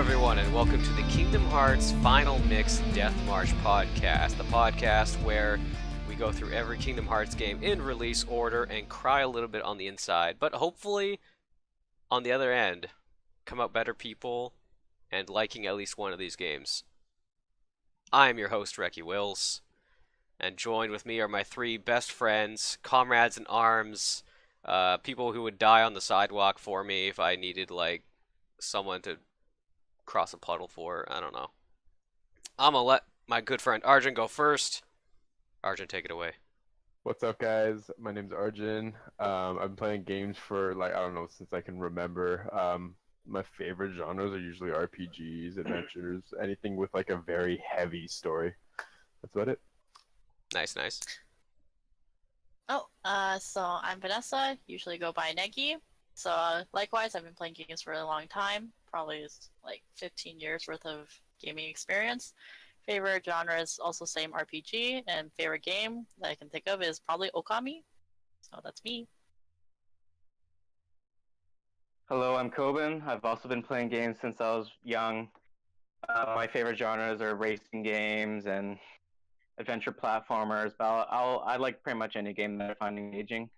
everyone, and welcome to the Kingdom Hearts Final Mix Death March podcast, the podcast where we go through every Kingdom Hearts game in release order and cry a little bit on the inside, but hopefully, on the other end, come out better people and liking at least one of these games. I am your host, Recky Wills, and joined with me are my three best friends, comrades in arms, people who would die on the sidewalk for me if I needed, someone to cross a puddle for. I don't know. I'm gonna let my good friend Arjun go first. Arjun, take it away. What's up, guys? My name's Arjun. I've been playing games for, I don't know, since I can remember. My favorite genres are usually RPGs, adventures, anything with, a very heavy story. That's about it. Nice. So I'm Vanessa, usually go by Negi. So likewise, I've been playing games for a long time, probably 15 years worth of gaming experience. Favorite genre is also same RPG, and favorite game that I can think of is probably Okami. So that's me. Hello, I'm Coben. I've also been playing games since I was young. My favorite genres are racing games and adventure platformers, but I like pretty much any game that I find engaging.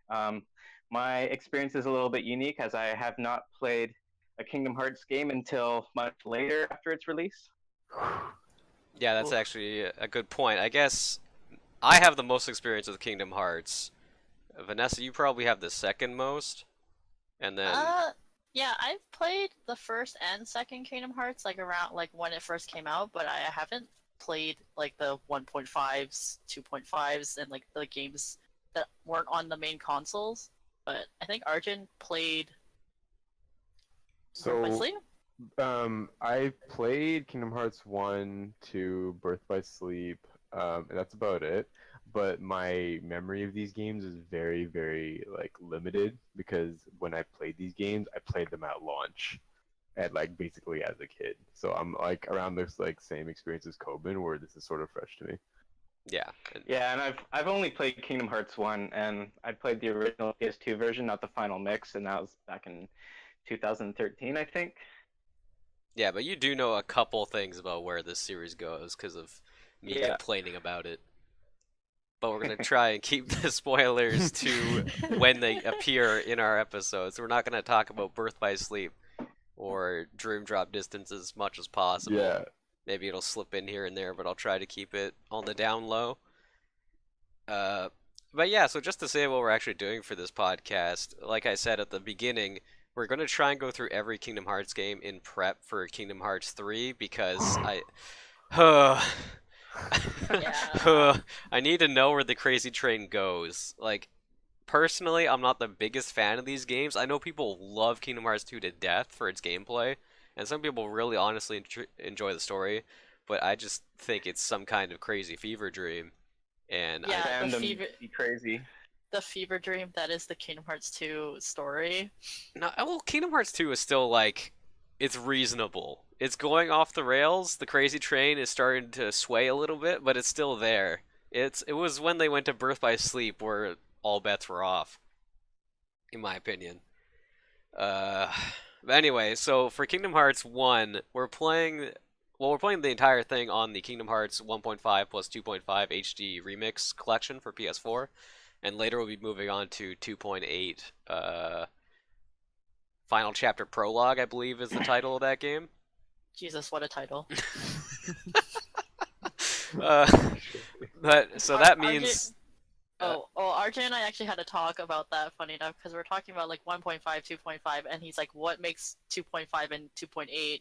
My experience is a little bit unique as I have not played a Kingdom Hearts game until much later after its release. Yeah, that's actually a good point. I guess I have the most experience with Kingdom Hearts. Vanessa, you probably have the second most, and then Yeah, I've played the first and second Kingdom Hearts around when it first came out, but I haven't played the 1.5s, 2.5s, and the games that weren't on the main consoles. But I think Arjun played Birth by Sleep? I played Kingdom Hearts 1 to Birth by Sleep, and that's about it. But my memory of these games is very, very, limited, because when I played these games, I played them at launch, at, basically as a kid. So I'm, around this, same experience as Coben, where this is sort of fresh to me. yeah. Yeah, and I've only played Kingdom Hearts 1, and I played the original PS2 version, not the final mix, and that was back in 2013, I think. Yeah, but you do know a couple things about where this series goes because of me complaining about it. But we're going to try and keep the spoilers to when they appear in our episodes. We're not going to talk about Birth by Sleep or Dream Drop Distance as much as possible. Yeah. Maybe it'll slip in here and there, but I'll try to keep it on the down low. But yeah, so just to say what we're actually doing for this podcast, like I said at the beginning, we're going to try and go through every Kingdom Hearts game in prep for Kingdom Hearts 3 because I need to know where the crazy train goes. Personally, I'm not the biggest fan of these games. I know people love Kingdom Hearts 2 to death for its gameplay, and some people really honestly enjoy the story, but I just think it's some kind of crazy fever dream. And crazy. The fever dream that is the Kingdom Hearts 2 story. No, well, Kingdom Hearts 2 is still it's reasonable. It's going off the rails. The crazy train is starting to sway a little bit, but it's still there. It was when they went to Birth by Sleep where all bets were off, in my opinion. But anyway, so for Kingdom Hearts 1, we're playing the entire thing on the Kingdom Hearts 1.5 plus 2.5 HD Remix collection for PS4, and later we'll be moving on to 2.8 Final Chapter Prologue, I believe is the title of that game. Jesus, what a title. That means... Arjun and I actually had a talk about that, funny enough, because we're talking about 1.5, 2.5, and he's like, what makes 2.5 and 2.8?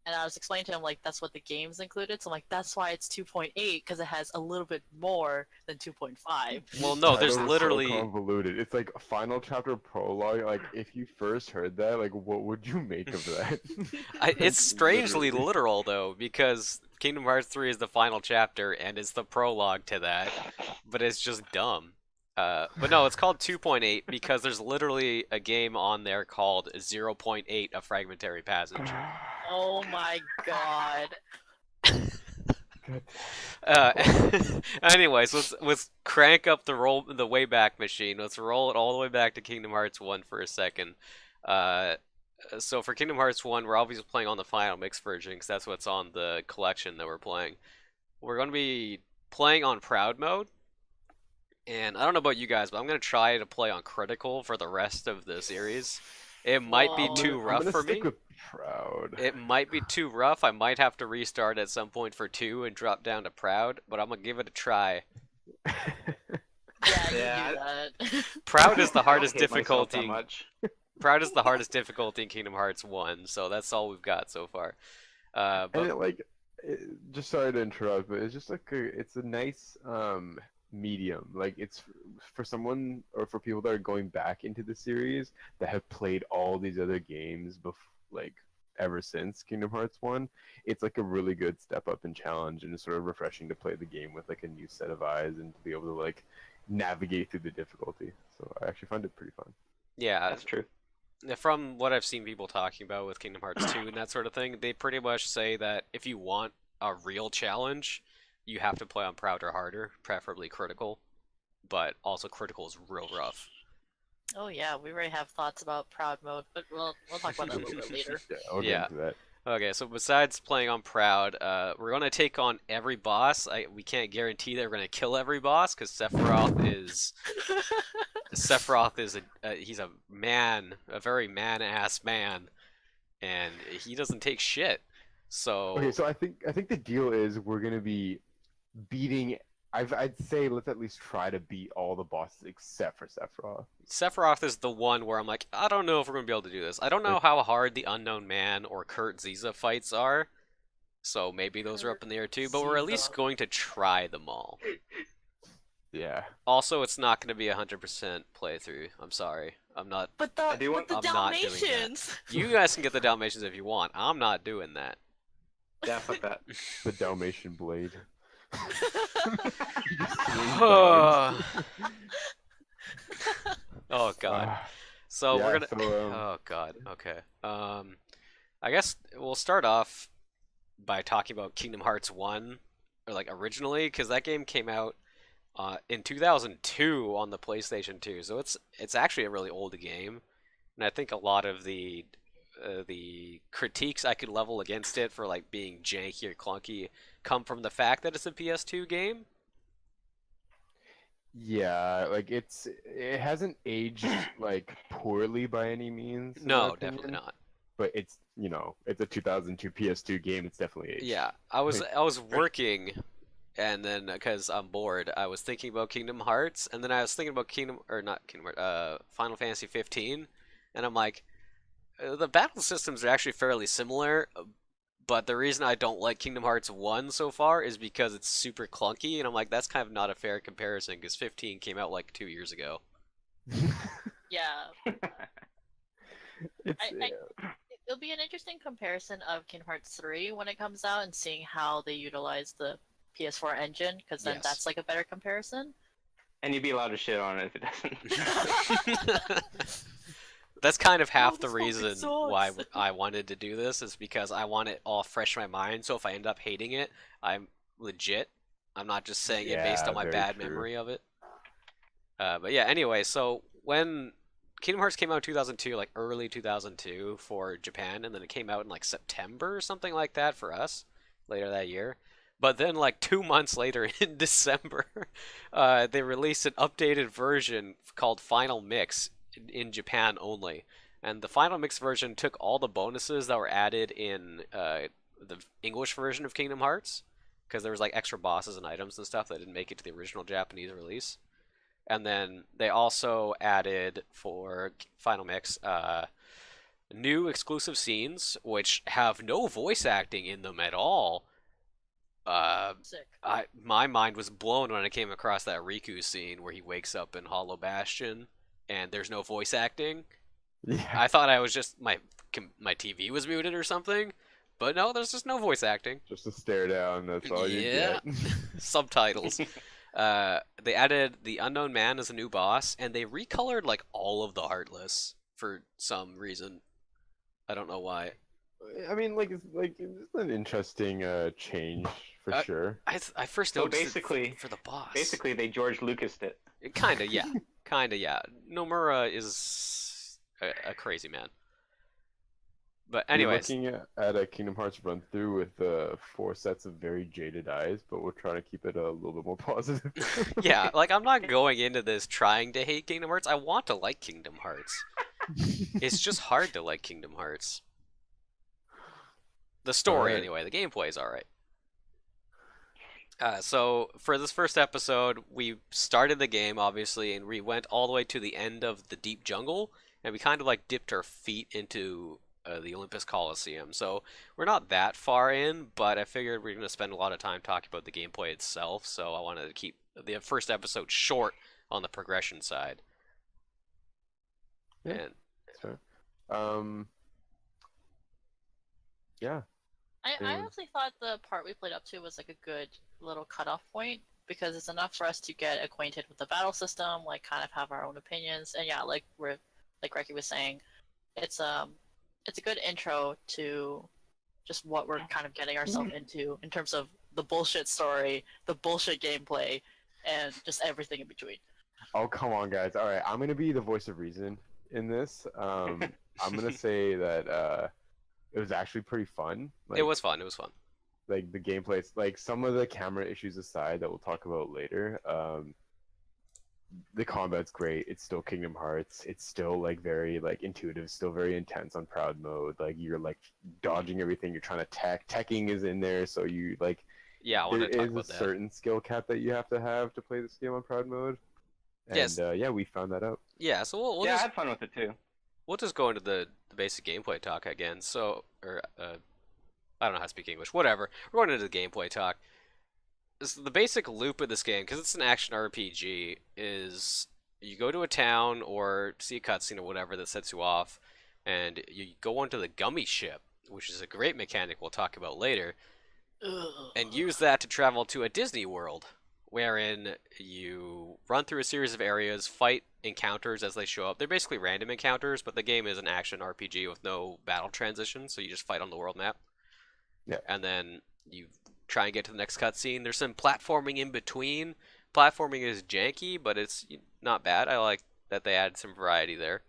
And I was explaining to him, that's what the game's included, so I'm like, that's why it's 2.8, because it has a little bit more than 2.5. Well, no, there's literally... so convoluted. It's Final Chapter Prologue, if you first heard that, what would you make of that? It's strangely literal, though, because Kingdom Hearts 3 is the final chapter, and it's the prologue to that, but it's just dumb. But no, it's called 2.8 because there's literally a game on there called 0.8, A Fragmentary Passage. Oh my god. Anyways, let's crank up the Wayback Machine. Let's roll it all the way back to Kingdom Hearts 1 for a second. so for Kingdom Hearts 1, we're obviously playing on the final mix version because that's what's on the collection that we're playing. We're going to be playing on Proud mode, and I don't know about you guys, but I'm going to try to play on Critical for the rest of the series. It might be Whoa. too I'm rough gonna for stick me. with Proud. It might be too rough. I might have to restart at some point for 2 and drop down to Proud, but I'm going to give it a try. Yeah, you Yeah, do that. Proud is the I don't hardest hate myself that difficulty. much. Proud is the hardest difficulty in Kingdom Hearts 1, so that's all we've got so far. And But it, like, just sorry to interrupt, but it's just like it's a nice medium. Like it's for someone or for people that are going back into the series that have played all these other games like ever since Kingdom Hearts 1. It's like a really good step up and challenge, and it's sort of refreshing to play the game with like a new set of eyes and to be able to like navigate through the difficulty. So I actually find it pretty fun. yeah, That's true. from what I've seen people talking about with Kingdom Hearts 2 and that sort of thing, they pretty much say that if you want a real challenge, you have to play on Proud or harder, preferably critical. But also critical is real rough. Oh yeah, we already have thoughts about Proud mode, but we'll talk about that a little bit later. Yeah, I'll get Yeah. into that. Okay, so besides playing on Proud, we're gonna take on every boss. We can't guarantee that we're gonna kill every boss because Sephiroth is he's a man, a very man-ass man, and he doesn't take shit. So Okay, so I think the deal is we're gonna be beating. I'd say let's at least try to beat all the bosses except for Sephiroth. Sephiroth is the one where I'm like, I don't know if we're gonna be able to do this. I don't know how hard the Unknown Man or Kurt Ziza fights are, so maybe those are up in the air too. But we're at least Ziza. going to try them all. Yeah. Also, it's not going to be 100% playthrough. I'm sorry. I'm not. But I do want- the I'm not doing that. Dalmatians. You guys can get the Dalmatians if you want. I'm not doing that. Yeah, fuck that. The Dalmatian blade. Oh God. Ah, So yeah, we're gonna. so, Oh God. Okay. I guess we'll start off by talking about Kingdom Hearts 1, or like originally, because that game came out in 2002 on the PlayStation 2, so it's actually a really old game, and I think a lot of the critiques I could level against it for like being janky or clunky come from the fact that it's a PS2 game. yeah, like it hasn't aged like poorly by any means. in my No, opinion, definitely not. But it's it's a 2002 PS2 game. It's definitely aged. Yeah, I was working, and then because I'm bored, I was thinking about Kingdom Hearts, and then I was thinking about Final Fantasy 15, and I'm like, the battle systems are actually fairly similar, but the reason I don't like Kingdom Hearts 1 so far is because it's super clunky, and I'm like, that's kind of not a fair comparison because 15 came out like 2 years ago. Yeah, It's, it'll be an interesting comparison of Kingdom Hearts 3 when it comes out and seeing how they utilize the PS4 engine, because then Yes. that's like a better comparison. And you'd be allowed to shit on it if it doesn't. That's kind of half Oh, the this fucking reason sucks. why I wanted to do this, is because I want it all fresh in my mind, so if I end up hating it, I'm legit. I'm not just saying it based Yeah, on my very bad true. memory of it. But yeah, anyway, so when Kingdom Hearts came out in 2002, like early 2002 for Japan, and then it came out in like September or something like that for us later that year. But then, like 2 months later, in December, they released an updated version called Final Mix in Japan only. And the Final Mix version took all the bonuses that were added in the English version of Kingdom Hearts, because there was like extra bosses and items and stuff that didn't make it to the original Japanese release. And then they also added for Final Mix new exclusive scenes, which have no voice acting in them at all. Sick. My mind was blown when I came across that Riku scene where he wakes up in Hollow Bastion and there's no voice acting. yeah. I thought I was just my TV was muted or something, but no, there's just no voice acting. Just a stare down. That's all you Yeah. get. Subtitles. They added the Unknown Man as a new boss, and they recolored like all of the Heartless for some reason. I don't know why. I mean, it's an interesting change for sure. I first So noticed basically- it for the boss. Basically, they George Lucased it. Kinda, yeah. Kinda, yeah. Nomura is a crazy man. But You're anyways, looking at a Kingdom Hearts run through with 4 sets of very jaded eyes, but we're trying to keep it a little bit more positive. yeah, like I'm not going into this trying to hate Kingdom Hearts. I want to like Kingdom Hearts. It's just hard to like Kingdom Hearts. The All story, right. anyway. The gameplay is all right. So for this first episode, we started the game obviously, and we went all the way to the end of the deep jungle, and we kind of like dipped our feet into the Olympus Coliseum. So we're not that far in, but I figured we are going to spend a lot of time talking about the gameplay itself. So I wanted to keep the first episode short on the progression side. Yeah, And that's fair. Yeah. I honestly thought the part we played up to was like a good little cutoff point because it's enough for us to get acquainted with the battle system, like kind of have our own opinions, and yeah, like Reki was saying, it's a good intro to just what we're kind of getting ourselves into in terms of the bullshit story, the bullshit gameplay, and just everything in between. Oh, come on, guys. All right, I'm gonna be the voice of reason in this. I'm gonna say that it was actually pretty fun. it was fun. It was fun. Like the gameplay, like some of the camera issues aside that we'll talk about later. The combat's great. It's still Kingdom Hearts. It's still like very like intuitive. Still very intense on proud mode. Like you're like dodging everything. You're trying to teching is in there, so you like Yeah, I there wanted to talk is a about that. certain skill cap that you have to play this game on proud mode. And Yes. yeah, we found that out. Yeah, so we'll Yeah, I just had fun with it too. we'll just go into the basic gameplay talk again. So, or I don't know how to speak English. Whatever. We're going into the gameplay talk. So the basic loop of this game, because it's an action RPG, is you go to a town or see a cutscene or whatever that sets you off, and you go onto the gummy ship, which is a great mechanic we'll talk about later, Ugh. and use that to travel to a Disney World, wherein you run through a series of areas, fight encounters as they show up. They're basically random encounters, but the game is an action RPG with no battle transition, so you just fight on the world map. Yeah. And then you try and get to the next cutscene. There's some platforming in between. Platforming is janky, but it's not bad. I like that they added some variety there.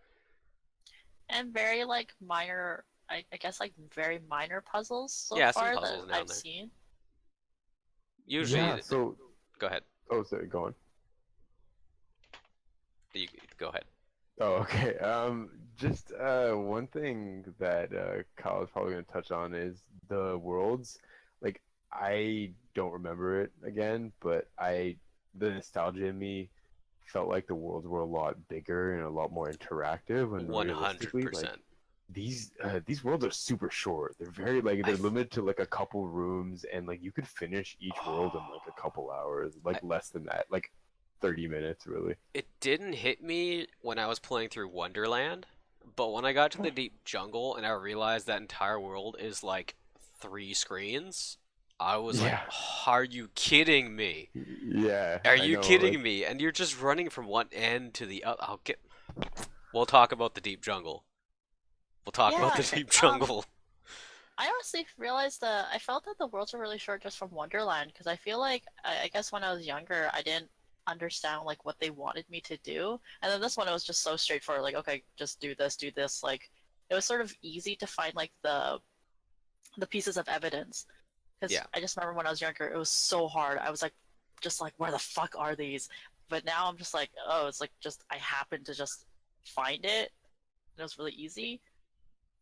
And very like minor, I guess like very minor puzzles so Yeah, some far puzzles that down I've there. seen. Usually, Yeah. So, go ahead. oh, sorry, go on. You go ahead. Oh, okay. Just one thing that Kyle is probably going to touch on is the worlds. Like, I don't remember it again, but the nostalgia in me felt like the worlds were a lot bigger and a lot more interactive. And realistically, like 100%. these worlds are super short. They're very like they're limited to like a couple rooms, and like you could finish each world in like a couple hours, like less than that, like 30 minutes, really. It didn't hit me when I was playing through Wonderland, but when I got to the deep jungle and I realized that entire world is like 3 screens, I was like, Yeah. "Are you kidding me? Yeah. Are I you know, kidding like, me?" And you're just running from one end to the other. We'll talk about the deep jungle. We'll talk about the Yeah, deep jungle. I honestly realized that I felt that the worlds are really short just from Wonderland because I feel like I guess when I was younger I didn't understand like what they wanted me to do, and then this one it was just so straightforward. Like, okay, just do this, do this. Like, it was sort of easy to find like the pieces of evidence because Yeah. I just remember when I was younger it was so hard. I was like, just like where the fuck are these? But now I'm just like, oh, it's like just I happened to just find it. And it was really easy.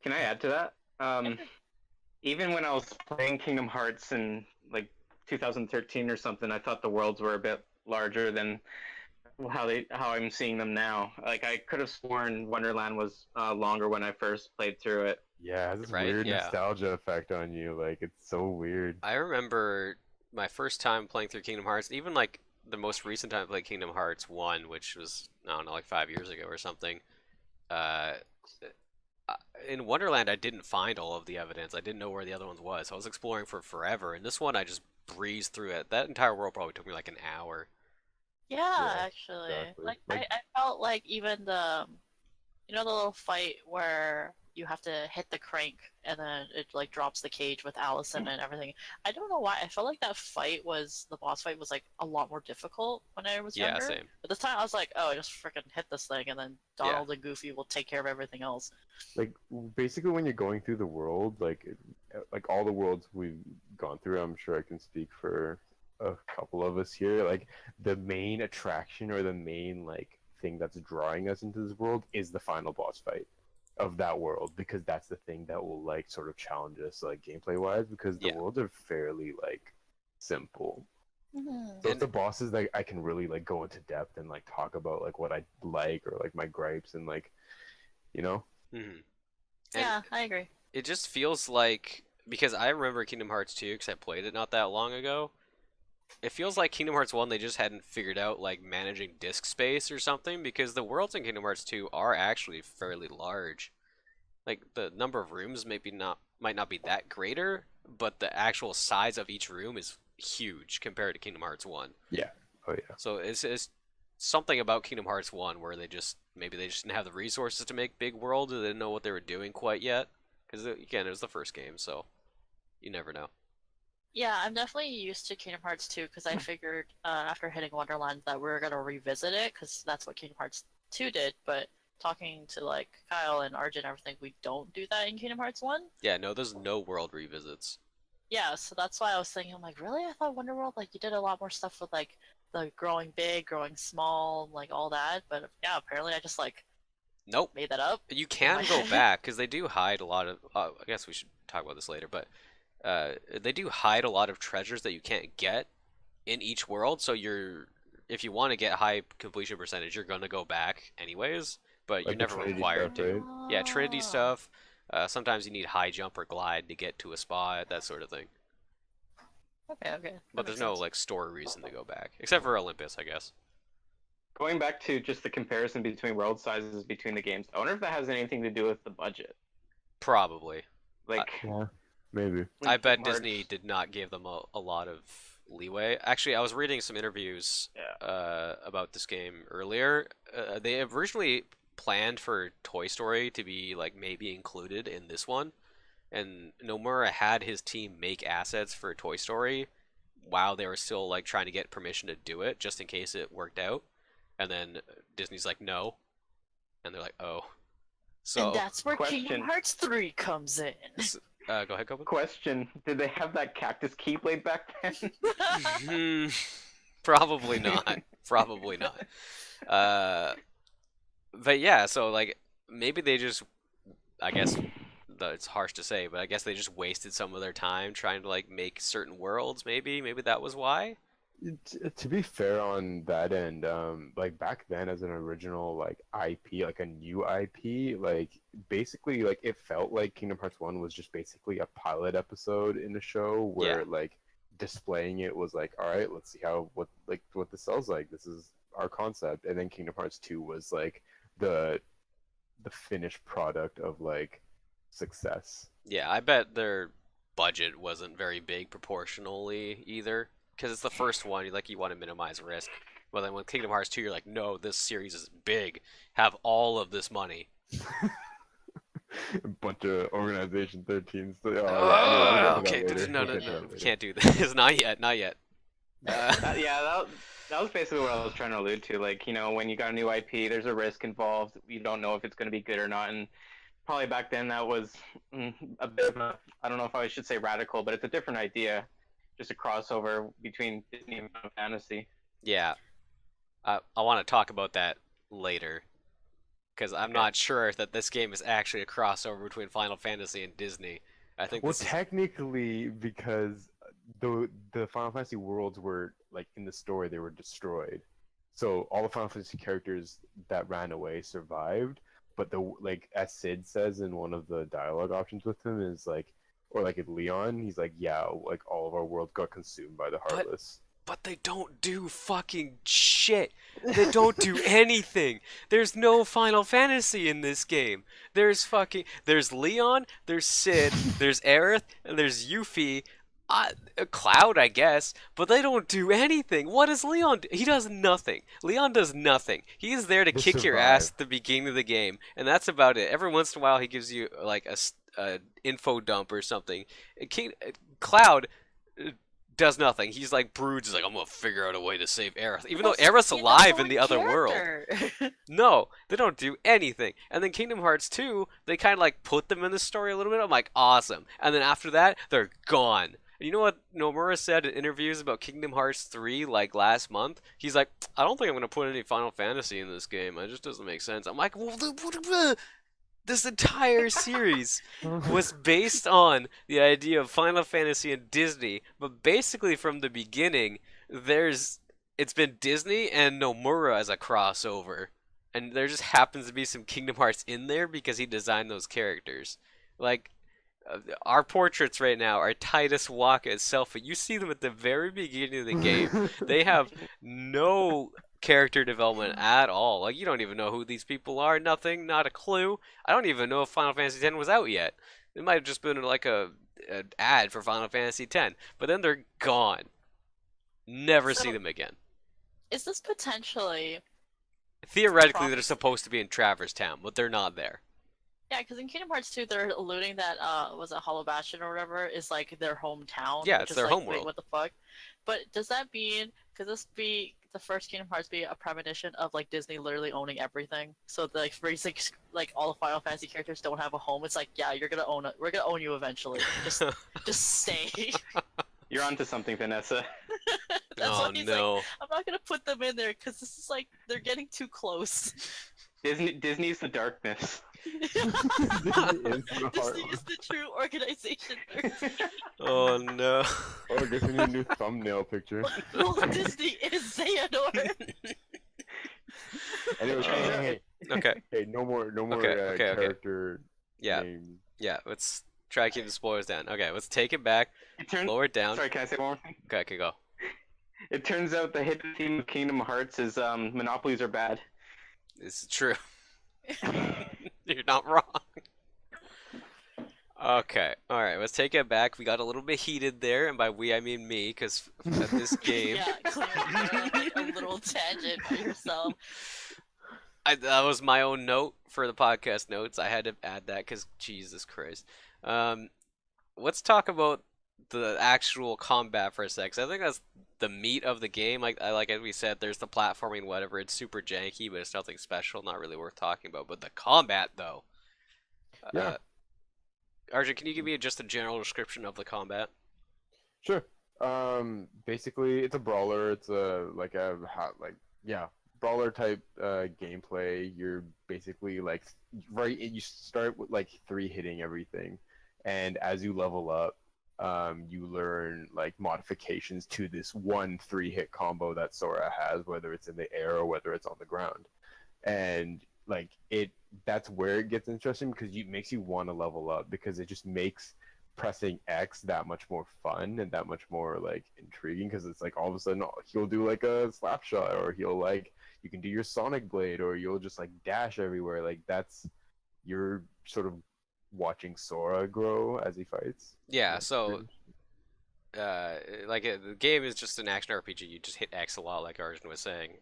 Can I add to that? Even when I was playing Kingdom Hearts in like 2013 or something, I thought the worlds were a bit larger than how I'm seeing them now. Like I could have sworn Wonderland was longer when I first played through it. yeah, it has this Right, weird yeah. nostalgia effect on you. Like it's so weird. I remember my first time playing through Kingdom Hearts, even like the most recent time I played Kingdom Hearts 1, which was, I don't know, like 5 years ago or something. Uh, in Wonderland, I didn't find all of the evidence. I didn't know where the other ones was. I was exploring for forever, and this one I just breezed through it. That entire world probably took me like an hour. Yeah, Yeah, actually. exactly. Like, Like- I felt like even the You know the little fight where you have to hit the crank and then it like drops the cage with Allison and everything. I don't know why. I felt like the boss fight was like a lot more difficult when I was Yeah, younger. same. But this time I was like, oh, just freaking hit this thing and then Donald and Goofy will take care of everything else. Like basically when you're going through the world, like all the worlds we've gone through, I'm sure I can speak for a couple of us here. Like the main attraction or the main like thing that's drawing us into this world is the final boss fight of that world, because that's the thing that will like sort of challenge us like gameplay wise, because the Yeah. worlds are fairly like simple. Mm-hmm. So it's the bosses that I can really like go into depth and like talk about like what I like or like my gripes and like, you know. Hmm. Yeah, I agree. It just feels like, because I remember Kingdom Hearts 2 because I played it not that long ago. It feels like Kingdom Hearts 1 they just hadn't figured out like managing disk space or something, because the worlds in Kingdom Hearts 2 are actually fairly large. Like the number of rooms might not be that greater, but the actual size of each room is huge compared to Kingdom Hearts 1. Yeah. Oh yeah. So it's something about Kingdom Hearts 1 where maybe they just didn't have the resources to make big worlds, or they didn't know what they were doing quite yet. Because again, it was the first game, so you never know. Yeah, I'm definitely used to Kingdom Hearts 2 because I figured after hitting Wonderland that we were gonna revisit it because that's what Kingdom Hearts 2 did. But talking to like Kyle and Arjun and everything, we don't do that in Kingdom Hearts 1. Yeah, no, there's no world revisits. Yeah, so that's why I was thinking, I'm like, really? I thought Wonderworld, like, you did a lot more stuff with, like, the growing big, growing small, like, all that. But, yeah, apparently I just, like, Nope. made that up. You can go back, because they do hide a lot of. I guess we should talk about this later, but they do hide a lot of treasures that you can't get in each world. So if you want to get high completion percentage, you're gonna go back anyways, but you're Like the never Trinity required stuff, to. right? Yeah, Trinity Ah. stuff. Sometimes you need high jump or glide to get to a spot, that sort of thing. Okay, okay. But That there's makes no sense. like story reason to go back, except for Olympus, I guess. Going back to just the comparison between world sizes between the games, I wonder if that has anything to do with the budget. Probably. Like, Yeah. Maybe. when I bet Kingdom Hearts- Disney did not give them a lot of leeway. Actually, I was reading some interviews Yeah. about this game earlier. They originally planned for Toy Story to be like maybe included in this one, and Nomura had his team make assets for Toy Story while they were still like trying to get permission to do it, just in case it worked out. And then Disney's like, no, and they're like, oh. So And that's where question. Kingdom Hearts 3 comes in. go ahead, Coben. Question: did they have that cactus keyblade back then? Hmm, probably not. Probably not. But yeah, so like maybe they just, I guess it's harsh to say, but I guess they just wasted some of their time trying to like make certain worlds. Maybe that was why. To be fair on that end, like back then as an original like IP, like a new IP, like basically like it felt like Kingdom Hearts 1 was just basically a pilot episode in the show where Yeah. like displaying it was like, all right, let's see what this sells like. This is our concept. And then Kingdom Hearts 2 was like the finished product of like success. Yeah, I bet their budget wasn't very big proportionally either, because it's the first one. You want to minimize risk. But then with Kingdom Hearts 2, you're like, no, this series is big. Have all of this money. A bunch of Organization 13s. Oh, Oh, yeah, okay, we'll get to that no, later. We'll get to that we later. can't do this. Not yet, not yet. Yeah, that was basically what I was trying to allude to. Like, you know, when you got a new IP, there's a risk involved. You don't know if it's going to be good or not. And probably back then that was a bit of a, I don't know if I should say radical, but it's a different idea. Just a crossover between Disney and Final Fantasy. Yeah, I want to talk about that later, because I'm Okay. not sure that this game is actually a crossover between Final Fantasy and Disney. I think Well, this is... technically, because the Final Fantasy worlds were like in the story, they were destroyed. So all the Final Fantasy characters that ran away survived, but like as Sid says in one of the dialogue options with him is like, or like in Leon, he's like, yeah, like all of our worlds got consumed by the Heartless. But they don't do fucking shit. They don't do anything. There's no Final Fantasy in this game. There's Leon, there's Sid, there's Aerith, and there's Yuffie. Cloud, I guess, but they don't do anything. What does Leon do? He does nothing. Leon does nothing. He's there to They kick your ass survive. at the beginning of the game, and that's about it. Every once in a while, he gives you like a info dump or something. Cloud does nothing. He's like Brood's like, I'm gonna figure out a way to save Aerith, even though Aerith's That's alive the in the other world. character. No, they don't do anything. And then Kingdom Hearts 2, they kind of like put them in the story a little bit. I'm like, awesome. And then after that, they're gone. And you know what Nomura said in interviews about Kingdom Hearts 3 like last month? He's like, I don't think I'm going to put any Final Fantasy in this game. It just doesn't make sense. I'm like, well, this entire series was based on the idea of Final Fantasy and Disney, but basically from the beginning, it's been Disney and Nomura as a crossover, and there just happens to be some Kingdom Hearts in there because he designed those characters. Like our portraits right now are Titus, Waka, and Selphie. You see them at the very beginning of the game. They have no character development at all. Like, you don't even know who these people are. Nothing, not a clue. I don't even know if Final Fantasy X was out yet. It might have just been like an ad for Final Fantasy X. But then they're gone. Never see So- them again. Is this potentially? Theoretically, they're supposed to be in Traverse Town, but they're not there. Yeah, because in Kingdom Hearts 2, they're alluding that was it Hollow Bastion or whatever is like their hometown. Yeah, which it's is their like, homeworld. Wait, what the fuck? But does that mean? Could this be the first Kingdom Hearts be a premonition of like Disney literally owning everything? So like basically, like all the Final Fantasy characters don't have a home. It's like, yeah, you're gonna own it. We're gonna own you eventually. Just stay. You're onto something, Vanessa. That's Oh what he's like. no. I'm not gonna put them in there because this is like they're getting too close. Disney's the darkness. Disney is the Disney heart. is the true organization. Oh no. Oh, I guess we need a new thumbnail picture. Walt Disney is Xehanort. Anyway, hey, Okay. hey, no more Okay. character Yeah. names. Yeah. Let's try to keep the spoilers down. Okay. Let's take it back. Lower it down. Sorry, can I say one more thing? Okay. I can go. It turns out the hidden theme of Kingdom Hearts is monopolies are bad. This is true. You're not wrong. Okay, alright, let's take it back. We got a little bit heated there, and by we I mean me, because at this game, Yeah, clearly you're on, like, a little tangent by yourself. that was my own note for the podcast notes. I had to add that because Jesus Christ. Let's talk about the actual combat for a sec. 'Cause I think that's the meat of the game. Like as we said, there's the platforming, whatever. It's super janky, but it's nothing special. Not really worth talking about. But the combat, though. Yeah. Arjun, can you give me just a general description of the combat? Sure. Basically, it's a brawler. It's brawler type gameplay. You're basically like you start with like 3 hitting everything, and as you level up, you learn like modifications to this 1 3-hit combo that Sora has, whether it's in the air or whether it's on the ground, and like that's where it gets interesting because it makes you want to level up because it just makes pressing X that much more fun and that much more like intriguing because it's like all of a sudden he'll do like a slap shot or he'll like you can do your Sonic Blade or you'll just like dash everywhere. Like that's you're sort of watching Sora grow as he fights. Yeah, so the game is just an action RPG. You just hit X a lot, like Arjun was saying.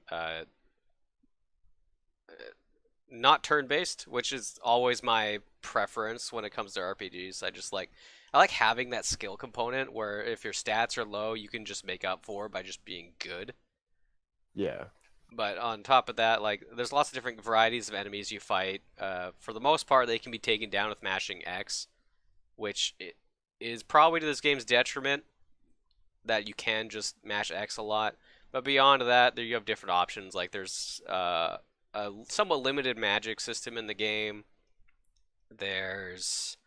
Not turn-based, which is always my preference when it comes to RPGs. I like having that skill component where if your stats are low, you can just make up for by just being good. Yeah. But on top of that, like there's lots of different varieties of enemies you fight. For the most part, they can be taken down with mashing X, which is probably to this game's detriment that you can just mash X a lot. But beyond that, there you have different options. Like there's a somewhat limited magic system in the game. It's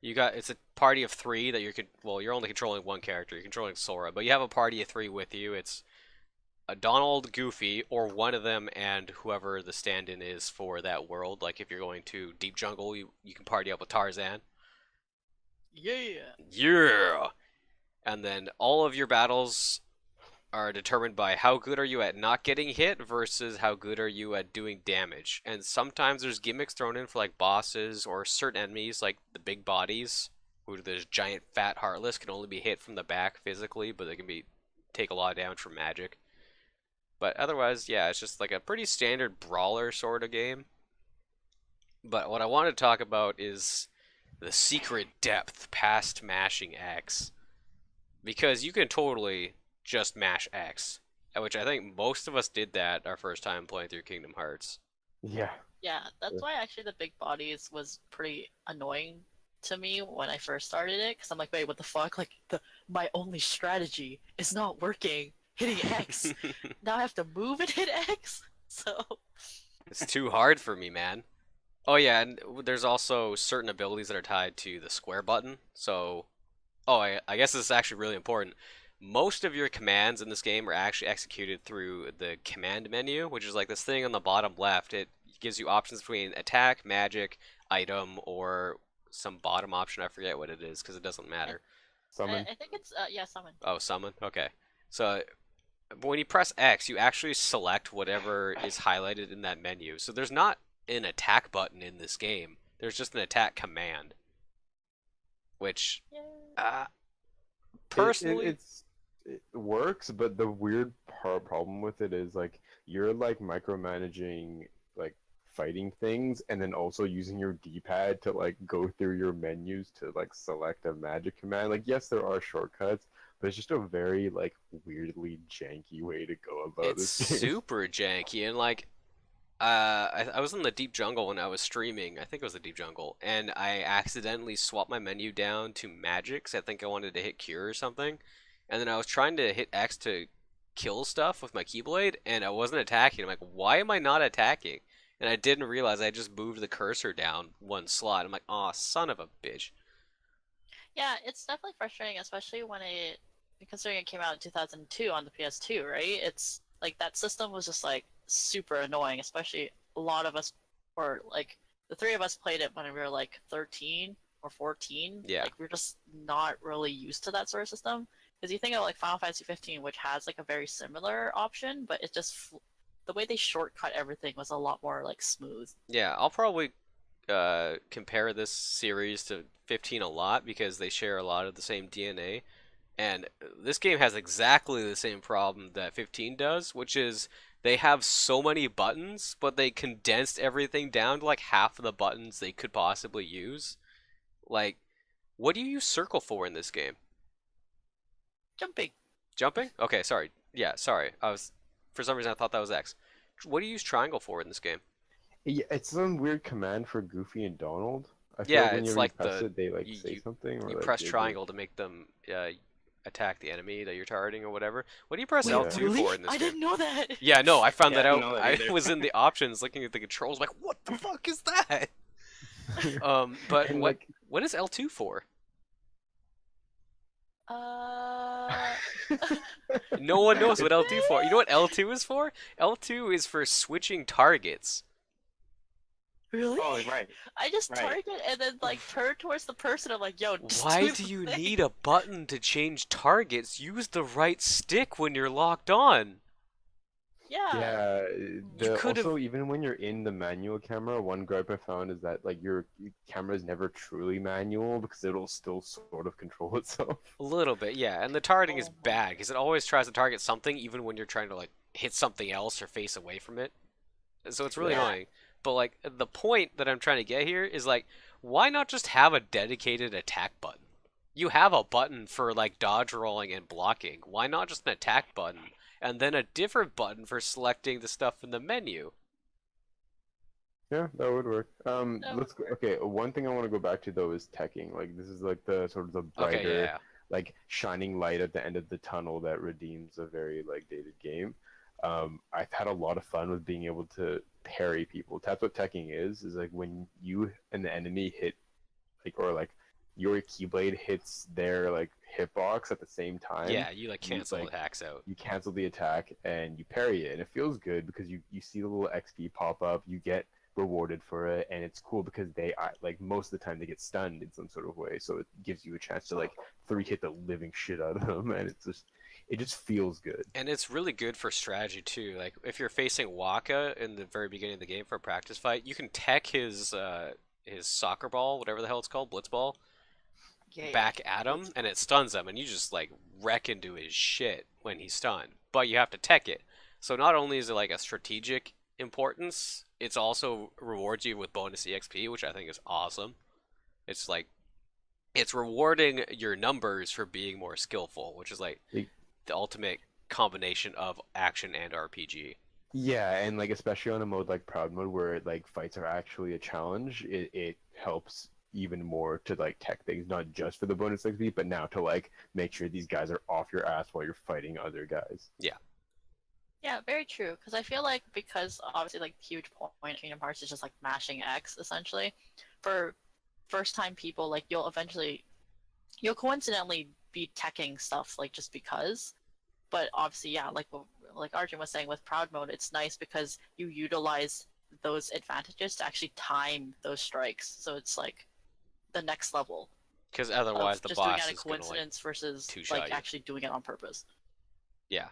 a party of 3 that you're only controlling one character. You're controlling Sora, but you have a party of 3 with you. It's a Donald, Goofy, or one of them and whoever the stand-in is for that world. Like if you're going to Deep Jungle, you can party up with Tarzan. Yeah! And then all of your battles are determined by how good are you at not getting hit versus how good are you at doing damage. And sometimes there's gimmicks thrown in for like bosses or certain enemies like the big bodies who there's giant fat heartless can only be hit from the back physically, but they can take a lot of damage from magic. But otherwise, yeah, it's just like a pretty standard brawler sort of game. But what I want to talk about is the secret depth past mashing X. Because you can totally just mash X, which I think most of us did that our first time playing through Kingdom Hearts. Yeah. Yeah, that's why actually the big bodies was pretty annoying to me when I first started it, because I'm like, wait, what the fuck? Like, my only strategy is not working. Hitting X. Now I have to move and hit X? So... It's too hard for me, man. Oh yeah, and there's also certain abilities that are tied to the square button. So, I guess this is actually really important. Most of your commands in this game are actually executed through the command menu, which is like this thing on the bottom left. It gives you options between attack, magic, item, or some bottom option. I forget what it is because it doesn't matter. Summon. I think it's, yeah, summon. Oh, summon? Okay. So when you press X, you actually select whatever is highlighted in that menu. So there's not an attack button in this game. There's just an attack command. Which, personally... It works, but the weird problem with it is, like, you're, like, micromanaging, like, fighting things, and then also using your D-pad to, like, go through your menus to, like, select a magic command. Like, yes, there are shortcuts, but it's just a very, like, weirdly janky way to go about It's this game. super janky, and like, I was in the deep jungle when I was streaming. I think it was the deep jungle, and I accidentally swapped my menu down to magics. I think I wanted to hit Cure or something, and then I was trying to hit X to kill stuff with my Keyblade, and I wasn't attacking. I'm like, why am I not attacking? And I didn't realize I just moved the cursor down one slot. I'm like, aw, son of a bitch. Yeah, it's definitely frustrating, especially when considering it came out in 2002 on the PS2, right? It's like that system was just like super annoying, especially a lot of us, or like the three of us played it when we were like 13 or 14. Yeah. Like we're just not really used to that sort of system. Because you think of like Final Fantasy 15, which has like a very similar option, but it just the way they shortcut everything was a lot more like smooth. Yeah, I'll probably compare this series to 15 a lot because they share a lot of the same DNA. And this game has exactly the same problem that 15 does, which is they have so many buttons, but they condensed everything down to like half of the buttons they could possibly use. Like, what do you use circle for in this game? Jumping. Jumping? Okay, sorry. Yeah, sorry. For some reason I thought that was X. What do you use triangle for in this game? Yeah, it's some weird command for Goofy and Donald. I feel Yeah, like when it's you like press it, they like you, say you, something. Or, you like, press they do- triangle to make them attack the enemy that you're targeting or whatever. What do you press Wait, L2 really? for in this I game? didn't know that. Yeah, no, I found Yeah, that I out. didn't know that I either. was in the options looking at the controls, like, what the fuck is that? But And, what like, what is L2 for? No one knows what L2 for. You know what L2 is for? L2 is for switching targets. Really? Oh, right. I just Right. target and then like turn towards the person. I'm like, yo, just Why do do the you thing. need a button to change targets? Use the right stick when you're locked on. Yeah. Yeah, could've- also even when you're in the manual camera, one gripe I found is that like your camera is never truly manual because it'll still sort of control itself. A little bit, yeah. And the targeting is Oh my bad because it always tries to target something even when you're trying to like hit something else or face away from it. So it's really Yeah. annoying. But like the point that I'm trying to get here is like, why not just have a dedicated attack button? You have a button for like dodge rolling and blocking. Why not just an attack button and then a different button for selecting the stuff in the menu? Yeah, that would work. That Let's go. Okay, one thing I want to go back to though is teching. Like this is like the sort of the Okay, brighter, yeah. like shining light at the end of the tunnel that redeems a very like dated game. I've had a lot of fun with being able to parry people. That's what teching is like when you and the enemy hit, like, or like your Keyblade hits their like hitbox at the same time. Yeah, you like you, cancel like, attacks out. You cancel the attack and you parry it, and it feels good because you see the little XP pop up, you get rewarded for it, and it's cool because they like most of the time they get stunned in some sort of way, so it gives you a chance to like 3-hit the living shit out of them, and it just feels good. And it's really good for strategy too. Like if you're facing Waka in the very beginning of the game for a practice fight, you can tech his soccer ball, whatever the hell it's called, blitz ball, Yeah, back at him, and it stuns him, and you just like wreck into his shit when he's stunned. But you have to tech it. So not only is it like a strategic importance, it's also rewards you with bonus EXP, which I think is awesome. It's like it's rewarding your numbers for being more skillful, which is like Like, the ultimate combination of action and RPG. yeah, and like especially on a mode like Proud Mode where like fights are actually a challenge, it helps even more to like tech things, not just for the bonus XP, but now to like make sure these guys are off your ass while you're fighting other guys. Yeah, very true. Because I feel like because obviously like the huge point of Kingdom Hearts is just like mashing X essentially. For first time people, like you'll coincidentally be teching stuff like just because. But obviously, yeah, like Arjun was saying with Proud Mode, it's nice because you utilize those advantages to actually time those strikes. So it's like the next level Because of otherwise, the just doing it boss out of is gonna like coincidence versus two-shot like you. actually doing it on purpose. Yeah.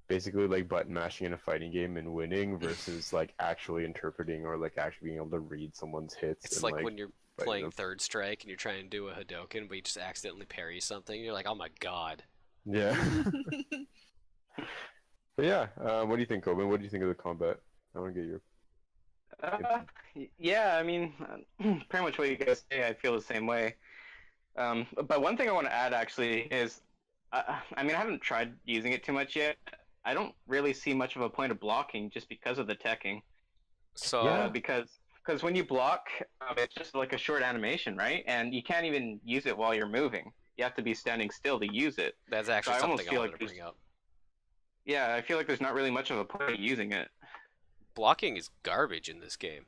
Basically like button mashing in a fighting game and winning versus like actually interpreting or like actually being able to read someone's hits It's and like when you're fighting playing them. Third Strike and you're trying to do a Hadoken, but you just accidentally parry something. You're like, oh my god. Yeah. But yeah, what do you think, Coben? What do you think of the combat? I want to get your. Yeah, I mean, pretty much what you guys say. I feel the same way. But one thing I want to add actually is, I mean, I haven't tried using it too much yet. I don't really see much of a point of blocking just because of the teching. So Yeah. Because when you block, it's just like a short animation, right? And you can't even use it while you're moving. You have to be standing still to use it. that's actually I almost something I feel wanted like to bring up. Yeah, I feel like there's not really much of a point of using it. Blocking is garbage in this game.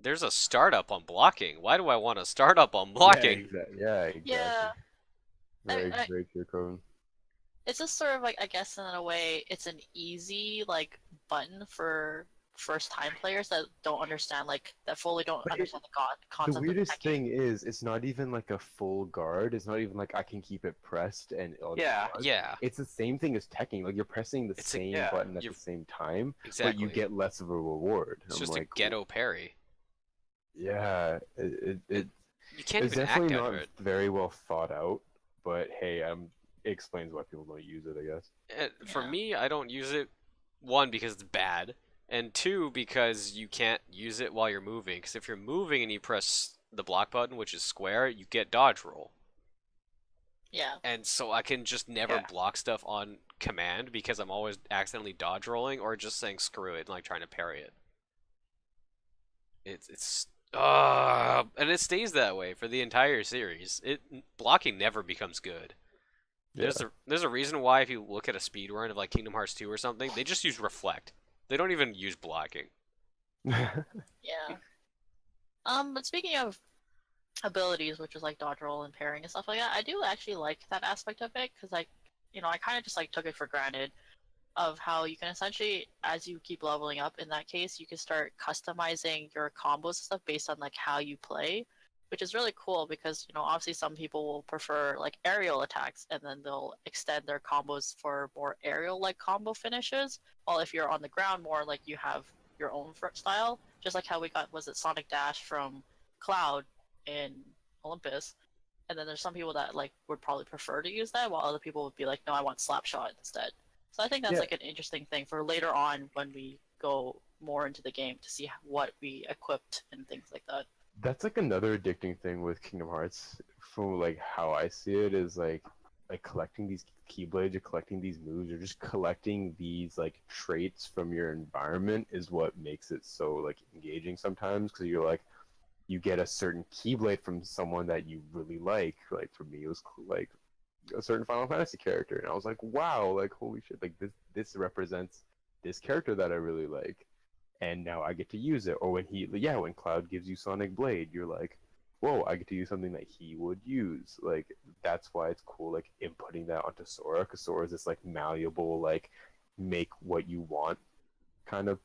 There's a startup on blocking. Why do I want a startup on blocking? Yeah, exactly. Yeah, Very true, Coben. it's just sort of like I guess in a way it's an easy like button for first time players that don't understand like that fully don't But understand the the concept of weirdest hacking. thing is, it's not even like a full guard. It's not even like I can keep it pressed and it'll just Yeah. block. Yeah, It's the same thing as teching. Like you're pressing the It's a- same yeah, button at you're- the same time, but exactly. you get less of a reward. It's I'm just like, a ghetto parry. yeah, it You can't it's even act definitely out not of it. very well thought out. But hey, it explains why people don't use it, I guess. And for Yeah. me, I don't use it. One, because it's bad, and two, because you can't use it while you're moving. Because if you're moving and you press the block button, which is square, you get dodge roll. Yeah, And so I can just never Yeah. block stuff on command because I'm always accidentally dodge rolling or just saying screw it and like trying to parry it. It's and it stays that way for the entire series. Blocking never becomes good. Yeah. There's a reason why if you look at a speed run of like Kingdom Hearts 2 or something, they just use reflect. They don't even use blocking. yeah. But speaking of abilities, which is like dodge roll and parrying and stuff like that, I do actually like that aspect of it because I kind of just like took it for granted of how you can essentially, as you keep leveling up, in that case, you can start customizing your combos and stuff based on like how you play, which is really cool because obviously some people will prefer like aerial attacks and then they'll extend their combos for more aerial like combo finishes. While if you're on the ground more, like you have your own style, just like how we got was it Sonic Dash from Cloud in Olympus. And then there's some people that like would probably prefer to use that, while other people would be like, no, I want Slapshot instead. So I think that's Yeah. like an interesting thing for later on when we go more into the game to see what we equipped and things like that. That's like another addicting thing with Kingdom Hearts, from like how I see it, is like collecting these keyblades or collecting these moves or just collecting these like traits from your environment is what makes it so like engaging sometimes, because you're like, you get a certain keyblade from someone that you really like. Like for me, it was like a certain Final Fantasy character, and I was like, wow, like holy shit, like this represents this character that I really like, and now I get to use it. Or when Cloud gives you Sonic Blade, you're like, whoa, I get to use something that he would use. Like that's why it's cool, like inputting that onto Sora, because Sora is this like malleable, like make what you want kind of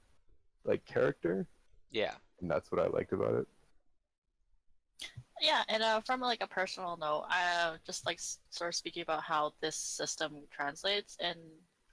like character, Yeah. and that's what I liked about it. Yeah, and from like a personal note, I just like sort of speaking about how this system translates, and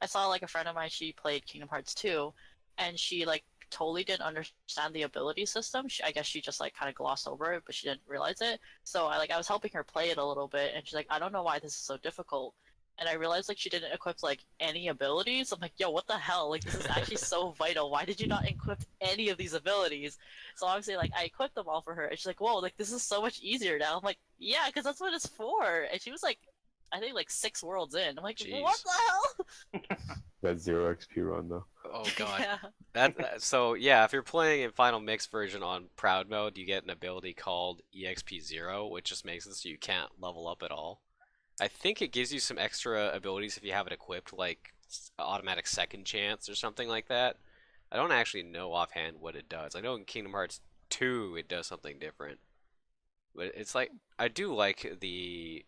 I saw like a friend of mine, she played Kingdom Hearts 2, and she like totally didn't understand the ability system. I guess she just like kind of glossed over it, but she didn't realize it. So I was helping her play it a little bit, and she's like, I don't know why this is so difficult. And I realized like she didn't equip like any abilities. I'm like, yo, what the hell? Like this is actually so vital. Why did you not equip any of these abilities? So obviously like I equipped them all for her, and she's like, whoa, like this is so much easier now. I'm like, yeah, because that's what it's for. And she was like, I think like 6 worlds in. I'm like, Jeez. what the hell? That 0 XP run though. Oh god. Yeah. So yeah, if you're playing in Final Mix version on Proud mode, you get an ability called EXP0, which just makes it so you can't level up at all. I think it gives you some extra abilities if you have it equipped, like automatic second chance or something like that. I don't actually know offhand what it does. I know in Kingdom Hearts 2 it does something different. But it's like I do like the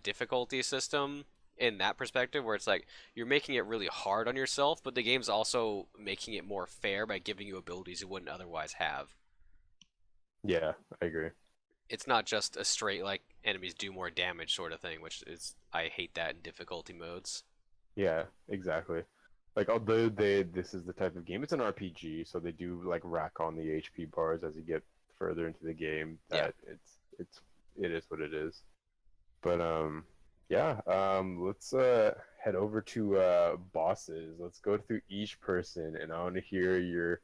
difficulty system in that perspective where it's like you're making it really hard on yourself, but the game's also making it more fair by giving you abilities you wouldn't otherwise have. Yeah, I agree. It's not just a straight like enemies do more damage sort of thing, which is I hate that in difficulty modes. Yeah, exactly. Like although this is the type of game, it's an RPG, so they do like rack on the HP bars as you get further into the game. That it is what it is. But yeah, let's head over to bosses. Let's go through each person, and I want to hear your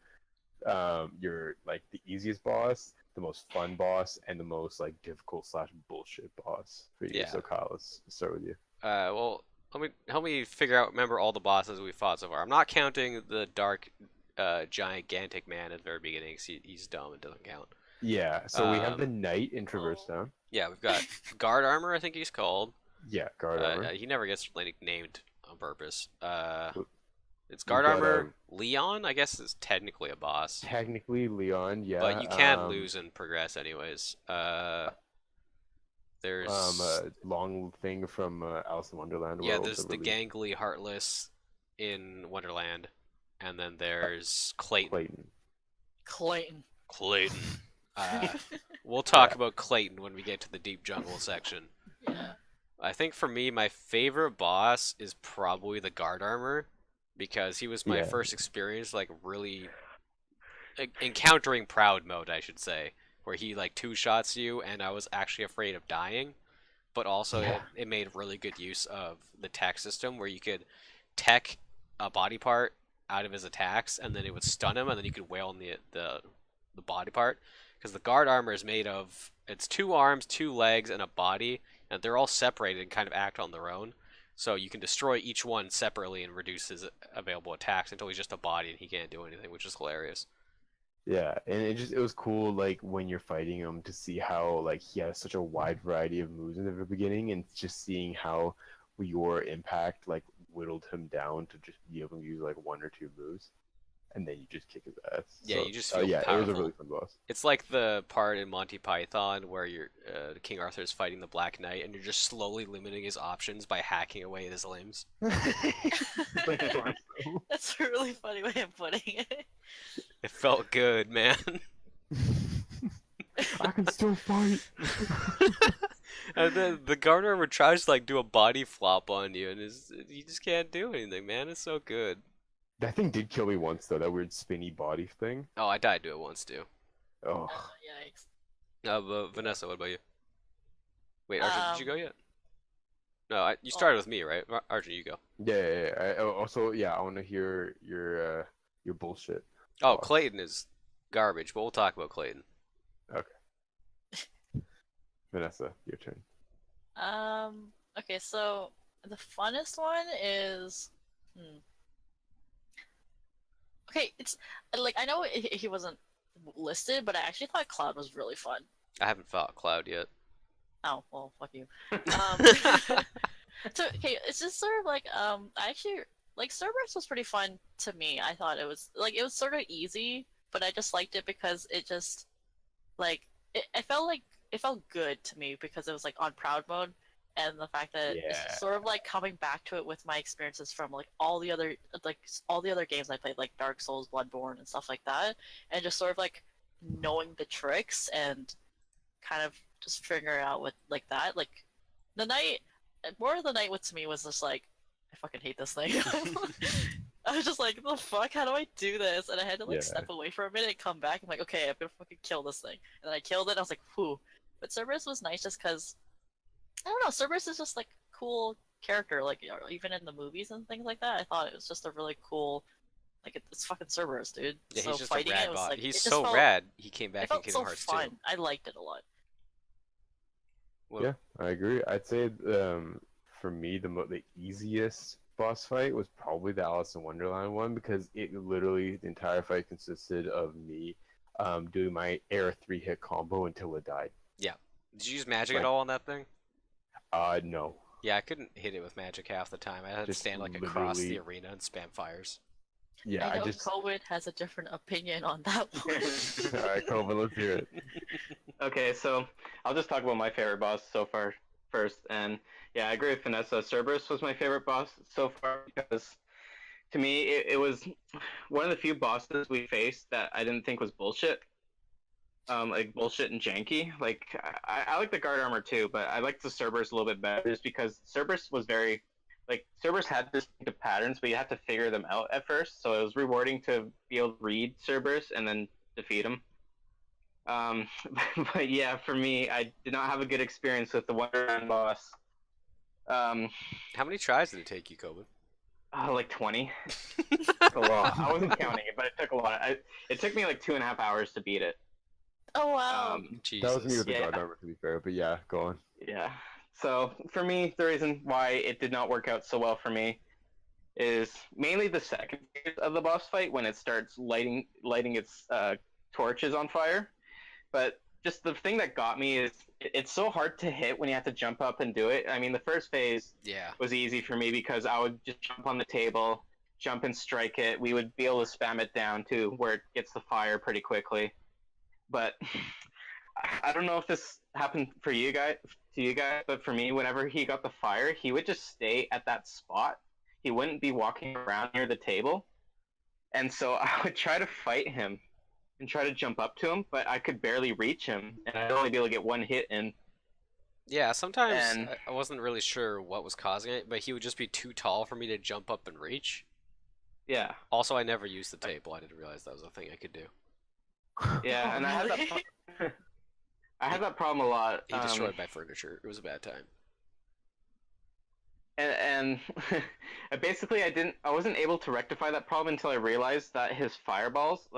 like the easiest boss, the most fun boss, and the most like difficult / bullshit boss for you. Yeah. So Kyle, let's start with you. Well, help me remember all the bosses we fought so far. I'm not counting the dark, gigantic man at the very beginning. 'Cause he's dumb and doesn't count. Yeah, so we have the knight in Traverse Oh. Town. Yeah, we've got guard armor. I think he's called. Yeah, guard armor. He never gets like named on purpose. It's We guard got, armor. Leon, I guess, is technically a boss, Technically, Leon, yeah. but you can lose and progress anyways. There's A long thing from Alice in Wonderland. yeah, World there's that the released. gangly heartless in Wonderland, and then there's Clayton. Clayton. Clayton. We'll talk about Clayton when we get to the deep jungle section. Yeah. I think for me, my favorite boss is probably the guard armor, because he was my Yeah. first experience, like really encountering Proud mode, I should say, where he like 2-shots you, and I was actually afraid of dying. But also, Yeah. it made really good use of the tech system, where you could tech a body part out of his attacks, and then it would stun him, and then you could wail on the body part. Because the guard armor is made of, it's 2 arms, 2 legs, and a body, and they're all separated and kind of act on their own. So you can destroy each one separately and reduce his available attacks until he's just a body and he can't do anything, which is hilarious. Yeah, and it was cool like when you're fighting him to see how like he has such a wide variety of moves in the very beginning, and just seeing how your impact like whittled him down to just be able to use like 1 or 2 moves, and then you just kick his ass. Yeah, So, you just feel yeah, it was powerful. a really fun boss. It's like the part in Monty Python where you're King Arthur is fighting the Black Knight, and you're just slowly limiting his options by hacking away at his limbs. That's a really funny way of putting it. It felt good, man. I can still fight. And then the guard armor tries to like do a body flop on you, and you just can't do anything, man. It's so good. That thing did kill me once though. That weird spinny body thing. Oh, I died to it once too. Oh, Yikes. But Vanessa, what about you? Wait, Arjun, did you go yet? No, you Oh. started with me, right? Arjun, you go. yeah. Also, yeah, I want to hear your bullshit. Oh, boss. Clayton is garbage, but we'll talk about Clayton. Vanessa, your turn. Okay, so the funnest one is okay, it's like I know he wasn't listed, but I actually thought Cloud was really fun. I haven't fought Cloud yet. Oh, well, fuck you. So okay, it's just sort of like I actually like Cerberus was pretty fun to me. I thought it was sort of easy, but I just liked it because it just like it felt good to me because it was like on Proud mode, and the fact that it's Yeah. sort of like coming back to it with my experiences from like all the other games I played, like Dark Souls, Bloodborne, and stuff like that, and just sort of like knowing the tricks and kind of just figuring it out with like that. Like the night, more of the night with to me was just like I fucking hate this thing. I was just like, the fuck, how do I do this? And I had to like Yeah. step away for a minute and come back. I'm like, okay, I'm gonna fucking kill this thing. And then I killed it. And I was like, whew. But Cerberus was nice just because I don't know. Cerberus is just like cool character. Like even in the movies and things like that, I thought it was just a really cool. Like it's fucking Cerberus, dude. Yeah, So he's just a fighting rad it was bot. like He's it just so felt, rad. He came it back in felt Kingdom so Hearts fun. 2. I liked it a lot. Well, Yeah, I agree. I'd say for me the easiest boss fight was probably the Alice in Wonderland one because it literally the entire fight consisted of me doing my air 3-hit combo until it died. yeah. Did you use magic Like- at all on that thing? No. Yeah, I couldn't hit it with magic half the time. I had to Just stand like across the literally- arena and spam fires. Yeah, I know I just. COVID has a different opinion on that one. Alright, Coven, let's hear it. Okay, so I'll just talk about my favorite boss so far first. And yeah, I agree with Vanessa. Cerberus was my favorite boss so far because to me it was one of the few bosses we faced that I didn't think was bullshit. Like bullshit and janky. Like I like the guard armor too, but I like the Cerberus a little bit better just because Cerberus was very like Cerberus had distinctive patterns, but you had to figure them out at first. So it was rewarding to be able to read Cerberus and then defeat him. But yeah, for me, I did not have a good experience with the Wonderland boss. How many tries did it take you, Coben? Like 20. Took a lot. I wasn't counting it, but it took a lot. It took me like 2.5 hours to beat it. Oh wow. Jesus. That was me with the Yeah. guard armor, to be fair, but yeah, go on. Yeah. So for me, the reason why it did not work out so well for me is mainly the second phase of the boss fight when it starts lighting its torches on fire. But just the thing that got me is it's so hard to hit when you have to jump up and do it. I mean, the first phase Yeah. was easy for me because I would just jump on the table, jump and strike it. We would be able to spam it down to where it gets the fire pretty quickly. But I don't know if this happened for you guys, but for me, whenever he got the fire, he would just stay at that spot. He wouldn't be walking around near the table. And so I would try to fight him and try to jump up to him, but I could barely reach him, and I'd only be able to get one hit in. Yeah, sometimes And- I wasn't really sure what was causing it, but he would just be too tall for me to jump up and reach. Yeah, Also, I never used the table. I didn't realize that was a thing I could do. yeah, Oh, and I had really? I had that problem a lot. He destroyed my furniture. It was a bad time. And basically I wasn't able to rectify that problem until I realized that his fireballs,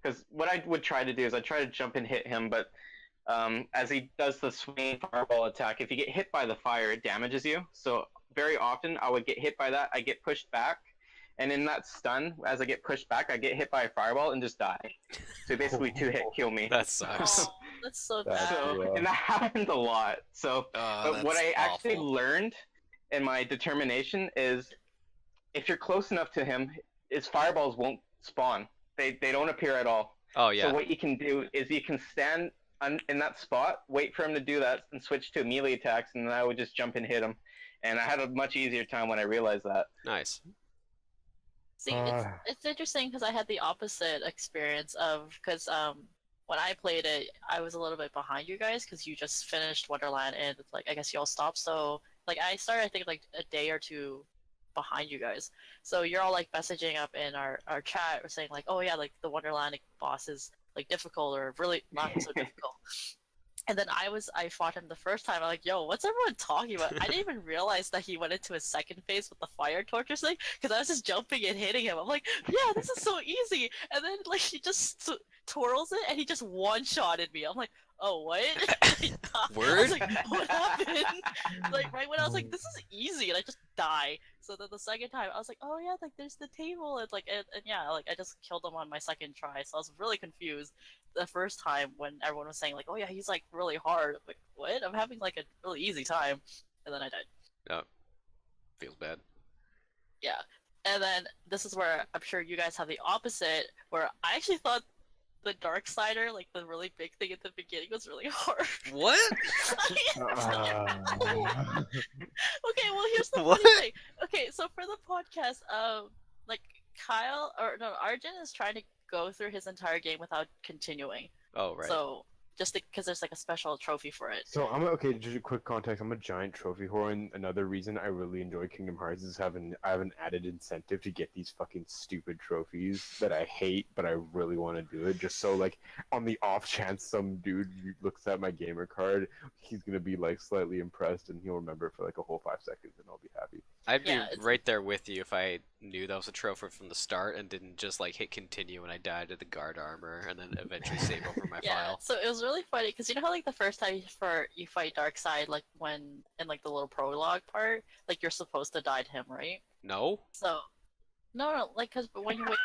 because what I would try to do is I try to jump and hit him, but as he does the swinging fireball attack, if you get hit by the fire, it damages you. So very often I would get hit by that, I get pushed back, and in that stun, as I get pushed back, I get hit by a fireball and just die. So basically 2-hit kill me. That sucks. Oh, that's so That's bad. rough. So, and that happened a lot. So but what That's I actually awful. learned in my determination is if you're close enough to him, his fireballs won't spawn. They don't appear at all. Oh yeah. So what you can do is you can stand in that spot, wait for him to do that, and switch to melee attacks, and then I would just jump and hit him. And I had a much easier time when I realized that. Nice. See, it's interesting because I had the opposite experience of because when I played it, I was a little bit behind you guys because you just finished Wonderland and like I guess you all stopped. So like I started I think like a day or two behind you guys. So you're all like messaging up in our chat or saying like, oh yeah, like the Wonderland boss is like difficult or really not so difficult. And then I fought him the first time. I'm like, yo, what's everyone talking about? I didn't even realize that he went into his second phase with the fire torches thing because I was just jumping and hitting him. I'm like, yeah, this is so easy. And then like he just twirls it and he just one-shotted me. I'm like, oh, what? I Word? was like, what happened? Like right when I was like, this is easy, and I just die. So then the second time I was like, oh yeah, like there's the table. It's like and yeah, like I just killed him on my second try. So I was really confused the first time when everyone was saying like, oh yeah, he's like really hard. I'm like, what? I'm having like a really easy time, and then I died. Oh, feels bad. Yeah, and then this is where I'm sure you guys have the opposite, where I actually thought the Dark Sider, like the really big thing at the beginning, was really hard. What? Okay, well here's the What? funny thing. Okay, so for the podcast, like Arjun is trying to go through his entire game without continuing. Oh right. So just because there's like a special trophy for it. So okay. Just a quick context. I'm a giant trophy whore, and another reason I really enjoy Kingdom Hearts is I have an added incentive to get these fucking stupid trophies that I hate, but I really want to do it. Just so like on the off chance some dude looks at my gamer card, he's gonna be like slightly impressed, and he'll remember it for like a whole 5 seconds, and I'll be happy. I'd be Yeah, it's right there with you if I knew that was a trophy from the start and didn't just like hit continue when I died to the guard armor and then eventually save over my yeah. file. So it was really funny because you know how like the first time you fight Darkseid, like when in like the little prologue part, like you're supposed to die to him, right? No? So no, like because when you wake up,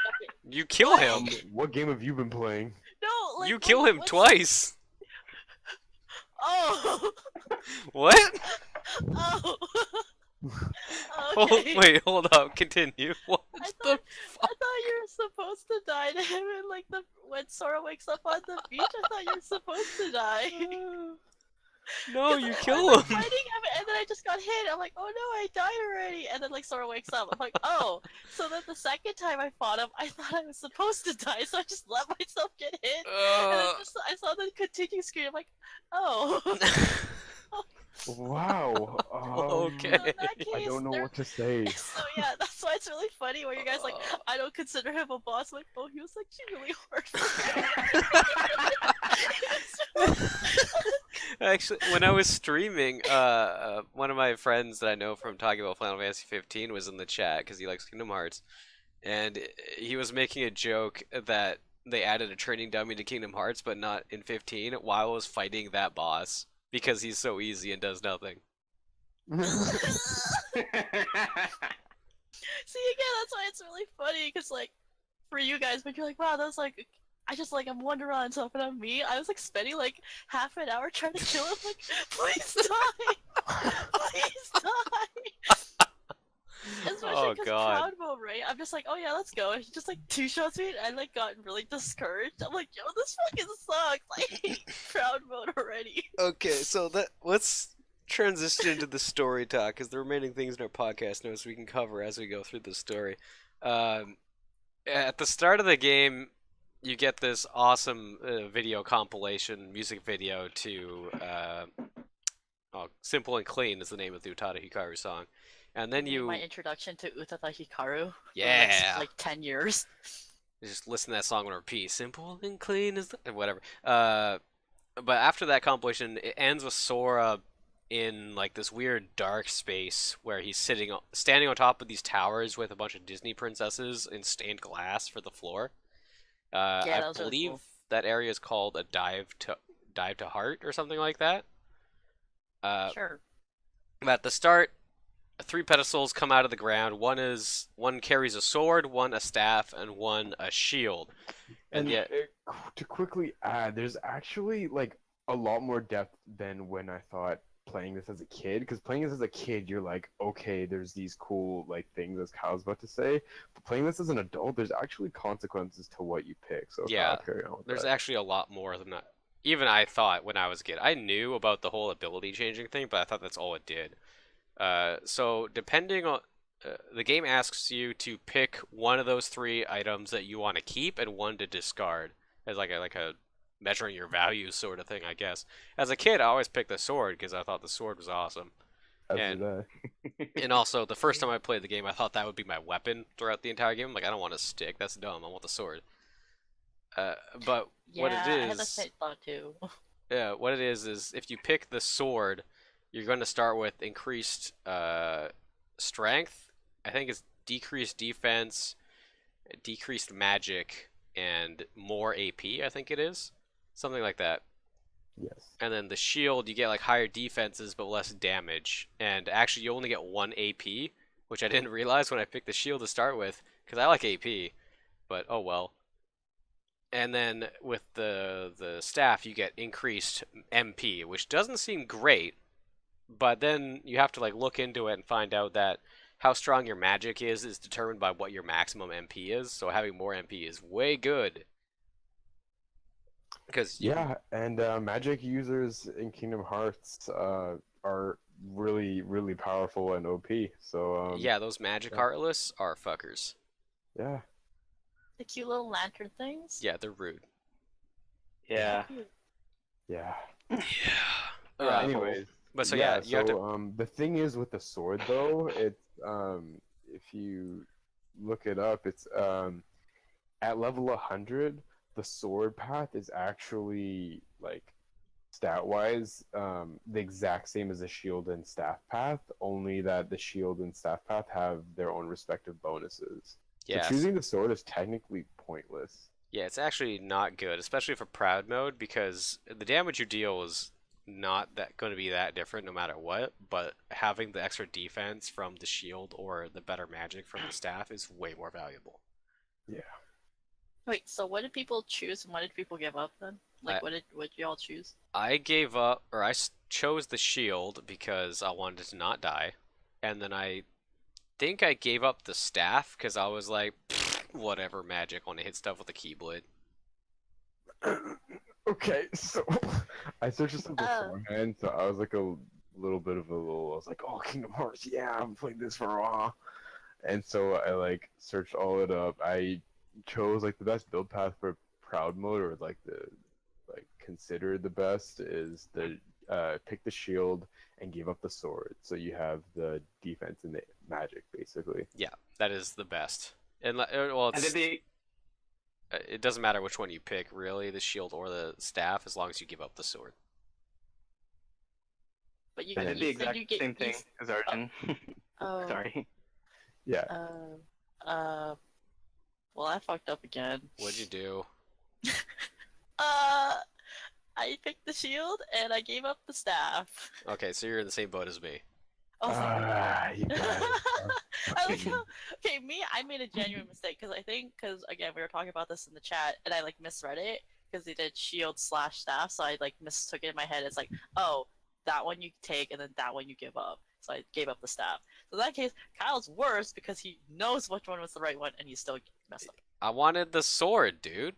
You kill him! What game have you been playing? no, like You kill him when- twice! Oh, What? oh. Hold, Okay. wait, hold up, continue. What I the thought, I thought you were supposed to die to him, and like when Sora wakes up on the beach, I thought you were supposed to die. No, 'Cause you I kill was, like, him! fighting him, and then I just got hit. I'm like, oh no, I died already. And then like Sora wakes up. I'm like, oh. So then the second time I fought him, I thought I was supposed to die, so I just let myself get hit. And then just I saw the continue screen. I'm like, oh. Wow. Okay. So in that case, I don't know there- what to say. So yeah, that's why it's really funny when you guys like, I don't consider him a boss. I'm like, oh, he was actually really hard. Actually, when I was streaming, one of my friends that I know from talking about Final Fantasy 15 was in the chat because he likes Kingdom Hearts, and he was making a joke that they added a training dummy to Kingdom Hearts, but not in 15, while I was fighting that boss because he's so easy and does nothing. See, again, that's why it's really funny, because, like, for you guys, but you're like, wow, that's like, I just, like, I'm Wonderland and stuff, and on me, I was, like, spending, like, half an hour trying to kill him, like, please die! Please die! Especially Oh, because God. crowd mode, right? I'm just like, oh yeah, let's go. And he just, like, two-shots me, and I, like, got really discouraged. I'm like, yo, this fucking sucks! I hate crowd mode already. Okay, so let's transition into the story talk because the remaining things in our podcast notes we can cover as we go through the story. At the start of the game, you get this awesome video compilation, music video to "Simple and Clean" is the name of the Utada Hikaru song, and then you My introduction to Utada Hikaru. For the Yeah. next, like 10 years. just listen to that song on repeat. Simple and clean is whatever. But after that compilation, it ends with Sora in like this weird dark space where he's standing on top of these towers with a bunch of Disney princesses in stained glass for the floor. Yeah, I that was really believe cool. that area is called a dive to heart or something like that. Sure. But at the start, 3 pedestals come out of the ground. One carries a sword, one a staff, and one a shield. And yet, to quickly add, there's actually like a lot more depth than when I thought playing this as a kid. Because playing this as a kid, you're like, okay, there's these cool like things as Kyle's about to say. But playing this as an adult, there's actually consequences to what you pick. So Yeah, I'll carry on with there's that. actually a lot more than that. Even I thought when I was a kid. I knew about the whole ability changing thing, but I thought that's all it did. So depending on the game asks you to pick one of those 3 items that you want to keep and one to discard as like a measuring your values sort of thing, I guess. As a kid, I always picked the sword because I thought the sword was awesome. As and- did I. And also, the first time I played the game, I thought that would be my weapon throughout the entire game. I'm like, I don't want a stick. That's dumb. I want the sword. But Yeah, what it I had the is, same thought too. yeah, what it is if you pick the sword, you're going to start with increased strength. I think it's decreased defense, decreased magic, and more AP. I think it is something like that. Yes. And then the shield, you get like higher defenses but less damage. And actually, you only get 1 AP, which I didn't realize when I picked the shield to start with, because I like AP. But oh well. And then with the staff, you get increased MP, which doesn't seem great. But then you have to like look into it and find out that how strong your magic is determined by what your maximum MP is. So having more MP is way good. Because Yeah, and magic users in Kingdom Hearts are really, really powerful and OP. So yeah, those magic yeah. heartless are fuckers. yeah. The cute little lantern things. Yeah, they're rude. Yeah. Yeah. Yeah. Anyways, but so yeah. you have to. The thing is with the sword though, it's if you look it up, it's at level 100, the sword path is actually like stat wise the exact same as the shield and staff path, only that the shield and staff path have their own respective bonuses. So Yes. choosing the sword is technically pointless. Yeah, it's actually not good, especially for proud mode, because the damage you deal is not that going to be that different no matter what, but having the extra defense from the shield or the better magic from the staff is way more valuable. Yeah. Wait, so what did people choose and what did people give up then? Like, what did y'all choose? I gave up, or chose the shield because I wanted to not die, and then I think I gave up the staff because I was like, whatever magic, I want to hit stuff with a keyblade. Okay, so I searched this up Oh. beforehand, so I was like a little bit of a little. I was like, "Oh, Kingdom Hearts, yeah, I'm playing this for a while," and so I like searched all it up. I chose like the best build path for Proud mode, or like the like considered the best is the pick the shield and give up the sword, so you have the defense and the magic basically. Yeah, that is the best. And well, And did they it doesn't matter which one you pick, really, the shield or the staff, as long as you give up the sword. But you, I did you the said exact you get same thing as Arjun. Oh. Sorry. Yeah. Well, I fucked up again. What'd you do? I picked the shield and I gave up the staff. Okay, so you're in the same boat as me. Oh, thank God. You guys are I like fucking- how, okay, I made a genuine mistake because because again we were talking about this in the chat and I like misread it because they did shield / staff, so I like mistook it in my head. It's like, oh, that one you take and then that one you give up. So I gave up the staff. So in that case, Kyle's worse because he knows which one was the right one and he still messed up. I wanted the sword, dude.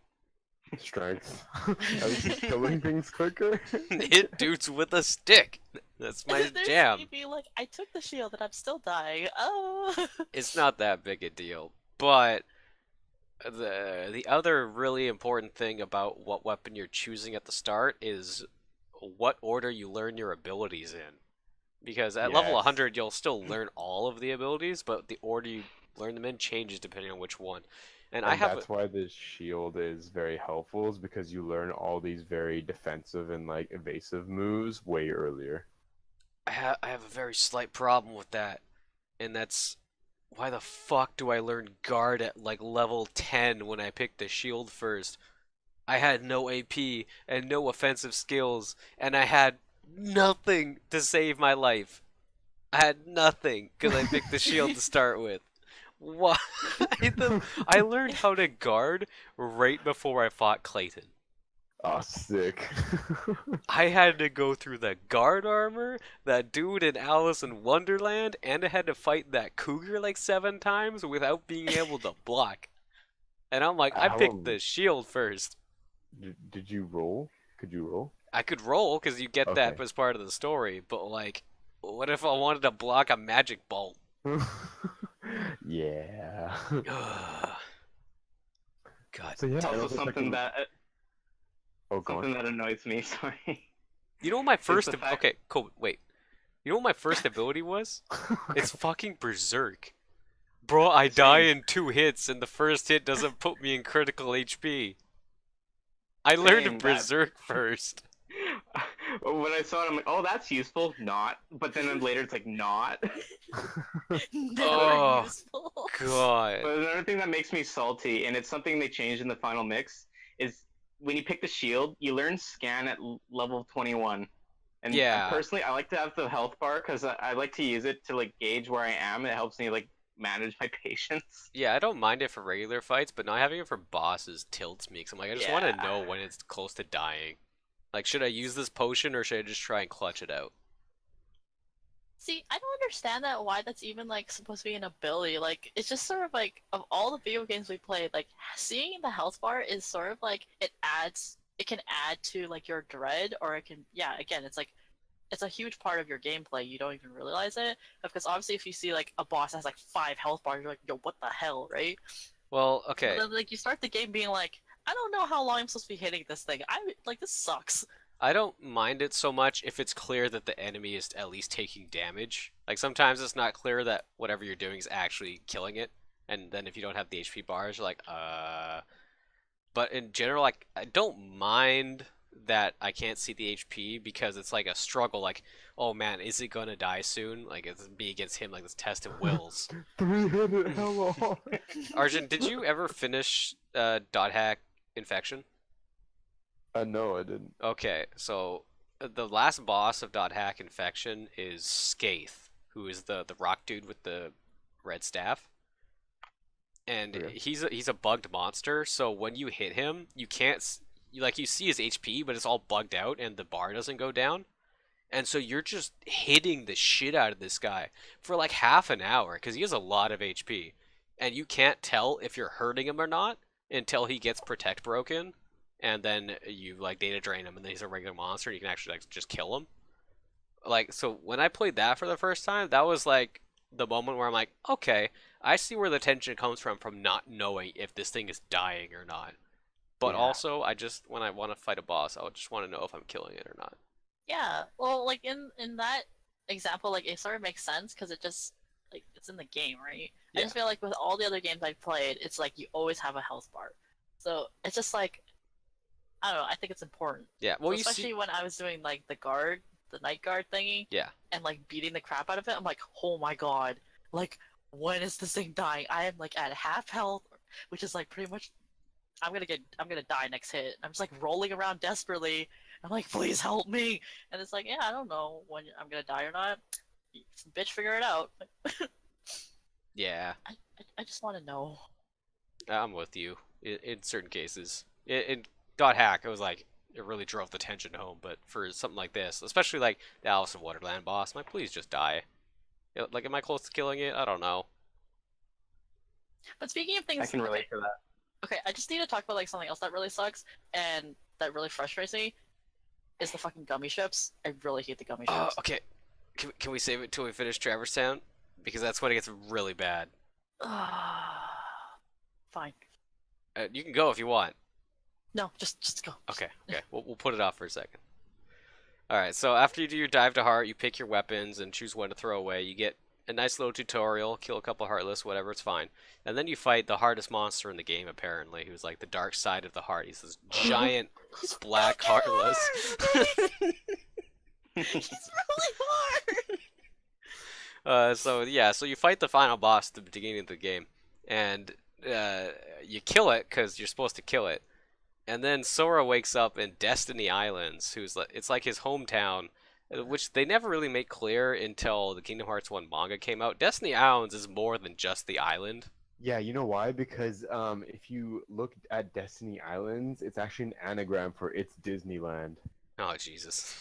strength. At least he's killing things quicker. Hit dudes with a stick. That's my There's jam. me being like, I took the shield and I'm still dying. Oh. It's not that big a deal, but the other really important thing about what weapon you're choosing at the start is what order you learn your abilities in. Because at level Yes. 100, you'll still learn all of the abilities, but the order you learn them in changes depending on which one. And I have that's why the shield is very helpful, is because you learn all these very defensive and like evasive moves way earlier. I have a very slight problem with that, and that's why the fuck do I learn guard at like level 10 when I picked the shield first? I had no AP and no offensive skills, and I had nothing to save my life. I had nothing because I picked the shield to start with. Why? I learned how to guard right before I fought Clayton. Oh, sick. I had to go through the guard armor, that dude in Alice in Wonderland, and I had to fight that cougar like 7 times without being able to block. And I'm like, I picked the shield first. Did you roll? Could you roll? I could roll because you get that Okay. as part of the story, but like, what if I wanted to block a magic bolt? Yeah. God. So yeah, It's I also was something thinking- that Oh, go something on. that annoys me. Sorry. You know what my first the fact- okay, cool. Wait. You know what my first ability was? It's fucking Berserk. Bro, I die in 2 hits and the first hit doesn't put me in critical HP. I Same, learned that- Berserk first. When I saw it, I'm like, oh, that's useful. Not. But then later it's like, not. Never Oh, useful. God. But another thing that makes me salty, and it's something they changed in the final mix, is when you pick the shield, you learn scan at level 21. And Yeah. personally, I like to have the health bar because I like to use it to like gauge where I am. It helps me like manage my patience. Yeah, I don't mind it for regular fights, but not having it for bosses tilts me because I'm like, I just want to Yeah. know when it's close to dying. Like, should I use this potion or should I just try and clutch it out? See, I don't understand that why that's even like supposed to be an ability. Like, it's just sort of like of all the video games we played, like seeing the health bar is sort of like it can add to like your dread, or it can, yeah, again, it's like it's a huge part of your gameplay. You don't even realize it because obviously if you see like a boss that has like 5 health bars, you're like, yo, what the hell, right? Well, okay. But then like you start the game being like, I don't know how long I'm supposed to be hitting this thing. I like this sucks. I don't mind it so much if it's clear that the enemy is at least taking damage. Like sometimes it's not clear that whatever you're doing is actually killing it, and then if you don't have the HP bars, you're like, But in general, like I don't mind that I can't see the HP because it's like a struggle. Like, oh man, is it gonna die soon? Like it's me against him, like this test of wills. 300 hello. Arjun, did you ever finish dot hack infection? No, I didn't. Okay, so the last boss of dot hack infection is Skaith, who is the rock dude with the red staff. And Okay. he's a bugged monster, so when you hit him, you can't you see his HP, but it's all bugged out and the bar doesn't go down. And so you're just hitting the shit out of this guy for like half an hour because he has a lot of HP. And you can't tell if you're hurting him or not until he gets protect broken. And then you like data drain him and then he's a regular monster and you can actually like just kill him. Like, so when I played that for the first time, that was like the moment where I'm like, okay, I see where the tension comes from not knowing if this thing is dying or not. But Yeah. also, I just, when I want to fight a boss, I would just want to know if I'm killing it or not. Yeah, well, like in that example, like it sort of makes sense because it just like it's in the game, right? I Yeah. just feel like with all the other games I've played, it's like you always have a health bar, so it's just like I don't know. I think it's important. Yeah, well, So you especially see, when I was doing like the night guard thingy, yeah. and like beating the crap out of it, I'm like, oh my god, like when is this thing dying? I am like at half health, which is like pretty much I'm gonna die next hit. I'm just like rolling around desperately. I'm like, please help me. And it's like, yeah, I don't know when I'm gonna die or not. Bitch, figure it out. Yeah, I just want to know. I'm with you in certain cases. In dot hack, it was like, it really drove the tension home, but for something like this, especially like the Alice in Wonderland boss, I'm like, please just die. Like, am I close to killing it? I don't know. But speaking of things, I can relate to that. okay, I just need to talk about like something else that really sucks and that really frustrates me. Is the fucking gummy ships. I really hate the gummy ships. Okay. Can we save it till we finish Traverse Town? Because that's when it gets really bad. Fine. You can go if you want. No, just go. Okay, we'll put it off for a second. Alright, so after you do your dive to heart, you pick your weapons and choose one to throw away. You get a nice little tutorial, kill a couple heartless, whatever, it's fine. And then you fight the hardest monster in the game, apparently, who's like the dark side of the heart. He's this giant black heartless. He's really hard. So you fight the final boss at the beginning of the game, and you kill it because you're supposed to kill it. And then Sora wakes up in Destiny Islands, it's like his hometown, which they never really make clear until the Kingdom Hearts 1 manga came out. Destiny Islands is more than just the island. Yeah, you know why? Because if you look at Destiny Islands, it's actually an anagram for It's Disneyland. Oh Jesus.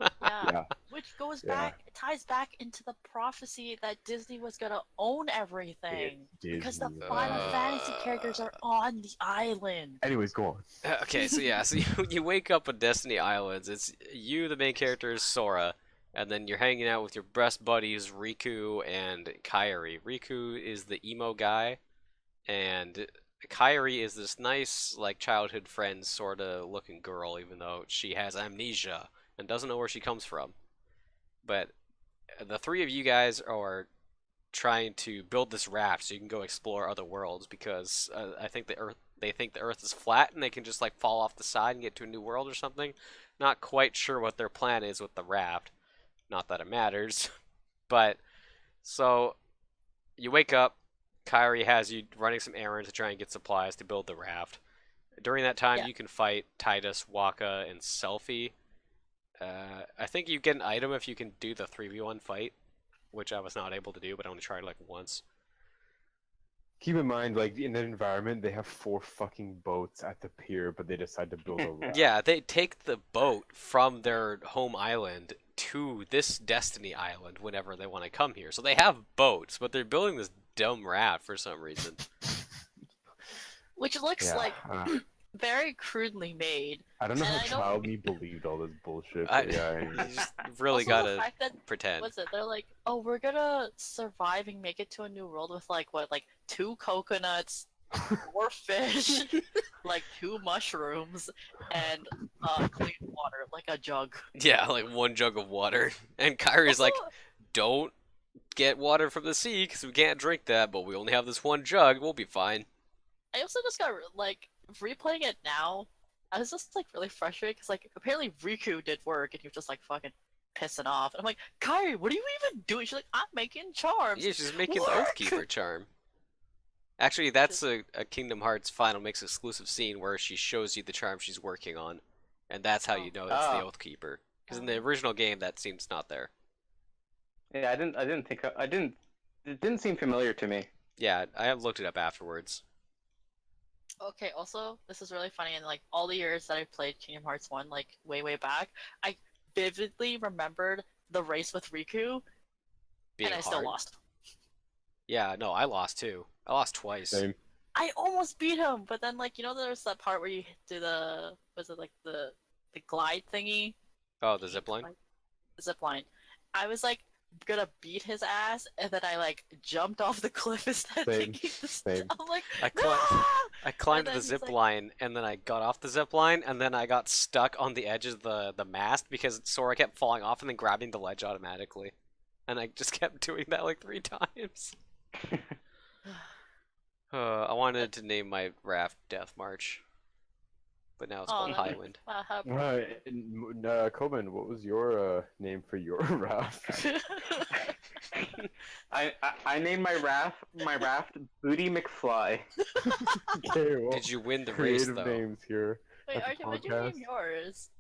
Yeah. Yeah. Which goes Yeah. back, ties back into the prophecy that Disney was gonna own everything because the Disney. Final Fantasy characters are on the island. Anyways, go on. Okay, so you wake up on Destiny Islands. It's you, the main character is Sora, and then you're hanging out with your best buddies Riku and Kairi. Riku is the emo guy, and Kairi is this nice like childhood friend sort of looking girl, even though she has amnesia and doesn't know where she comes from. But the three of you guys are trying to build this raft so you can go explore other worlds because they think the Earth is flat and they can just like fall off the side and get to a new world or something. Not quite sure what their plan is with the raft. Not that it matters. But so you wake up, Kairi has you running some errands to try and get supplies to build the raft. During that time, Yeah. you can fight Titus, Waka, and Selphie. I think you get an item if you can do the 3v1 fight, which I was not able to do, but I only tried like once. Keep in mind, like in that environment, they have 4 fucking boats at the pier, but they decide to build a raft. Yeah, they take the boat from their home island to this Destiny Island whenever they want to come here. So they have boats, but they're building this dumb raft for some reason. Which looks Yeah, like uh, very crudely made. I don't know And how I don't- child me believed all this bullshit. I- But yeah, You just really Also, the gotta fact that pretend. what's it? They're like, oh, we're gonna survive and make it to a new world with like 2 coconuts, 4 fish, like 2 mushrooms, and clean water, like a jug. Yeah, like 1 jug of water. And Kyrie's Also, like, don't get water from the sea because we can't drink that, but we only have this 1 jug. We'll be fine. I also just got like replaying it now. I was just like really frustrated because like apparently Riku did work and he was just like fucking pissing off. And I'm like, Kyrie, what are you even doing? She's like, I'm making charms. Yeah, she's making the Work! Oathkeeper charm. Actually, that's a Kingdom Hearts Final Mix exclusive scene where she shows you the charm she's working on, and that's how you know it's the Oh. Oathkeeper. Because in the original game, that seems not there. Yeah, I didn't think. It didn't seem familiar to me. Yeah, I have looked it up afterwards. Okay, also, this is really funny. In like all the years that I played Kingdom Hearts 1, like way back, I vividly remembered the race with Riku, Being and I hard. still lost. Yeah, no, I lost too. I lost twice. Same. I almost beat him, but then like there's that part where you do the glide thingy, Oh, the zipline? the zip line. I was like gonna beat his ass, and then I like jumped off the cliff instead of Same, taking the same. I'm like, I climbed And the then he's zip like- line, and then I got off the zip line, and then I got stuck on the edge of the mast because Sora kept falling off and then grabbing the ledge automatically. And I just kept doing that like 3 times. I wanted to name my raft Death March, but now it's Oh, called that- Highwind. Coben, what was your name for your raft? I named my raft Booty McFly. Okay, well, Did you win the race creative though? names here. Wait, That's a Arjun, what'd you name podcast. yours?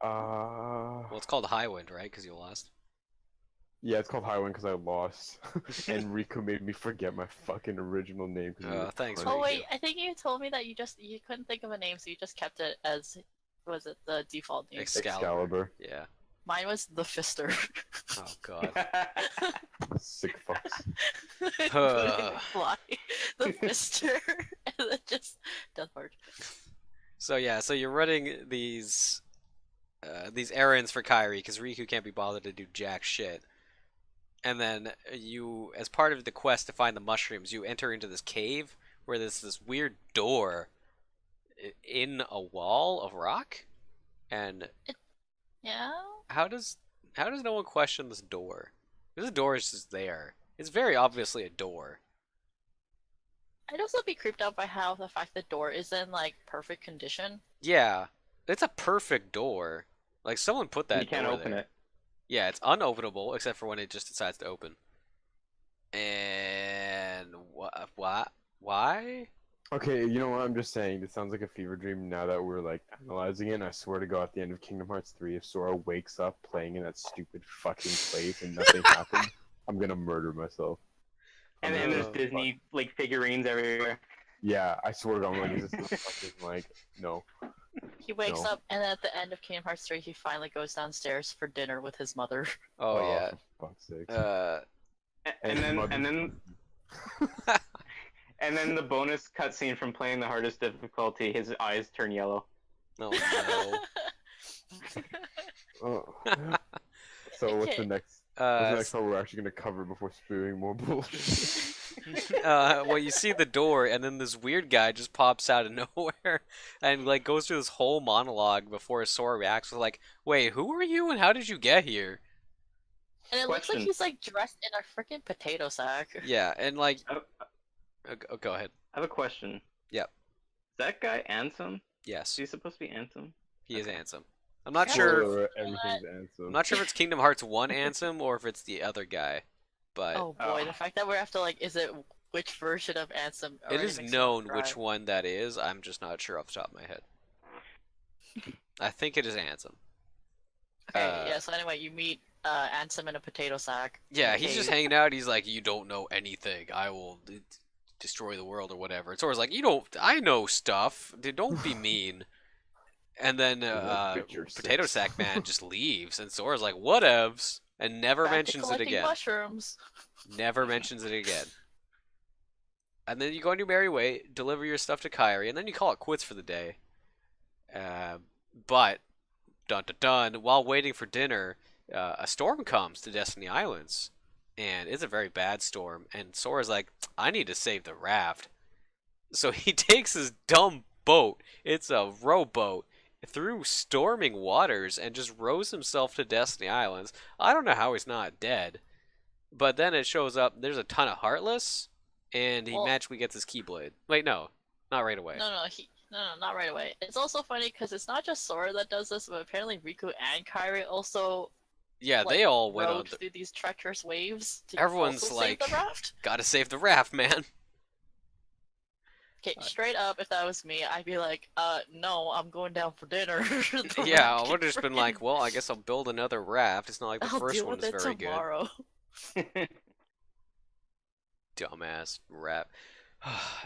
Well, it's called Highwind, right? Because you lost. Yeah, it's called Highwind because I lost, and Rico made me forget my fucking original name. 'cause he was Thanks, funny. Oh Riku. wait, I think you told me that you couldn't think of a name, so you just kept it as was it the default name? Excalibur. Yeah. Mine was the Fister. Oh god. Sick fucks. Fly, the Fister, and then just Death March. So yeah, so you're running these errands for Kairi because Riku can't be bothered to do jack shit. And then you, as part of the quest to find the mushrooms, you enter into this cave where there's this weird door in a wall of rock. And Yeah. how does no one question this door? This door is just there. It's very obviously a door. I'd also be creeped out by how the fact the door is in like perfect condition. Yeah, it's a perfect door. Like someone put that. You can't door open there. it. Yeah, it's unopenable except for when it just decides to open. And what? Why? Okay, you know what? I'm just saying, this sounds like a fever dream now that we're like analyzing it. And I swear to God, at the end of Kingdom Hearts 3, if Sora wakes up playing in that stupid fucking place and nothing happened, I'm gonna murder myself. And then there's Oh, Disney like figurines everywhere. Yeah, I swear to God, I'm like, is this fucking like, no. He wakes No. up, and then at the end of Kingdom Hearts 3, he finally goes downstairs for dinner with his mother. Oh yeah. For fuck's sake. And then mother- and then and then the bonus cutscene from playing the hardest difficulty, his eyes turn yellow. Oh no. Oh. So what's the Okay. next? What's the next one we're actually gonna cover before spewing more bullshit? Well, you see the door, and then this weird guy just pops out of nowhere, and like goes through this whole monologue before Sora reacts with like, "Wait, who are you, and how did you get here?" And it looks like Question. he's like dressed in a freaking potato sack. Yeah, and like, I go ahead. have a question. Yep. Is that guy Ansem? Yes, Is he supposed to be Ansem? he is Okay. Ansem. I'm not Yeah. sure. Spoiler, everything's Ansem. I'm not sure if it's Kingdom Hearts 1 Ansem or if it's the other guy, but Oh boy, the fact that we have to like, is it which version of Ansem? it already is makes me known cry. which one that is. I'm just not sure off the top of my head. I think it is Ansem. Okay, yeah. So anyway, you meet Ansem in a potato sack. Yeah, he's just Okay. hanging out. He's like, "You don't know anything. I will destroy the world or whatever." And Sora's like, "You don't. I know stuff. Don't be mean." And then Picture Potato six. Sack Man just leaves, and Sora's like, "Whatevs," and never Back to mentions it collecting again. Mushrooms. Never mentions it again. And then you go on your merry way, deliver your stuff to Kairi, and then you call it quits for the day. But, dun dun dun, while waiting for dinner, a storm comes to Destiny Islands. And it's a very bad storm. And Sora's like, I need to save the raft. So he takes his dumb boat, it's a rowboat, through storming waters and just rows himself to Destiny Islands. I don't know how he's not dead. But then it shows up, there's a ton of Heartless, and he Well, magically gets his Keyblade. Wait, no, not right away. no, not right away. It's also funny because it's not just Sora that does this, but apparently Riku and Kairi also Yeah, like they all went on. rode through these treacherous waves to Everyone's also like, save the raft. gotta save the raft, man. Okay, straight up, if that was me, I'd be like, no, I'm going down for dinner. The Yeah, raft I would have keeps just been freaking- like, well, I guess I'll build another raft. It's not like the I'll first deal one with is it very good. tomorrow. Dumbass rap.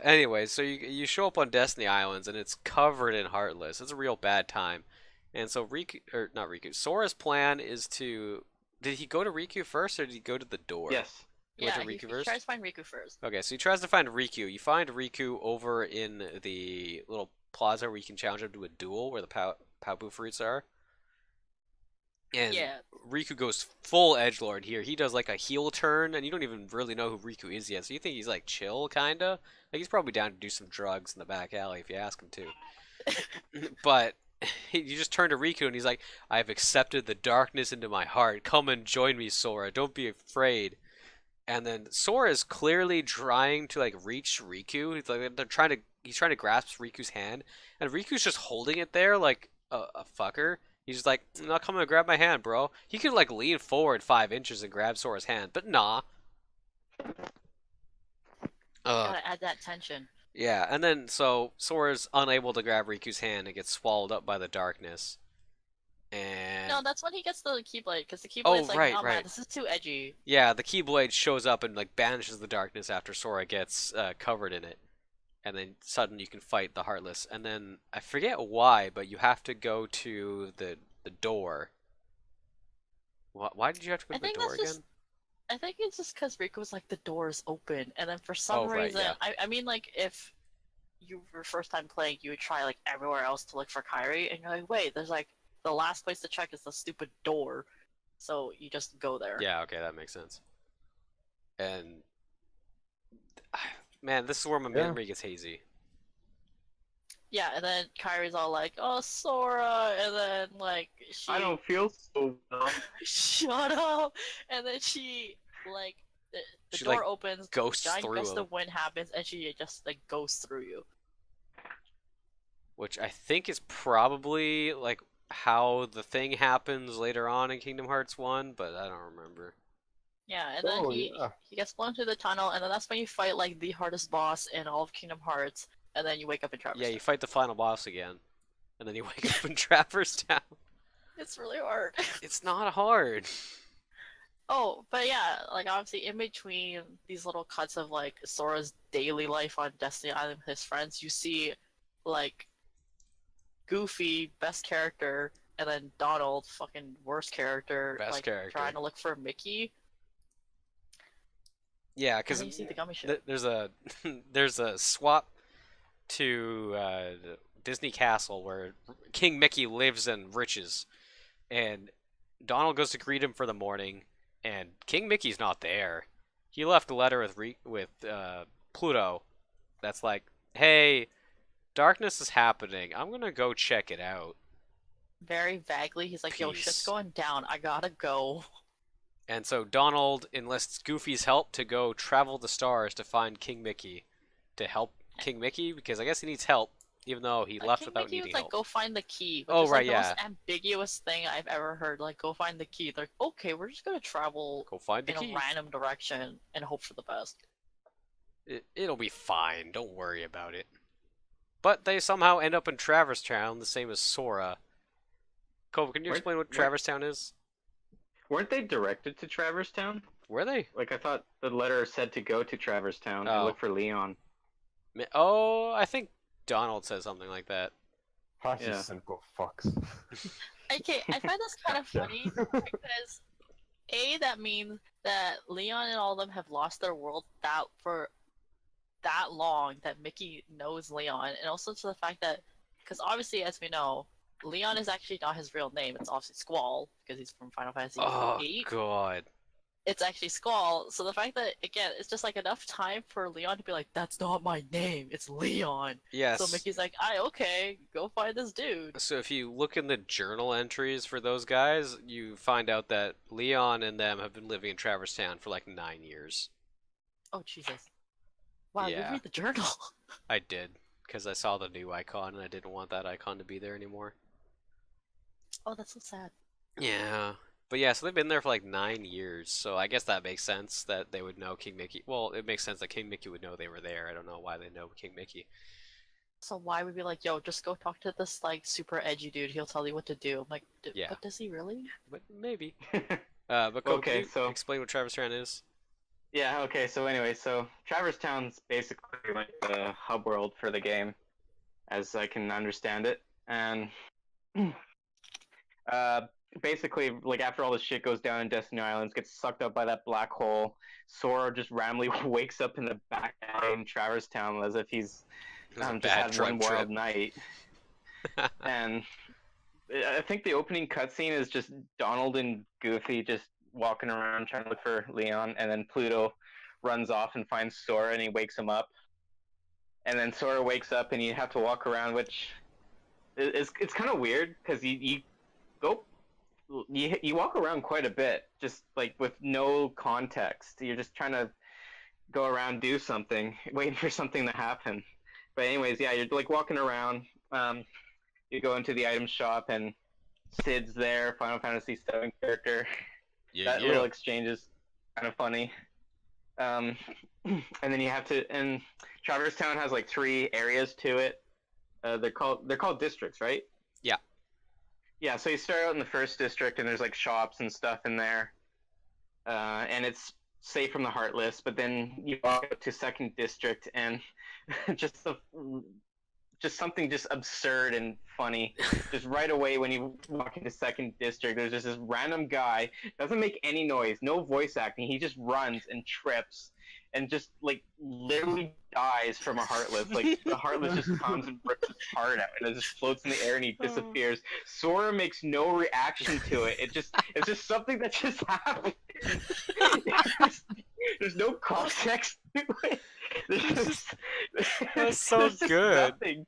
Anyway, so you show up on Destiny Islands and it's covered in Heartless. It's a real bad time. And so Riku, or not Riku, Sora's plan is to. Did he go to Riku first or did he go to the door? Yes. He went Yeah, to he Riku first? tries to find Riku first. Okay, so he tries to find Riku. You find Riku over in the little plaza where you can challenge him to a duel where the Pabu fruits are. And Yeah. Riku goes full edgelord here. He does like a heel turn, and you don't even really know who Riku is yet. So you think he's like chill, kinda. Like he's probably down to do some drugs in the back alley if you ask him to. But you just turn to Riku, and he's like, "I have accepted the darkness into my heart. Come and join me, Sora. Don't be afraid." And then Sora is clearly trying to like reach Riku. He's trying to grasp Riku's hand, and Riku's just holding it there like a fucker. He's just like, "No, come and grab my hand, bro." He could like lean forward 5 inches and grab Sora's hand, but nah. Gotta add that tension. Yeah, and then so Sora's unable to grab Riku's hand and gets swallowed up by the darkness. And No, that's when he gets the Keyblade, because the Oh, Keyblade's like, right, no, right. man, this is too edgy. yeah, the Keyblade shows up and like banishes the darkness after Sora gets covered in it. And then suddenly you can fight the Heartless. And then I forget why, but you have to go to the door. Why did you have to go I to the think door that's again? just. I think it's just because Riku was like, the door is open, and then for some Oh, right, reason, yeah. I mean, like, if you were first time playing, you would try like everywhere else to look for Kairi, and you're like, wait, there's like the last place to check is the stupid door, so you just go there. Yeah, okay, that makes sense. And man, this is where my Yeah. memory gets hazy. Yeah, and then Kairi's all like, "Oh, Sora," and then like she I don't feel so well. shut up, and then she like the She, door like, opens, ghosts giant through gust him. of wind happens, and she just like goes through you. Which I think is probably like how the thing happens later on in Kingdom Hearts 1, but I don't remember. Yeah, and then Oh, he yeah. he gets blown through the tunnel, and then that's when you fight like the hardest boss in all of Kingdom Hearts, and then you wake up in Traverse Yeah, Town. you fight the final boss again, and then you wake up in Traverse Town. It's really hard. It's not hard. Oh, but yeah, like obviously in between these little cuts of like Sora's daily life on Destiny Island with his friends, you see like Goofy, best character, and then Donald, fucking worst character, Best like character. trying to look for Mickey. Yeah, And because then you see the gummy ship. there's a there's a swap to Disney Castle where King Mickey lives in riches, and Donald goes to greet him for the morning, and King Mickey's not there. He left a letter with Pluto that's like, "Hey, darkness is happening. I'm gonna go check it out." Very vaguely, he's like, "Yo, Peace. shit's going down. I gotta go." And so Donald enlists Goofy's help to go travel the stars to find King Mickey, to help King Mickey because I guess he needs help, even though he left King without Mickey needing was like, help. "Go find the key." Which Oh, is right, like the yeah. most ambiguous thing I've ever heard. Like, go find the key. They're like, okay, we're just gonna travel Go find the in key. a random direction and hope for the best. It'll be fine. Don't worry about it. But they somehow end up in Traverse Town, the same as Sora. Cole, can you Where- explain what where- Traverse Town is? Weren't they directed to Traverse Town? Were they? Like I thought the letter said to go to Traverse Town Oh. and look for Leon. Oh, I think Donald said something like that. Hashi Yeah. cynical fucks. Okay, I find this kind of funny because that means that Leon and all of them have lost their world that for that long that Mickey knows Leon, and also to the fact that because obviously as we know, Leon is actually not his real name. It's obviously Squall because he's from Final Fantasy Oh, VIII. God. it's actually Squall. So the fact that, again, it's just like enough time for Leon to be like, that's not my name, it's Leon. So Yes. Mickey's like, okay, go find this dude. So if you look in the journal entries for those guys, you find out that Leon and them have been living in Traverse Town for like 9 years. Oh, Jesus. Wow, you Yeah. read the journal. I did, because I saw the new icon and I didn't want that icon to be there anymore. Oh, that's so sad. Yeah. But yeah, so they've been there for like 9 years, so I guess that makes sense that they would know King Mickey. Well, it makes sense that King Mickey would know they were there. I don't know why they know King Mickey. So why would be like, yo, just go talk to this like super edgy dude. He'll tell you what to do. I'm like, Yeah. but does he really? But maybe. But Cope, Okay, can you so- explain what Traverse Town is? Yeah, okay, so anyway, so Traverse Town's basically like the hub world for the game, as I can understand it. And basically, like after all this shit goes down in Destiny Islands, gets sucked up by that black hole, Sora just randomly wakes up in the back alley in Traverse Town as if he's It was a just bad had drug one trip. wild night. And I think the opening cutscene is just Donald and Goofy just walking around trying to look for Leon, and then Pluto runs off and finds Sora, and he wakes him up. And then Sora wakes up, and you have to walk around, which it's kind of weird because you walk around quite a bit, just like with no context. You're just trying to go around, do something, waiting for something to happen. But anyways, yeah, you're like walking around. You go into the item shop, and Sid's there, Final Fantasy VII character. That little exchange is kind of funny. And then you have to, and Traverse Town has like 3 areas to it. They're called districts, right? Yeah. Yeah, so you start out in the first district, and there's like shops and stuff in there, and it's safe from the Heartless. But then you walk up to second district, and just something just absurd and funny. Just right away when you walk into second district, there's just this random guy, doesn't make any noise, no voice acting. He just runs and trips and just like literally dies from a Heartless. Like the Heartless just comes and rips his heart out, and it just floats in the air and he disappears. Sora makes no reaction to it. It's just something that just happened. There's no context to it. That's so there's just good. Nothing.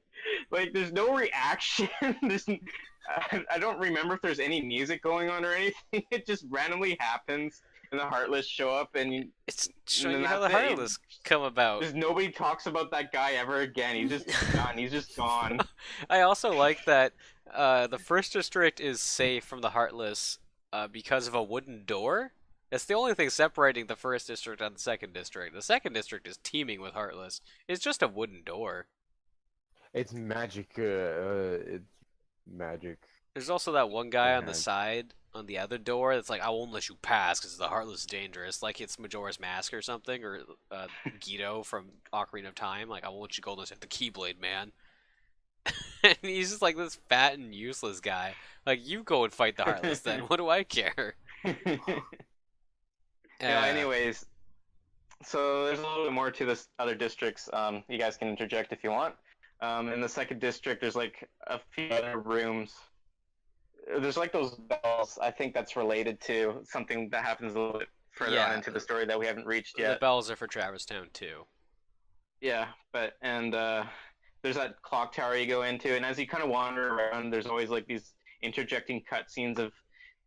Like there's no reaction. I don't remember if there's any music going on or anything. It just randomly happens, and the Heartless show up, and It's showing then you how the that's it. Heartless come about. just nobody talks about that guy ever again. He's just done. He's just gone. I also like that the first district is safe from the Heartless because of a wooden door. It's the only thing separating the first district and the second district. The second district is teeming with Heartless. It's just a wooden door. It's magic. It's magic. There's also that one guy on the Yeah. side on the other door that's like, I won't let you pass because the Heartless is dangerous. Like it's Majora's Mask or something, or Guido from Ocarina of Time. Like, I won't let you go unless you have the Keyblade, man. And he's just like this fat and useless guy. Like, you go and fight the Heartless then. What do I care? Yeah. Anyways, so there's a little bit more to this other districts. You guys can interject if you want. In the second district, there's like a few other rooms. There's like those bells. I think that's related to something that happens a little bit further on Yeah. into the story that we haven't reached The yet. bells are for Traverse Town too. Yeah, but there's that clock tower you go into, and as you kind of wander around, there's always like these interjecting cutscenes of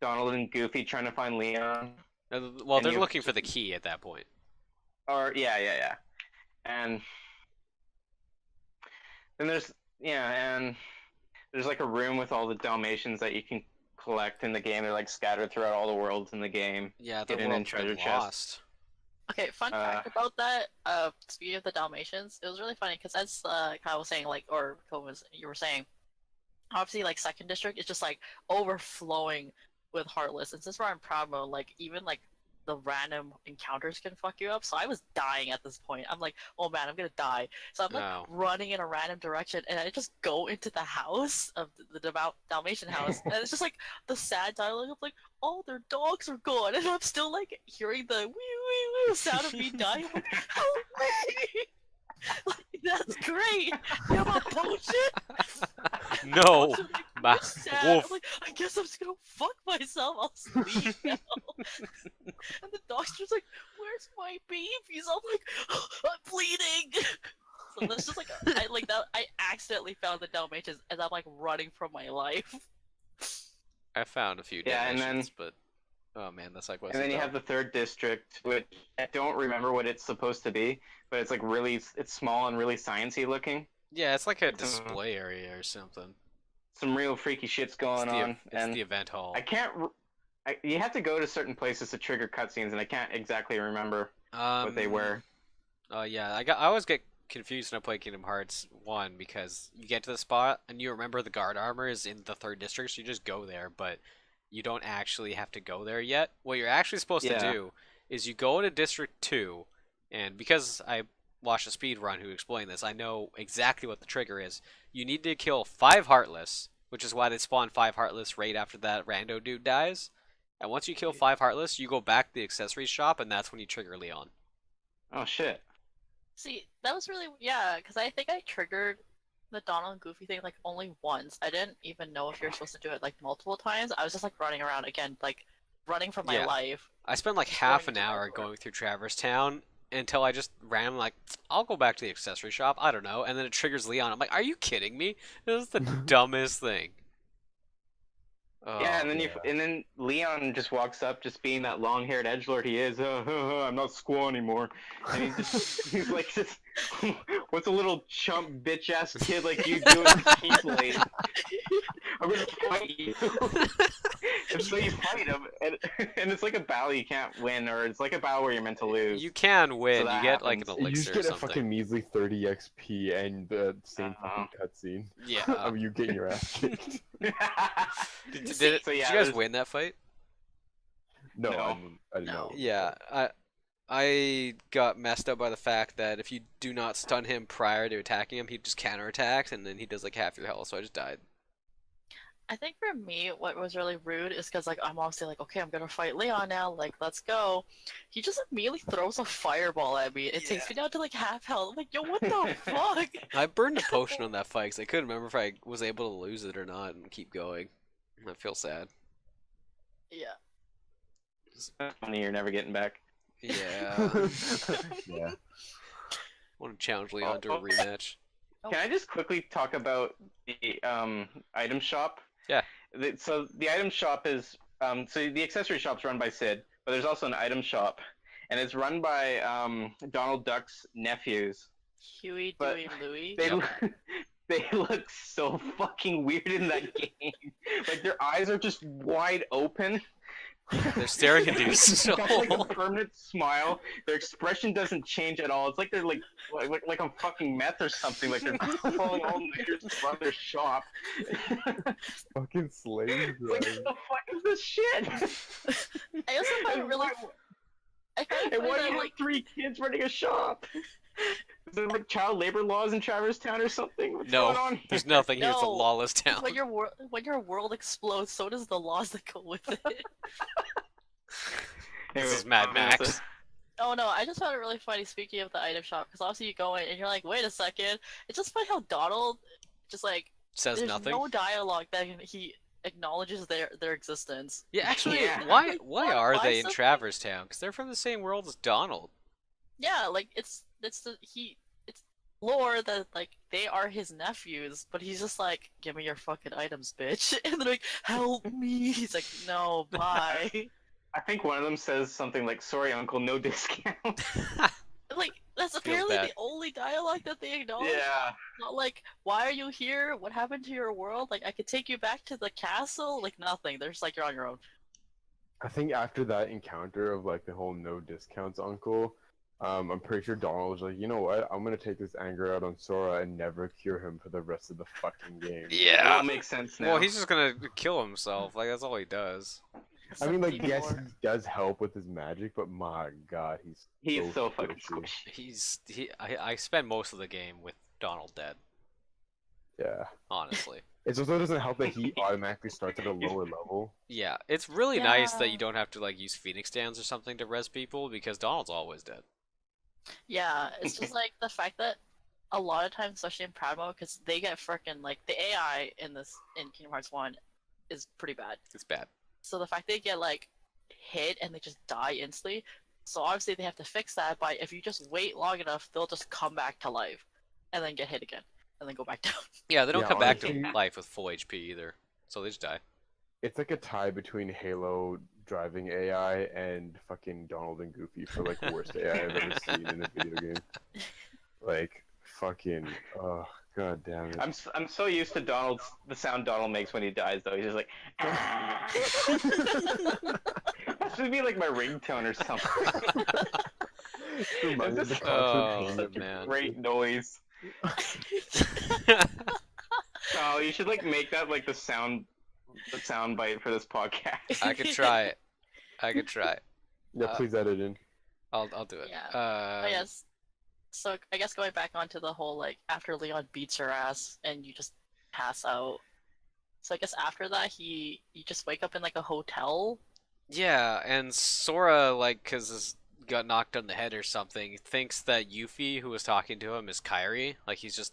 Donald and Goofy trying to find Leon. Well, And they're you- looking for the key at that point. Or yeah. And then there's like a room with all the Dalmatians that you can collect in the game. They're like scattered throughout all the worlds in the game. Yeah, the Hidden in world's treasure been chest. lost. Okay, fun fact about that. Speaking of the Dalmatians, it was really funny because as Kyle was saying, like, or you were saying, obviously, like second district is just like overflowing with Heartless, and since we're on proud mode, like even like the random encounters can fuck you up. So I was dying at this point. I'm like, oh man, I'm gonna die. So I'm like No. running in a random direction, and I just go into the house of the devout Dalmatian house, and it's just like the sad dialogue of like, all their dogs are gone, and I'm still like hearing the wee wee wee sound of me dying. I'm like, help me! Like, that's great. You have a potion? No, Ma- sad. wolf. I'm like, I guess I'm just gonna fuck myself. I'll sleep now. And the doctor's like, "Where's my babies?" I'm like, "I'm bleeding." So that's just like I like that. I accidentally found the Dalmatians as I'm like running from my life. I found a few Yeah, and Dalmatians, but oh man, that's like what's And then you dumb. have the third district, which I don't remember what it's supposed to be, but it's like it's small and really sciencey looking. Yeah, it's like a Some, display area or something. some real freaky shit's going on, It's and the event hall. I can't. You have to go to certain places to trigger cutscenes, and I can't exactly remember what they were. Yeah, I always get confused when I play Kingdom Hearts 1 because you get to the spot and you remember the guard armor is in the third district, so you just go there, but you don't actually have to go there yet. What you're actually supposed to Yeah. do is you go into District 2, and because I watched a speed run who explained this, I know exactly what the trigger is. You need to kill 5 Heartless, which is why they spawn 5 Heartless right after that rando dude dies. And once you kill 5 Heartless, you go back to the accessories shop, and that's when you trigger Leon. Oh shit! See, that was really because I think I triggered the Donald and Goofy thing like only once. I didn't even know if you're supposed to do it like multiple times. I was just like running around again, like running for my Yeah. life. I spent like Just half going an into hour everywhere. going through Traverse Town until I just ran like, I'll go back to the accessory shop. I don't know, and then it triggers Leon. I'm like, are you kidding me? This is the dumbest thing. Oh, Yeah, and then yeah. and then Leon just walks up, just being that long-haired edgelord he is. I'm not Squall anymore, and he's like, just, what's a little chump bitch ass kid like you doing in Keyblade? I'm gonna fight you. And so you fight him, and it's like a battle you can't win, or it's like a battle where you're meant to lose. you can win. So that you get like an happens. You just elixir or get a something. fucking measly 30 XP and the same fucking cutscene Yeah. of you getting your ass kicked. Did So, you yeah, guys there's- win that fight? No, No. I didn't know. Yeah, I got messed up by the fact that if you do not stun him prior to attacking him, he just counterattacks and then he does like half your health, so I just died. I think for me, what was really rude is because like I'm obviously like, okay, I'm gonna fight Leon now. Like, let's go. He just immediately throws a fireball at me. It takes me down to like half health. I'm like, yo, what the fuck? I burned a potion on that fight because I couldn't remember if I was able to lose it or not and keep going. I feel sad. Yeah. Funny, you're never getting back. Yeah. Yeah. Want to challenge Leon to a rematch. Can I just quickly talk about the item shop? Yeah. So the item shop is so the accessory shop's run by Sid, but there's also an item shop, and it's run by Donald Duck's nephews. Huey, But Dewey, and Louie. They Yep. they look so fucking weird in that game. Like their eyes are just wide open. They're staring at you They so. got like a permanent smile. Their expression doesn't change at all. It's like they're like on fucking meth or something. Like they're falling all nighters to run their shop. Fucking slave Like, driving. what the fuck is this shit? I also find it really. I find it And why funny do that you like have 3 kids running a shop? Is there like child labor laws in Traverse Town or something? What's going No, on here? there's nothing here. It's a No. lawless town. when your world explodes, so does the laws that go with it. This Anyway, is Mad Max. Oh no, I just found it really funny. Speaking of the item shop, because obviously you go in and you're like, wait a second. It's just funny how Donald just like Says there's nothing. no dialogue that he acknowledges their existence. Yeah, actually, Yeah. why Like, why why- are why they in so- Traverse Town? Because they're from the same world as Donald. Yeah, like it's lore that like they are his nephews, but he's just like, give me your fucking items, bitch, and they're like, help me. He's like, no, bye. I think one of them says something like, "Sorry, Uncle, no discount." Like that's Feels apparently bad. the only dialogue that they acknowledge. Yeah. Not like, why are you here? What happened to your world? Like, I could take you back to the castle. Like nothing. They're just like, you're on your own. I think after that encounter of like the whole no discounts uncle, I'm pretty sure Donald was like, you know what? I'm gonna take this anger out on Sora and never cure him for the rest of the fucking game. It Yeah. all makes sense now. Well, he's just gonna kill himself. Like that's all he does. I mean, like, Some yes, people he does help with his magic, but my god, He's so fucking squishy. squishy. I spend most of the game with Donald dead. Yeah. Honestly. It also doesn't help that he automatically starts at a lower level. Yeah, it's really nice that Yeah. you don't have to like use Phoenix Downs or something to res people because Donald's always dead. Yeah, it's just like the fact that a lot of times, especially in Proud Mode, because they get freaking like the AI in Kingdom Hearts 1 is pretty bad. It's bad. So the fact they get like hit and they just die instantly, so obviously they have to fix that by if you just wait long enough, they'll just come back to life, and then get hit again, and then go back down. Yeah, they don't Yeah, come back honestly- to life with full HP either, so they just die. It's like a tie between Halo driving AI and fucking Donald and Goofy for like worst AI I've ever seen in a video game. Like fucking oh god damn it. I'm so used to the sound Donald makes when he dies though. He's just like that should be like my ringtone or something. Reminds me of the It's Oh, constant pain. man. Great noise. Oh, you should like make that like the sound bite for this podcast. I could try it. I could try. Yeah, please edit in. I'll do it. Yeah. But yes. So I guess going back onto the whole like after Leon beats her ass and you just pass out. So I guess after that you just wake up in like a hotel. Yeah, and Sora, like, cause got knocked on the head or something, thinks that Yuffie, who was talking to him, is Kairi. Like he's just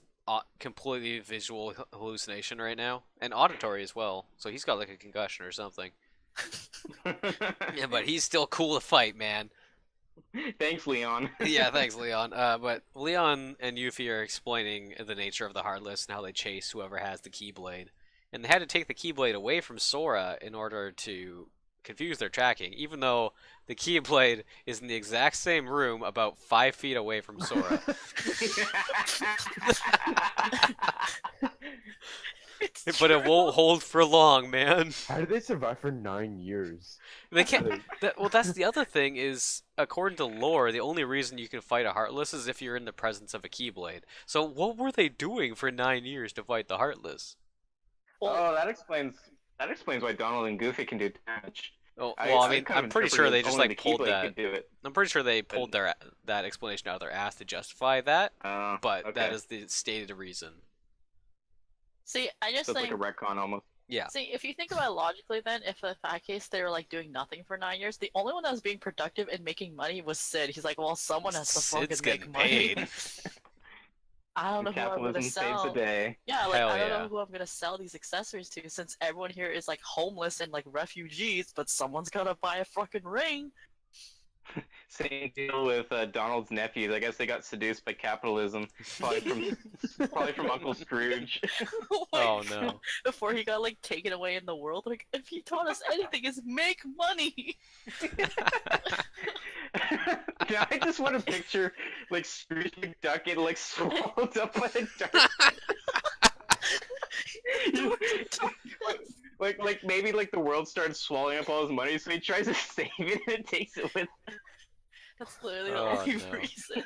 completely visual hallucination right now, and auditory as well. So he's got like a concussion or something. Yeah, but he's still cool to fight, man. Thanks, Leon. Yeah, thanks, Leon. But Leon and Yuffie are explaining the nature of the Heartless and how they chase whoever has the Keyblade. And they had to take the Keyblade away from Sora in order to confuse their tracking, even though the Keyblade is in the exact same room about 5 feet away from Sora. But it won't hold for long, man. How did they survive for 9 years? They can't. Well, that's the other thing is, according to lore, the only reason you can fight a Heartless is if you're in the presence of a Keyblade. So what were they doing for 9 years to fight the Heartless? Oh, that explains why Donald and Goofy can do damage. Oh, well, I mean, kind of I'm pretty sure interpreted they just only like the pulled Keyblade that. could do it. I'm pretty sure they pulled that explanation out of their ass to justify that, but okay. that is the stated reason. See, I just So it's think like a retcon almost. Yeah. See, if you think about it logically, then, if in that case they were like doing nothing for 9 years, the only one that was being productive and making money was Sid. He's like, well, someone has to Sid's fucking make getting money. paid. I don't know who I'm Capitalism gonna saves sell. the day. Yeah, like Hell I don't yeah. know who I'm gonna sell these accessories to, since everyone here is like homeless and like refugees, but someone's gotta buy a fucking ring. Same deal with Donald's nephews. I guess they got seduced by capitalism, probably from Uncle Scrooge. Like, Oh no. Before he got like taken away in the world, like if he taught us anything, is make money. Yeah, I just want to picture like Scrooge McDuck getting like swallowed up by the dark. like maybe like the world starts swallowing up all his money, so he tries to save it and takes it with. That's literally the Oh, only no. reason.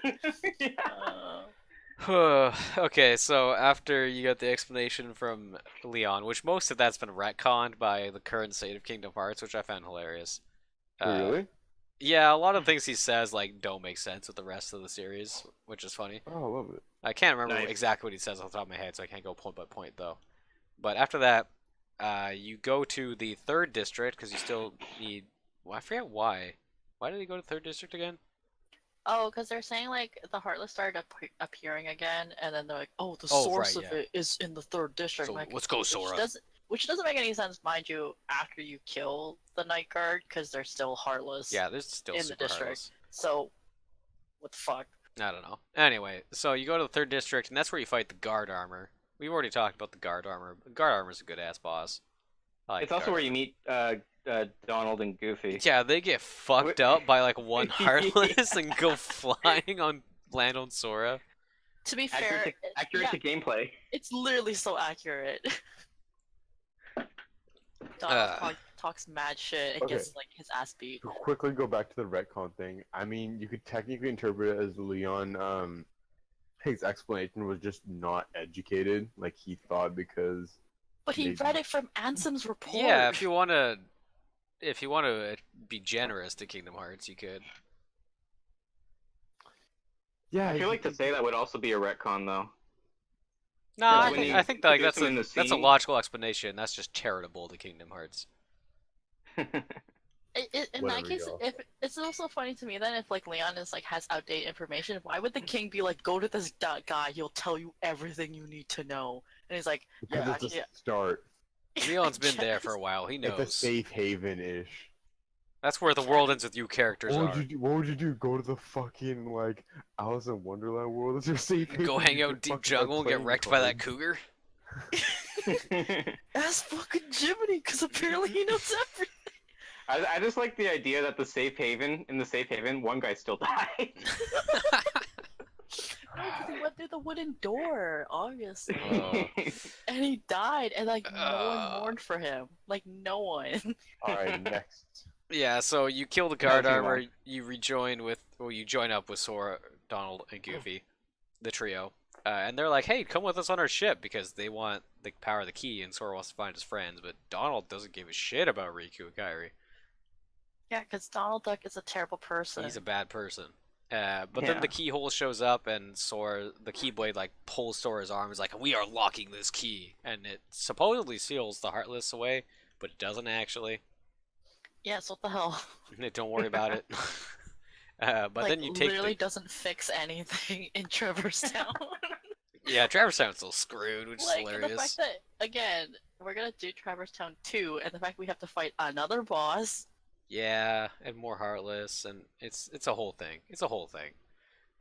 Okay, so after you got the explanation from Leon, which most of that's been retconned by the current state of Kingdom Hearts, which I found hilarious. Really? Yeah, a lot of things he says like don't make sense with the rest of the series, which is funny. Oh, I love it. I can't remember Nice. exactly what he says off the top of my head, so I can't go point by point though. But after that, you go to the third district because you still need. Well, I forget why. Why did he go to third district again? Oh, because they're saying like the Heartless started appearing again, and then they're like, "Oh, the Oh, source right, of yeah. it is in the third district." So Like, let's go, Sora. which doesn't make any sense, mind you, after you kill the Night Guard, because they're still Heartless. Yeah, there's still in the super district. Heartless. So, what the fuck? I don't know. Anyway, so you go to the third district, and that's where you fight the guard armor. We've already talked about the guard armor. Guard armor's a good ass boss. I like It's the also guard where you armor. meet Donald and Goofy. Yeah, they get fucked up by like one Heartless and go flying on land on Sora. To be fair, Accurate to gameplay. it's literally so accurate. Donald talks mad shit and Okay. gets like his ass beat. To quickly go back to the retcon thing, I mean, you could technically interpret it as Leon, his explanation was just not educated, like he thought because. But he Maybe. read it from Ansem's report. Yeah, if you wanna be generous to Kingdom Hearts, you could. Yeah, I feel like to say that would also be a retcon though. No, Yeah, I when think you I think like introduce them in the that's a scene- logical explanation. That's just charitable to Kingdom Hearts. In that Whatever, case, y'all. if it's also funny to me then if like Leon is like has outdated information, why would the king be like, go to this guy, he'll tell you everything you need to know, and he's like, Because yeah, it's actually, a start. Leon's been there yes. for a while. He It's a knows. safe haven-ish. That's where the world ends with you characters What would are. you do? What would you do? Go to the fucking like Alice in Wonderland world? It's your safe haven. Go hang You out can in deep fucking start jungle and get playing wrecked by that cards. cougar. Ask fucking Jiminy, because apparently he knows everything. I just like the idea that the safe haven, in the safe haven, one guy still died. No, because he went through the wooden door, obviously. Oh. And he died, and like no Uh. one mourned for him. Like no one. All right, next. Yeah, so you kill the guard too armor, long. you rejoin with, well, you join up with Sora, Donald, and Goofy, the trio. And they're like, hey, come with us on our ship, because they want the power of the key, and Sora wants to find his friends, but Donald doesn't give a shit about Riku and Kairi. Yeah, because Donald Duck is a terrible person. He's a bad person. But then Yeah. the keyhole shows up, and Sora, the Keyblade, like, pulls Sora's arm, is like, we are locking this key, and it supposedly seals the Heartless away, but it doesn't actually. Yes, what the hell? Don't worry about it. But like, then you take literally the... doesn't fix anything in Traverse Town. Yeah, Traverse Town's still screwed, which is like the hilarious. fact that again we're gonna do Traverse Town 2, and the fact we have to fight another boss. Yeah, and more Heartless, and it's a whole thing. It's a whole thing.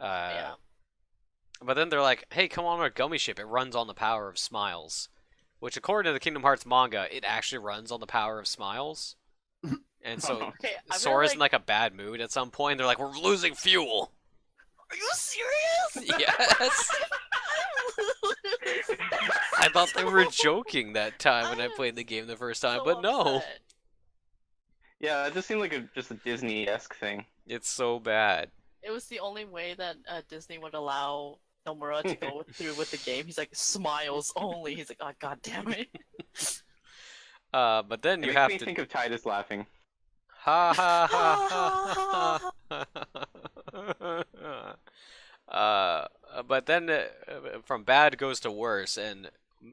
Yeah. But then they're like, hey, come on our gummy ship. It runs on the power of smiles. Which, according to the Kingdom Hearts manga, it actually runs on the power of smiles. And so Okay, I'm Sora's gonna, in like a bad mood at some point. They're like, we're losing fuel. Are you serious? Yes. I thought they were joking that time when I played the game the first time, So but no. upset. Yeah, it just seemed like just a Disney-esque thing. It's so bad. It was the only way that Disney would allow Nomura to go through with the game. He's like, smiles only. He's like, oh god damn it. But then It you makes have me to... think of Titus laughing. Ha ha ha ha. But then from bad goes to worse, and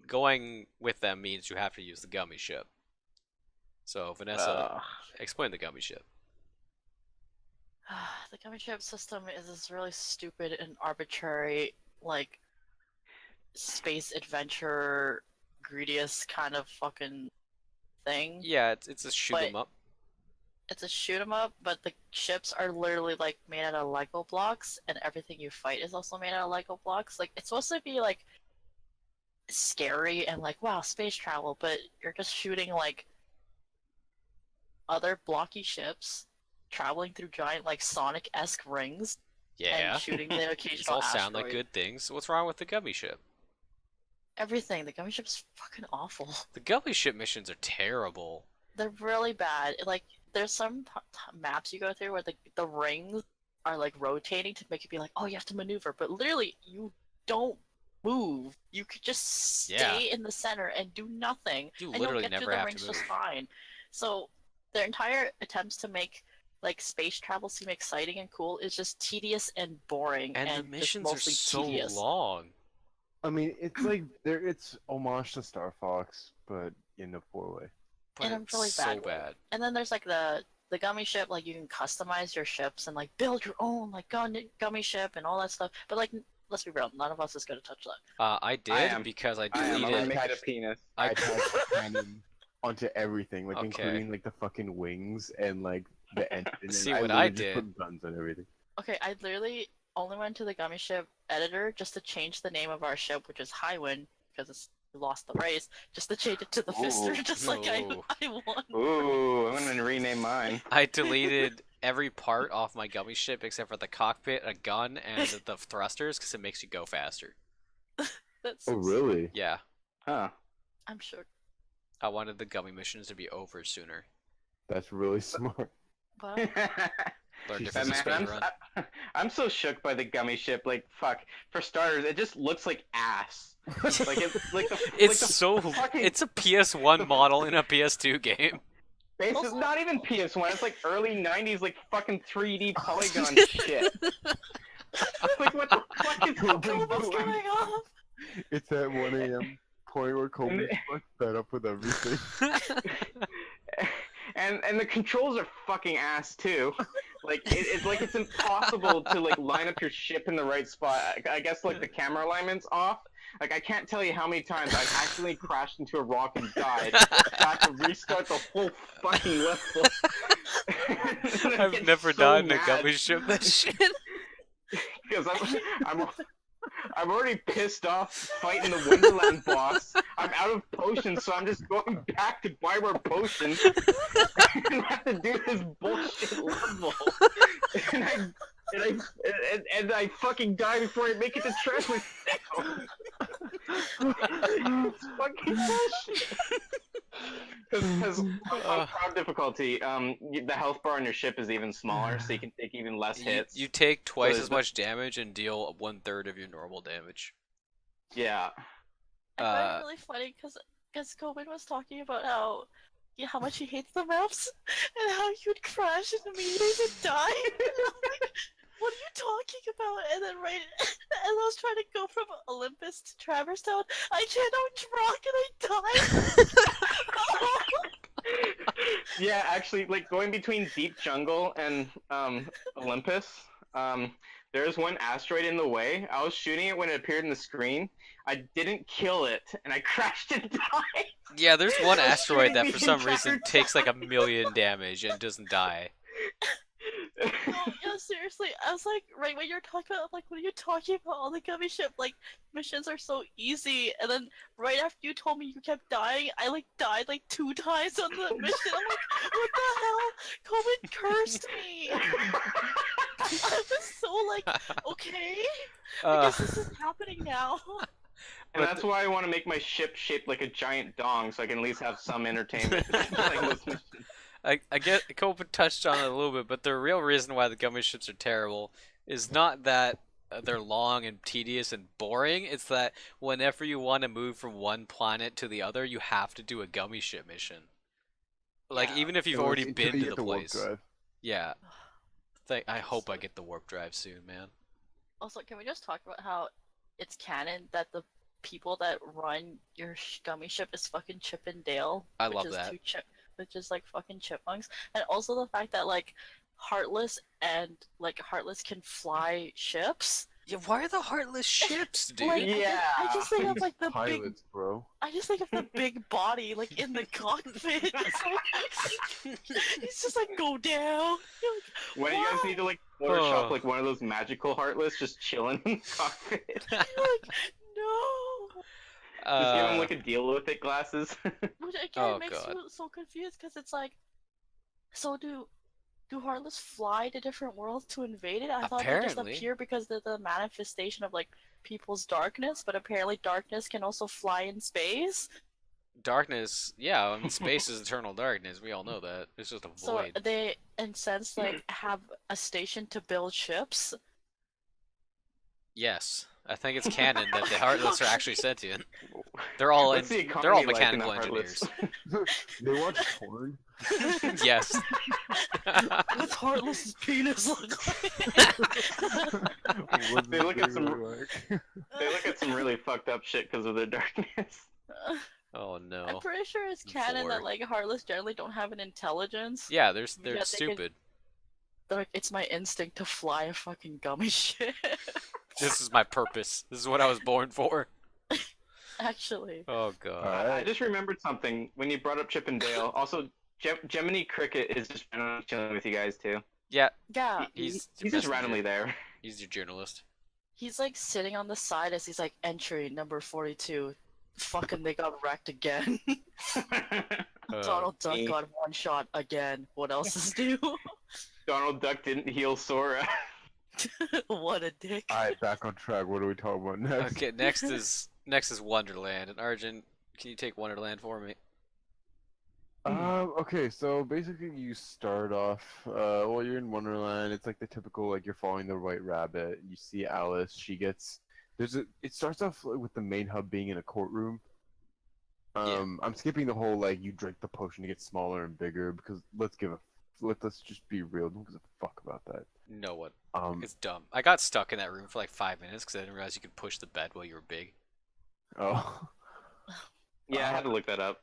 going with them means you have to use the gummy ship. So Vanessa, explain the gummy ship. The gummy ship system is this really stupid and arbitrary, like, space adventure, greediest kind of fucking thing. Yeah, it's a shoot 'em But- up. It's a shoot 'em up, but the ships are literally like made out of Lego blocks, and everything you fight is also made out of Lego blocks. Like it's supposed to be like scary and like wow, space travel, but you're just shooting like other blocky ships traveling through giant like Sonic-esque rings Yeah, and shooting the these occasional all sound like asteroid. good things. What's wrong with the gummy ship? Everything. The gummy ship's fucking awful. The gummy ship missions are terrible. They're really bad. Like there's some maps you go through where the rings are like rotating to make it be like, oh, you have to maneuver, but literally you don't move. You could just stay in the center and do nothing, You and literally you'll get never through the have rings to just move. fine. So their entire attempts to make like space travel seem exciting and cool is just tedious and boring, And the just missions are mostly so tedious. long. I mean, it's like it's homage to Star Fox, but in a poor way. But In a it's really so bad way. bad. And then there's like the gummy ship, like you can customize your ships and like build your own like gummy ship and all that stuff. But like, let's be real, none of us is gonna touch that. I did am. because I I am. I'm gonna deleted. make it a penis. I I attached cannon onto everything, like Okay. including like the fucking wings and like the engine. and See, I what I literally just did- put guns on everything. Okay, I literally only went to the gummy ship editor just to change the name of our ship, which is Highwind, because we lost the race, just to change it to the Fister, Ooh. just like I No. won. Ooh, I'm gonna rename mine. I deleted every part off my gummy ship except for the cockpit, a gun, and the thrusters because it makes you go faster. That's Oh really? Yeah, Huh. I'm sure. I wanted the gummy missions to be over sooner. That's really smart. But Learned it That from Man, the speedrun. I'm so shook by the gummy ship. Like, fuck. For starters, it just looks like ass. Like it's like the It's like the so. fucking- It's a PS1 model in a PS2 game. base is Also- not even PS1. It's like early '90s, like fucking 3D polygon shit. Like what the fuck is what's going going on? on? It's at 1 a.m. point where Kobe's like fed up with everything. and the controls are fucking ass too. Like it's like it's impossible to like line up your ship in the right spot. I guess like the camera alignment's off. Like I can't tell you how many times I've actually crashed into a rock and died. I had to restart the whole fucking level. I've never died in a gummy ship. That shit. Because I'm already pissed off fighting the Wonderland boss. I'm out of potions, so I'm just going back to buy more potions and have to do this bullshit level. And I fucking die before I make it to treasure now. It's fucking bullshit. Because on proud difficulty, the health bar on your ship is even smaller, so you can take even less hits. You take twice as much damage and deal 1/3 of your normal damage. Yeah. I find it really funny because Coben was talking about how much he hates the maps and how you'd crash into meteors and die. What are you talking about? And then as I was trying to go from Olympus to Traverse Town, I hit a rock and I died. Yeah, actually, like going between Deep Jungle and Olympus, there's one asteroid in the way. I was shooting it when it appeared in the screen. I didn't kill it, and I crashed and died. Yeah, there's one asteroid that for some reason takes like 1,000,000 damage and doesn't die. No, yeah, seriously. I was like, right when you're talking about, like, what are you talking about? All the gummy ship, like, missions are so easy. And then right after you told me you kept dying, I, like, died, like, 2 times on the mission. I'm like, what the hell? COVID cursed me. I was so, like, okay. I guess this is happening now. And that's why I want to make my ship shaped like a giant dong, so I can at least have some entertainment. I get Copa touched on it a little bit, but the real reason why the gummy ships are terrible is not that they're long and tedious and boring. It's that whenever you want to move from one planet to the other, you have to do a gummy ship mission. Like, Yeah. even if you've Until already you been to get the warp place. drive. Yeah. I hope I get the warp drive soon, man. Also, can we just talk about how it's canon that the people that run your gummy ship is fucking Chip and Dale? I which love is that. which is like fucking chipmunks, and also the fact that like Heartless can fly ships. Yeah, why are the Heartless ships, dude? Like, Yeah. I just think of like the big. Pilots, bro. I just think of the big body like in the cockpit. It's like he's just like go down. You're like, When you guys "Why?" need to like Photoshop like one of those magical Heartless just chilling in the cockpit. You're like no. Just give him like a deal with it glasses. Which again Oh, makes God. you so confused because it's like, so do Heartless fly to different worlds to invade it? I thought they just Apparently. appear because they're the manifestation of like people's darkness, but apparently darkness can also fly in space. Darkness, yeah, I mean, space is eternal darkness. We all know that. It's just a So void. they, in sense, like have a station to build ships. Yes, I think it's canon that the Heartless are actually sentient. They're all What's the they're all economy like in the mechanical engineers. Heartless? They watch porn. Yes. What's Heartless's penis look like? What They does look it at some- look like? They look at some really fucked up shit because of their darkness. Oh I'm no. pretty sure it's canon that Vor. like Heartless generally don't have an intelligence. Yeah, they're Yeah, they could- stupid. They're like, it's my instinct to fly a fucking gummy ship. This is my purpose. This is what I was born for. Actually. Oh god. Alright. I just remembered something when you brought up Chip and Dale. Also, Gemini Cricket is just randomly chilling with you guys too. Yeah, Yeah. he's He's just randomly there. He's your journalist. He's like sitting on the side as he's like entry number 42. Fucking they got wrecked again. Donald Duck me. got one shot again. What else is new? Donald Duck didn't heal Sora. What a dick. Alright, back on track. What are we talking about next? Okay, next is Wonderland. And Arjun, can you take Wonderland for me? Okay, so basically you start off, well, you're in Wonderland. It's like the typical, like, you're following the White Rabbit. You see Alice. She gets, it starts off with the main hub being in a courtroom. I'm skipping the whole, like, you drink the potion to get smaller and bigger, because let's just be real. Don't give a fuck about that. No one. Um, It's dumb. I got stuck in that room for like 5 minutes because I didn't realize you could push the bed while you were big. oh. Yeah, I had to look that up.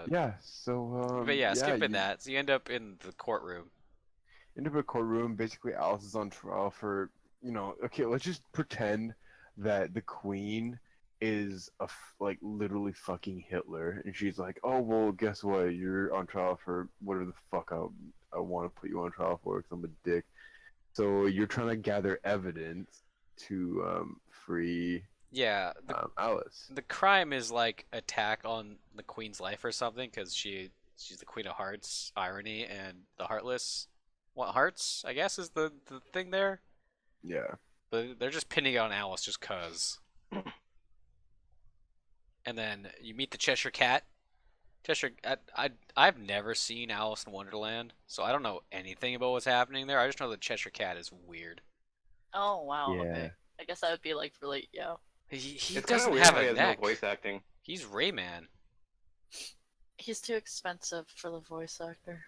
Yeah. So But yeah, yeah, skipping you that. So you end up in the courtroom. end up in a courtroom. Basically, Alice is on trial for, okay, let's just pretend that the queen is like literally fucking Hitler, and she's like, oh well, guess what? You're on trial for whatever the fuck I want to put you on trial for, because I'm a dick. So you're trying to gather evidence to free Yeah, Alice. the crime is like attack on the queen's life or something because she's the queen of hearts, irony, and the heartless. What hearts? I guess is the thing there. Yeah. But they're just pinning it on Alice just cause. And then you meet the Cheshire Cat. I've never seen Alice in Wonderland, so I don't know anything about what's happening there. I just know the Cheshire Cat is weird. Oh wow. Yeah. Okay. I guess that would be like really yeah. He It's kind of doesn't weird have how he a has neck. no voice acting. He's Rayman. He's too expensive for the voice actor.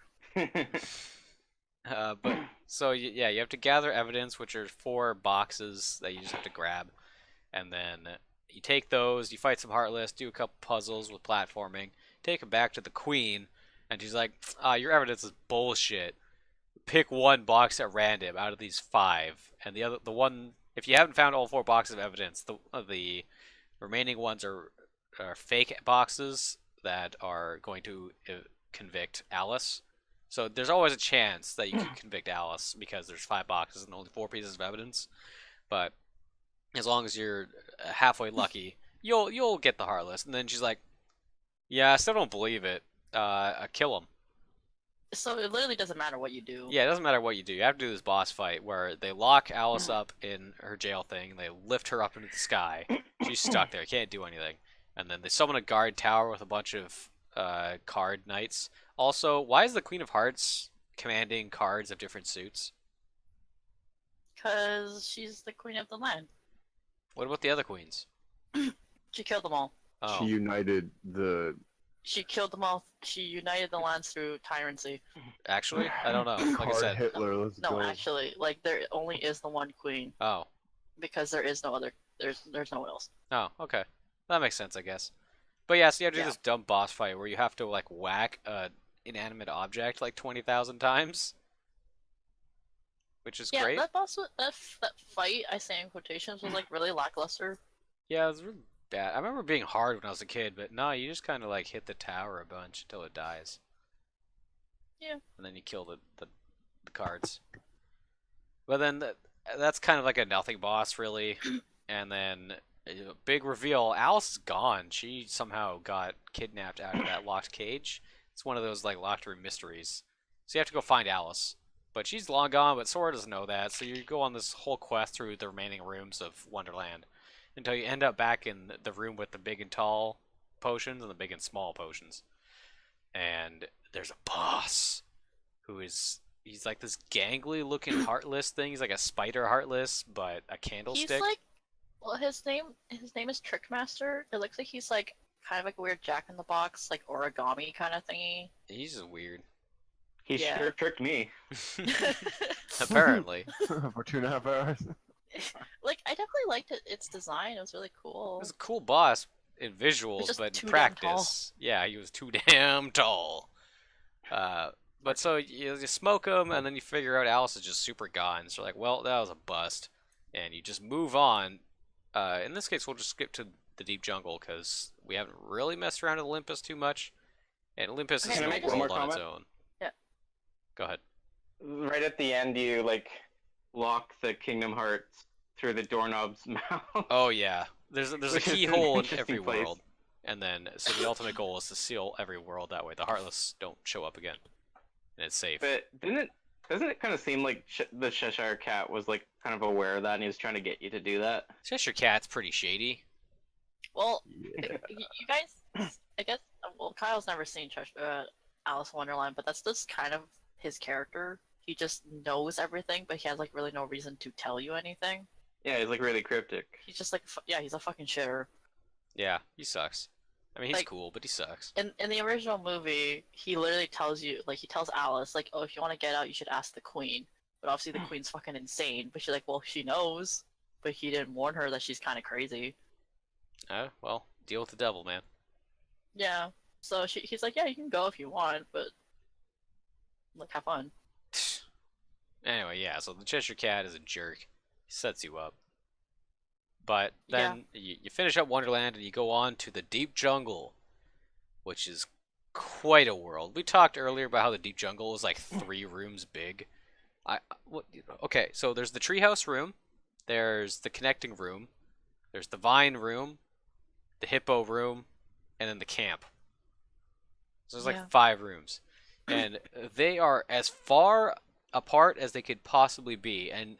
But so yeah, you have to gather evidence, which are 4 boxes that you just have to grab, and then you take those, you fight some heartless, do a couple puzzles with platforming, take them back to the queen, and she's like, your evidence is bullshit. Pick 1 box at random out of these 5, and the one, if you haven't found all 4 boxes of evidence, the remaining ones are fake boxes that are going to convict Alice. So there's always a chance that you could convict Alice because there's 5 boxes and only 4 pieces of evidence. But as long as you're halfway lucky, you'll get the heartless. And then she's like, "Yeah, I still don't believe it. Kill him." So it literally doesn't matter what you do. Yeah, it doesn't matter what you do. You have to do this boss fight where they lock Alice up in her jail thing. They lift her up into the sky. She's stuck there. Can't do anything. And then they summon a guard tower with a bunch of card knights. Also, why is the Queen of Hearts commanding cards of different suits? Because she's the queen of the land. What about the other queens? She killed them all. Oh, She united the She killed them all. She united the lands through tyranny. actually, I don't know. Like I card said, Hitler. Let's No, go. actually, like there only is the one queen oh, because there is no other. There's no one else. oh, okay, that makes sense, I guess. But yeah, so you have to do Yeah. this dumb boss fight where you have to like whack a inanimate object like 20,000 times, which is Yeah, great. that boss, that fight, I say in quotations, was like really lackluster. Yeah, it was really bad. I remember being hard when I was a kid, but no, you just kind of like hit the tower a bunch until it dies. Yeah. And then you kill the cards. But then that's kind of like a nothing boss, really. And then big reveal: Alice is gone. She somehow got kidnapped out of that locked cage. It's one of those like locked room mysteries. So you have to go find Alice. But she's long gone, but Sora doesn't know that. So you go on this whole quest through the remaining rooms of Wonderland until you end up back in the room with the big and tall potions and the big and small potions. And there's a boss who he's like this gangly looking heartless thing. He's like a spider heartless, but a candlestick. He's like, well, his name is Trickmaster. It looks like he's like kind of like a weird Jack in the Box, like origami kind of thingy. He's just weird. He Yeah. sure tricked me. Apparently. For 2.5 hours. Like I definitely liked its design. It was really It cool. was a cool boss in visuals, just but too in damn tall. practice, yeah, he was too damn tall. But so you smoke him, and then you figure out Alice is just super gone. So you're like, well, that was a bust, and you just move on. In this case, we'll just skip to the deep jungle because we haven't really messed around with Olympus too much, and Olympus is Can I a make world one more on its comment? own. Yeah. Go ahead. Right at the end, you like lock the Kingdom Hearts through the doorknob's mouth. Oh yeah, there's a Which is an keyhole in interesting every place. world, and then so the ultimate goal is to seal every world. That way, the Heartless don't show up again, and it's safe. But doesn't it kind of seem like the Cheshire Cat was like kind of aware of that and he was trying to get you to do that? Cheshire Cat's pretty shady. Well, Yeah. you guys, I guess. Well, Kyle's never seen Alice in Wonderland, but that's just kind of his character. He just knows everything, but he has like really no reason to tell you anything. Yeah, he's like really cryptic. He's just like, yeah, he's a fucking shitter. Yeah, he sucks. I mean, he's Like- cool, but he sucks. In the original movie, he literally tells you, like, he tells Alice, like, oh, if you want to get out, you should ask the queen. But obviously, the queen's fucking insane. But she's like, well, she knows, but he didn't warn her that she's kind of crazy. Well, deal with the devil, man. Yeah. So he's like, yeah, you can go if you want, but like, have fun. Anyway, yeah, so the Cheshire Cat is a jerk. He sets you up. But then you finish up Wonderland and you go on to the Deep Jungle, which is quite a world. We talked earlier about how the Deep Jungle is like 3 rooms big. Okay, so there's the treehouse room, there's the connecting room, there's the vine room, the hippo room, and then the camp. So there's like 5 rooms. And they are as far apart as they could possibly be, and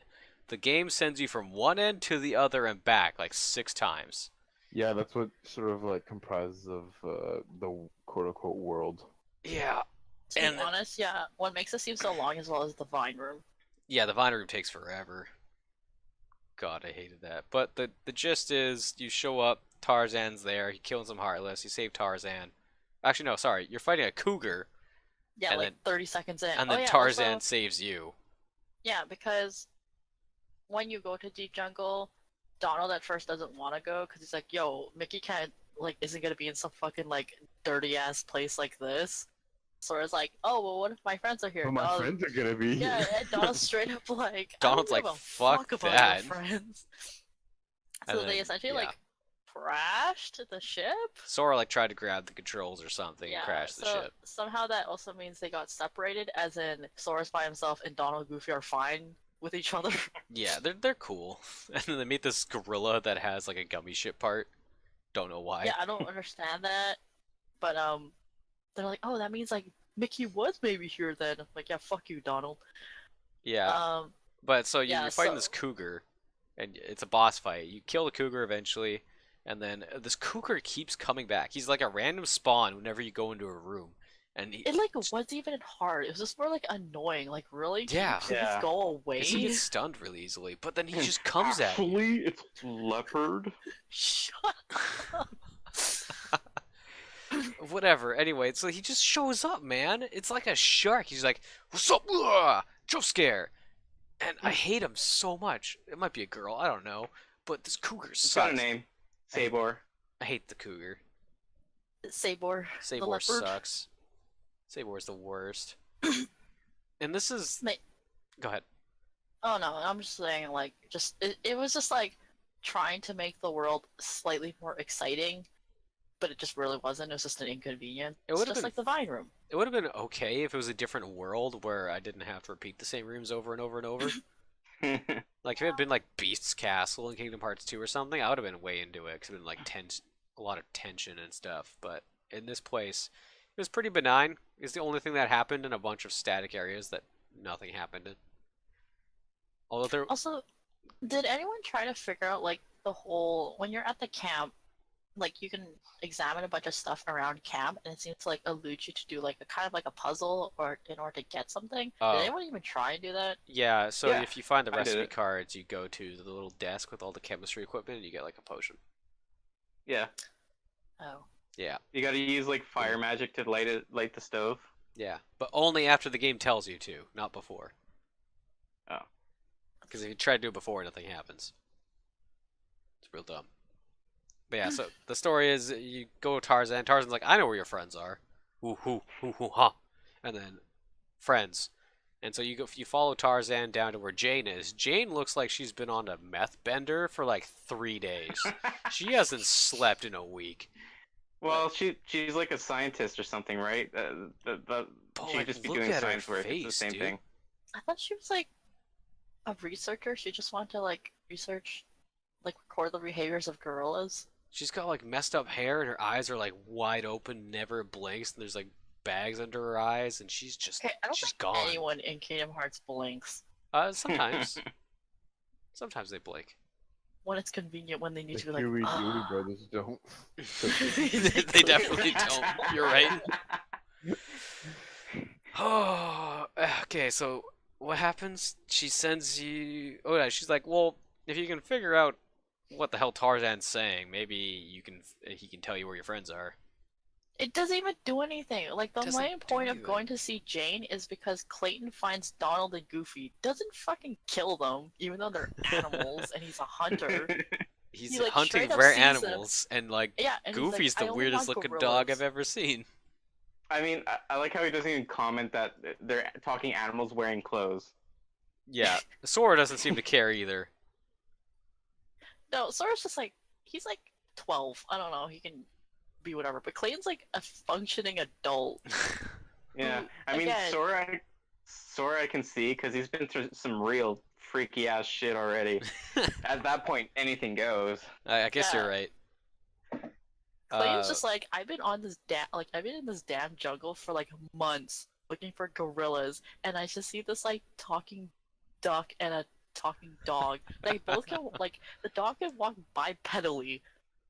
the game sends you from one end to the other and back like 6 times. Yeah, that's what sort of like comprises of the quote-unquote world. Yeah. To be honest, yeah, what makes it seem so long as well as the vine room. Yeah, the vine room takes forever. God, I hated that. But the gist is, you show up, Tarzan's there, he kills some Heartless, you save Tarzan. Actually, no, sorry, you're fighting a cougar. Yeah, and like 30 seconds in. And then Tarzan saves you. Yeah, because when you go to Deep Jungle, Donald at first doesn't want to go because he's like, yo, Mickey can't, like, isn't gonna be in some fucking, like, dirty-ass place like this. So it's like, oh, well, what if my friends are here? But my friends are gonna be here. Yeah, and Donald's straight up like, Donald's I don't like, give a fuck about that. your friends. And So then, they essentially, yeah. like, crashed the ship? Sora, like, tried to grab the controls or something and crashed the ship. Somehow that also means they got separated, as in Sora's by himself and Donald and Goofy are fine with each other. Yeah, they're cool. And then they meet this gorilla that has, like, a gummy ship part. Don't know why. Yeah, I don't understand that. But, they're like, oh, that means, like, Mickey was maybe here then. I'm like, yeah, fuck you, Donald. Yeah. But so yeah, you're fighting this cougar, and it's a boss fight. You kill the cougar eventually, and then this cougar keeps coming back. He's like a random spawn whenever you go into a room, and it like wasn't even hard. It was just more like annoying. Like, really? Can Yeah. you please go away? he gets stunned really easily, but then he just comes at you. Actually, it's leopard. Shut up. Whatever. Anyway, so he just shows up, man. It's like a shark. He's like, "What's up? Jump scare," and I hate him so much. It might be a girl, I don't know, but this cougar It's sucks. got a name. Sabor. I hate the cougar. Sabor. The Sabor leopard. sucks. Sabor's the worst. And this is. Go ahead. Oh no, I'm just saying, like, just it was just like trying to make the world slightly more exciting, but it just really wasn't. It was just an inconvenience. It It's would've just been like the Vine Room. It would have been okay if it was a different world where I didn't have to repeat the same rooms over and over and over. Like, if it had been like Beast's Castle in Kingdom Hearts 2 or something, I would have been way into it because it would have been like a lot of tension and stuff. But in this place, it was pretty benign. It's the only thing that happened in a bunch of static areas that nothing happened in. Although there. Also, did anyone try to figure out like the whole when you're at the camp, like you can examine a bunch of stuff around camp, and it seems to like allude you to do like a kind of like a puzzle or in order to get something. Did anyone even try and do that? Yeah, so Yeah, if you find the I did recipe it. cards, you go to the little desk with all the chemistry equipment and you get like a potion. Yeah. Oh. Yeah, You gotta use like fire magic to light the stove. yeah. But only after the game tells you to, not before. Oh. Because if you try to do it before, nothing happens. It's real dumb. But yeah, so the story is you go to Tarzan. Tarzan's like, I know where your friends are. Ooh, hoo, hoo, hoo, ha. And then friends. And so you follow Tarzan down to where Jane is. Jane looks like she's been on a meth bender for like 3 days. She hasn't slept in a week. Well, she's like a scientist or something, right? She'd like, just be look doing at her science work. It's the face, same dude. thing. I thought she was like a researcher. She just wanted to like research, like record the behaviors of gorillas. She's got like messed up hair and her eyes are like wide open, never blinks, and there's like bags under her eyes, and she's just Okay, I don't she's think gone. anyone in Kingdom Hearts blinks Sometimes. Sometimes they blink. when it's convenient. When they need The to be like, Huey Dewey "Ah." brothers don't. They definitely don't. You're right. Oh, okay. So what happens? She sends you. Oh yeah, she's like, well, if you can figure out what the hell Tarzan's saying, maybe he can tell you where your friends are. It doesn't even do anything. Like, the Doesn't main do point of anything. going to see Jane is because Clayton finds Donald and Goofy. Doesn't fucking kill them, even though they're animals and he's a hunter. He's He, like, hunting straight up rare sees them. animals, and like Yeah, and he's like, Goofy's "I the only weirdest want looking gorillas." dog I've ever seen. I mean, I like how he doesn't even comment that they're talking animals wearing clothes. Yeah, Sora doesn't seem to care either. No, Sora's just like he's like 12. I don't know. He can be whatever. But Clayton's like a functioning adult. Yeah, Who, I mean, again, Sora, I can see because he's been through some real freaky ass shit already. At that point, anything goes. I guess Yeah. you're right. Clayton's just like I've been on this I've been in this damn jungle for like months looking for gorillas, and I just see this like talking duck and a talking dog. They both can like the dog can walk bipedally,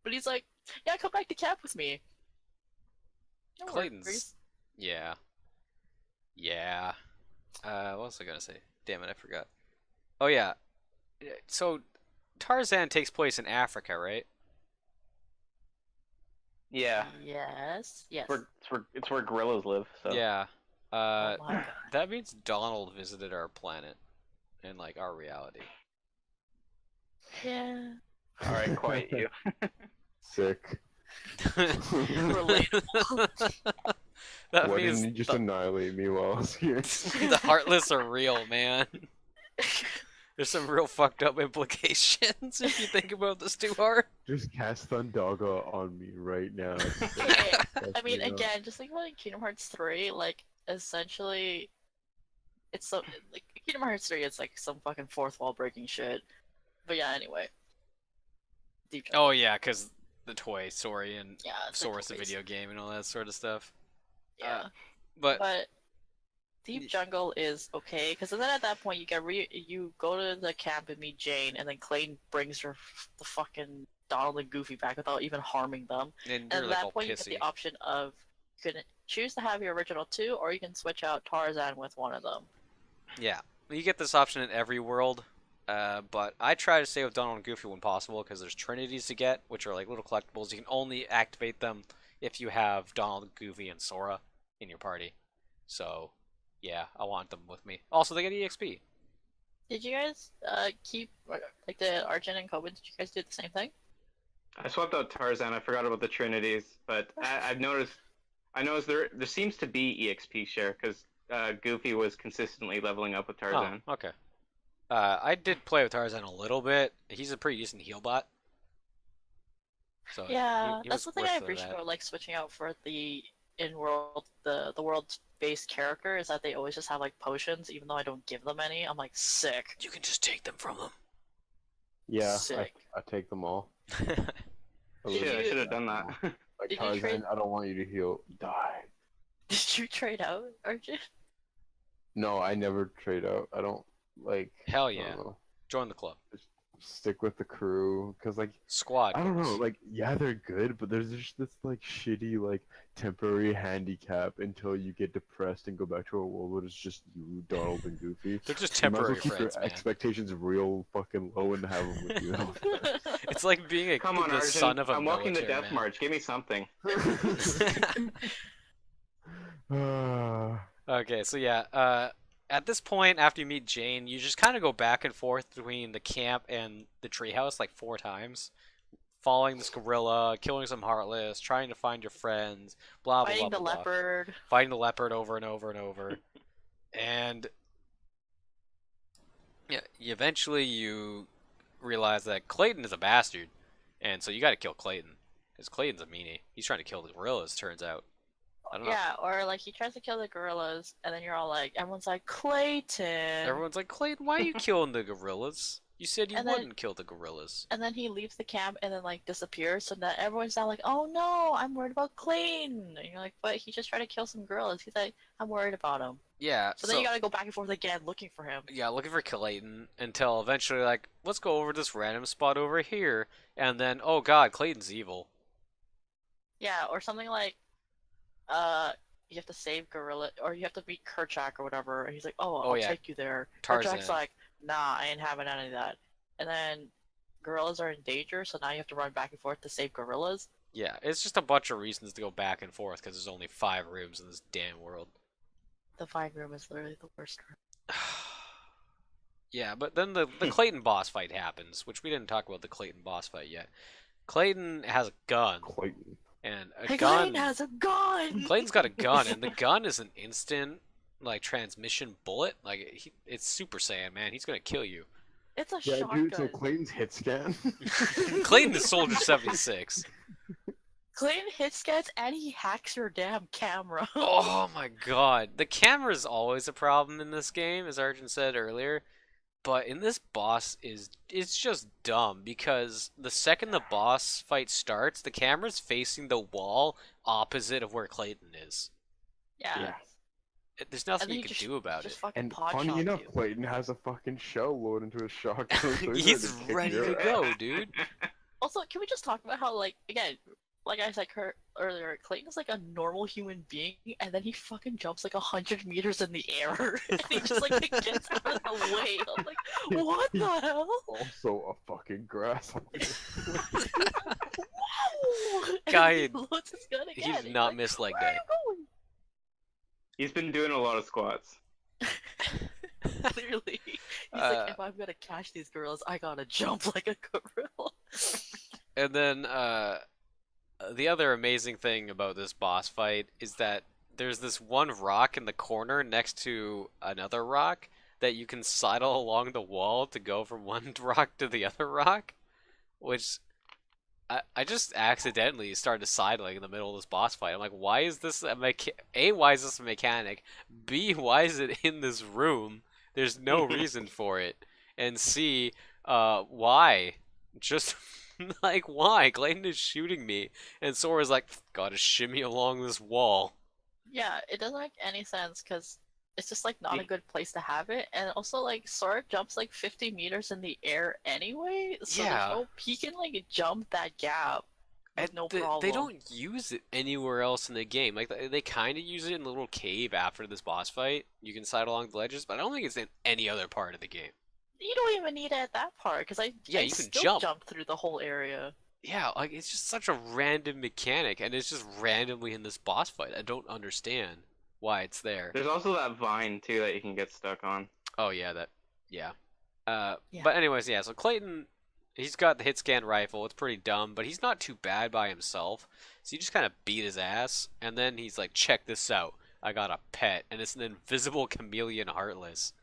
but he's like, yeah, come back to camp with me. No Clayton's. worries. Yeah. Yeah. What was I gonna say? Damn it, I forgot. Oh yeah. So Tarzan takes place in Africa, right? Yeah, Yes. Yes. it's where gorillas live. So Yeah. Oh my god. That means Donald visited our planet in like our reality. Yeah. all right, quiet you. Sick. Relatable. That Why means didn't you just annihilate me while I was here? the Heartless are real, man. There's some real fucked up implications if you think about this too hard. Just cast Thundaga on me right now. Okay. I Test mean, me out. again, just think about Kingdom Hearts 3, like, essentially, it's so, like, Kingdom Hearts 3 is, like, some fucking fourth wall breaking shit. But yeah, anyway. Deep Jungle. Oh yeah, because the toy story and Yeah, it's Sora's the toys. video game and all that sort of stuff. Yeah. But But Deep Jungle is okay, because then at that point, you go to the camp and meet Jane, and then Clayton brings her the fucking Donald and Goofy back without even harming them. and And you're at like that all point, you get pissy. the option of you can choose to have your original two, or you can switch out Tarzan with one of them. Yeah, you get this option in every world, but I try to stay with Donald and Goofy when possible because there's Trinities to get, which are like little collectibles. You can only activate them if you have Donald, Goofy, and Sora in your party. So, yeah, I want them with me. Also, they get EXP. Did you guys keep like the Arjun and Coben? Did you guys do the same thing? I swapped out Tarzan. I forgot about the Trinities, but I noticed there seems to be EXP share because Goofy was consistently leveling up with Tarzan. Oh, okay. I did play with Tarzan a little bit. He's a pretty decent heal bot. So Yeah, he that's was the thing worth I it appreciate that. about like switching out for the in-world the world-based character is that they always just have like potions, even though I don't give them any. I'm like sick. You can just take them from them. Yeah, Sick. I take them all. I Did really Shit, I you- should have done that. Like Did you Tarzan, trade- I don't want you to heal. Die. Did you trade out, Arjun? No, I never trade out. I don't like. Hell I yeah. don't know, Join the club. stick with the crew because like Squad. I don't know, goals. like yeah, they're good, but there's just this like shitty like temporary handicap until you get depressed and go back to a world where it's just you, Donald, and Goofy. They're just You might as well temporary keep friends, your man. expectations real fucking low and have them with you. It's like being Come on, the Arjun. son of a I'm walking the military death man. march. Give me something. Okay, so yeah, at this point, after you meet Jane, you just kind of go back and forth between the camp and the treehouse like 4 times, following this gorilla, killing some heartless, trying to find your friends, blah blah Fighting blah the blah, blah. leopard. Fighting the leopard over and over and over, and yeah, you realize that Clayton is a bastard, and so you got to kill Clayton, because Clayton's a meanie. He's trying to kill the gorillas, turns out. I don't know. Yeah, or like he tries to kill the gorillas, and then you're all like, everyone's like, Clayton. Everyone's like, Clayton, why are you killing the gorillas? You said you And then- wouldn't kill the gorillas. And then he leaves the camp and then like disappears, so that everyone's now like, oh no, I'm worried about Clayton. And you're like, but he just tried to kill some gorillas. He's like, I'm worried about him. Yeah, So then you gotta go back and forth again looking for him. yeah, looking for Clayton until eventually, like, let's go over this random spot over here, and then, oh god, Clayton's evil. Yeah, or something like, you have to save gorilla, or you have to meet Kerchak or whatever. And he's like, oh, Oh, I'll yeah. take you there. Tarzan. Kerchak's like, nah, I ain't having any of that. And then gorillas are in danger, so now you have to run back and forth to save gorillas. Yeah, it's just a bunch of reasons to go back and forth because there's only 5 rooms in this damn world. The fine room is literally the worst room. Yeah, but then the Clayton boss fight happens, which we didn't talk about the Clayton boss fight yet. Clayton has a gun, Clayton. And a Hey, gun. Clayton has a gun. Clayton's got a gun, and the gun is an instant like transmission bullet. It's Super Saiyan, man. He's gonna kill you. It's a Yeah, shotgun. dude. So Clayton's hit scan. Clayton is Soldier 76. Clayton hit scans and he hacks your damn camera. Oh my god. The camera is always a problem in this game, as Arjun said earlier. But in this boss it's just dumb because the second the boss fight starts, the camera's facing the wall opposite of where Clayton is. Yeah. There's nothing then you he can just- do about just it. fucking And pod funny shot enough, you. Clayton has a fucking shell loaded into his shotgun. So He's kick ready your to ass. go, dude. Also, can we just talk about how, like, again, like I said earlier, Clayton is like a normal human being, and then he fucking jumps like 100 meters in the air, and he just like gets out of the way. I'm like, what the hell? Also a fucking grasshopper. Wow! And Guy, he loads his gun again. He's and not like, missed leg where are day. you He's been doing a lot of squats. going? Clearly, he's like, if I'm gonna catch these gorillas, I gotta jump like a gorilla. And then the other amazing thing about this boss fight is that there's this one rock in the corner next to another rock that you can sidle along the wall to go from one rock to the other rock, which I just accidentally started sidling in the middle of this boss fight. I'm like, why is this why is this a mechanic? B, why is it in this room? There's no reason for it. And C, why? Just like, why? Clayton is shooting me, and Sora's like, gotta shimmy along this wall. Yeah, it doesn't make any sense because it's just like not a good place to have it, and also like Sora jumps like 50 meters in the air anyway, so Yeah. there's no he can like jump that gap with no problem. They don't use it anywhere else in the game. Like they kind of use it in the little cave after this boss fight. You can slide along the ledges, but I don't think it's in any other part of the game. You don't even need it at that part because I Yeah, I you can still jump. jumped through the whole area. Yeah, like it's just such a random mechanic, and it's just randomly in this boss fight. I don't understand why it's there. There's also that vine too that you can get stuck on. Oh yeah, yeah. Yeah. But anyways, yeah. So Clayton, he's got the hit scan rifle. It's pretty dumb, but he's not too bad by himself. So you just kind of beat his ass, and then he's like, "Check this out. I got a pet, and it's an invisible chameleon heartless."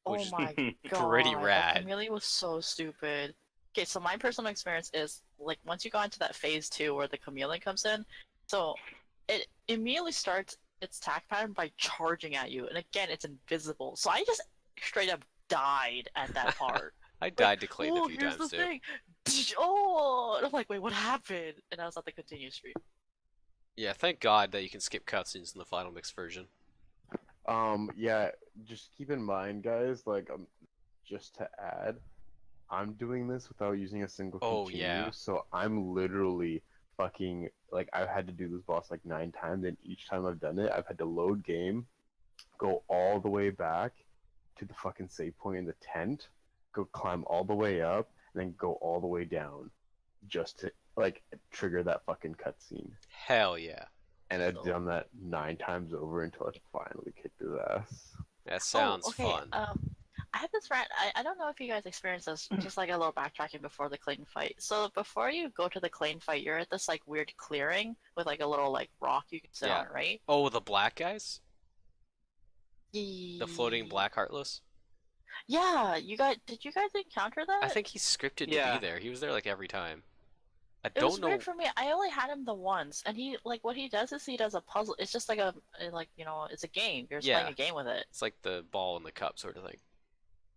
Which Oh is my god, pretty that rad. chameleon was so stupid. Okay, so my personal experience is like once you got into that phase 2 where the chameleon comes in, so it immediately starts its attack pattern by charging at you, and again it's invisible. So I just straight up died at that part. I died to Clayton Oh, a few here's times the too. thing. Oh, and I'm like, wait, what happened? And I was at the continue screen. Yeah, thank God that you can skip cutscenes in the final mix version. Yeah, just keep in mind, guys, like, just to add, I'm doing this without using a single Oh, continue, yeah. so I'm literally fucking, like, I've had to do this boss like 9 times, and each time I've done it, I've had to load game, go all the way back to the fucking save point in the tent, go climb all the way up, and then go all the way down, just to, like, trigger that fucking cutscene. Hell yeah. And I've done that 9 times over until I finally kicked his ass. That sounds okay. fun. I have this rant. I don't know if you guys experienced this. Just like a little backtracking before the Clayton fight. So before you go to the Clayton fight, you're at this like weird clearing with like a little like rock you can sit Yeah. on, right? Oh, the black guys? The floating black heartless? Yeah, did you guys encounter that? I think he's scripted to Yeah. be there. He was there like every time. I it was don't know. weird for me. I only had him the once, and he like what he does is he does a puzzle. It's just like a like it's a game. You're just Yeah. playing a game with it. It's like the ball in the cup sort of thing.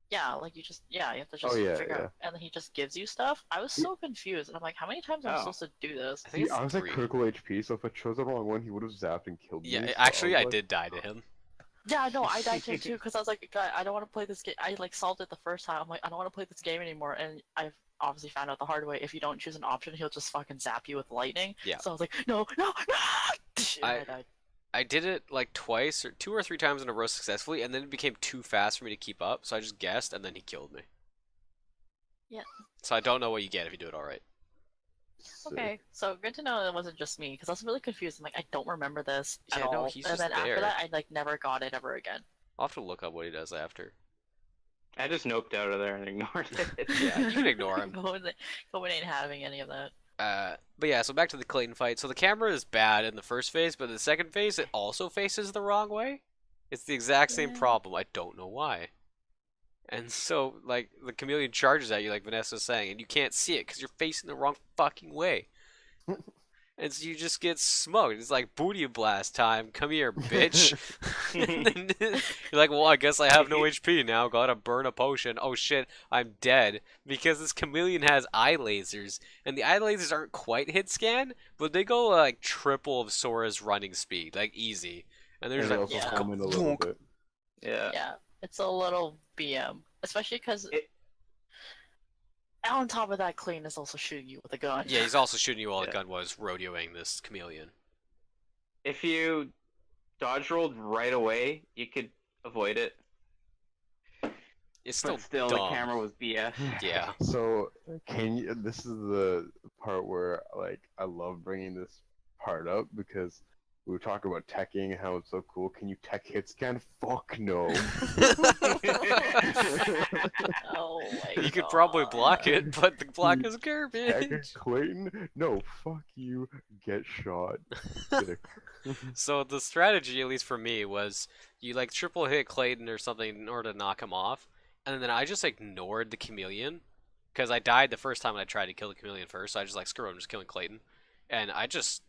Yeah, like you have to just yeah, figure yeah. out, and then he just gives you stuff. I was so confused, and I'm like, how many times am I Oh. supposed to do this? I think it's I was at 3. critical HP, so if I chose the wrong one, he would have zapped and killed me. Yeah, so actually, was I like, did die to him. Yeah, no, I died here too because I was like, God, I don't want to play this game. I like solved it the first time. I'm like, I don't want to play this game anymore, and I've obviously found out the hard way. If you don't choose an option, he'll just fucking zap you with lightning. Yeah. So I was like, no, no, no! And I died. I did it like twice or 2 or 3 times in a row successfully, and then it became too fast for me to keep up, so I just guessed, and then he killed me. Yeah. So I don't know what you get if you do it all right. sick. Okay, so good to know it wasn't just me because I was really confused. I'm like, I don't remember this at Yeah, no, all. he's and just then there. after that, I like never got it ever again. I'll have to look up what he does after. I just noped out of there and ignored it. Yeah, you can ignore him. Cohen ain't having any of that. But yeah, so back to the Clayton fight. So the camera is bad in the first phase, but in the second phase it also faces the wrong way. It's the exact same Yeah. problem. I don't know why. And so, like, the chameleon charges at you, like Vanessa was saying, and you can't see it because you're facing the wrong fucking way. And so you just get smoked. It's like booty blast time. Come here, bitch. And then you're like, well, I guess I have no HP now. Gotta burn a potion. Oh shit, I'm dead. Because this chameleon has eye lasers. And the eye lasers aren't quite hit scan, but they go like triple of Sora's running speed. Like, easy. And they're And just they like, also come in a little bit. Yeah. Yeah, it's a little BM, especially because It- on top of that, Clayton is also shooting you with a gun. yeah, he's also shooting you while the Yeah. gun was rodeoing this chameleon. If you dodge rolled right away, you could avoid it. It's still, But still, dumb. the camera was BS. Yeah. So can you? This is the part where like I love bringing this part up because we were talking about teching and how it's so cool. Can you tech hit scan? Fuck no. Oh my You could probably block God. it, but the block is Tech garbage. Clayton? No, fuck you. Get shot. Sick. So the strategy, at least for me, was you like triple hit Clayton or something in order to knock him off, and then I just ignored the chameleon because I died the first time I tried to kill the chameleon first. So I just like screw it, I'm just killing Clayton, and I just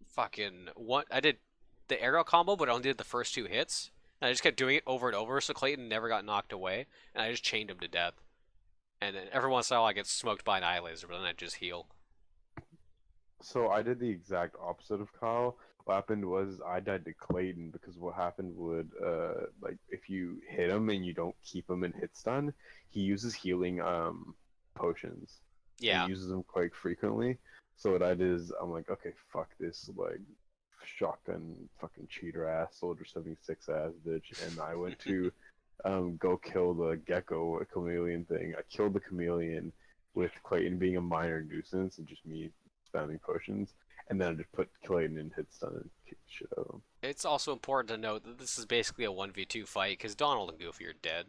fucking what I did the aerial combo, but I only did the first two hits, and I just kept doing it over and over. So Clayton never got knocked away, and I just chained him to death. And then every once in a while I get smoked by an eye laser, but then I just heal. So I did the exact opposite of Kyle. What happened was I died to Clayton because what happened would like if you hit him and you don't keep him in hit stun, he uses healing potions. Yeah. He uses them quite frequently. So what I did is I'm like, okay, fuck this like shotgun fucking cheater ass soldier 76 ass bitch, and I went to go kill the gecko chameleon thing. I killed the chameleon with Clayton being a minor nuisance and just me spamming potions, and then I just put Clayton in hit stun and kick the shit out of him. It's also important to note that this is basically a 1v2 fight because Donald and Goofy are dead.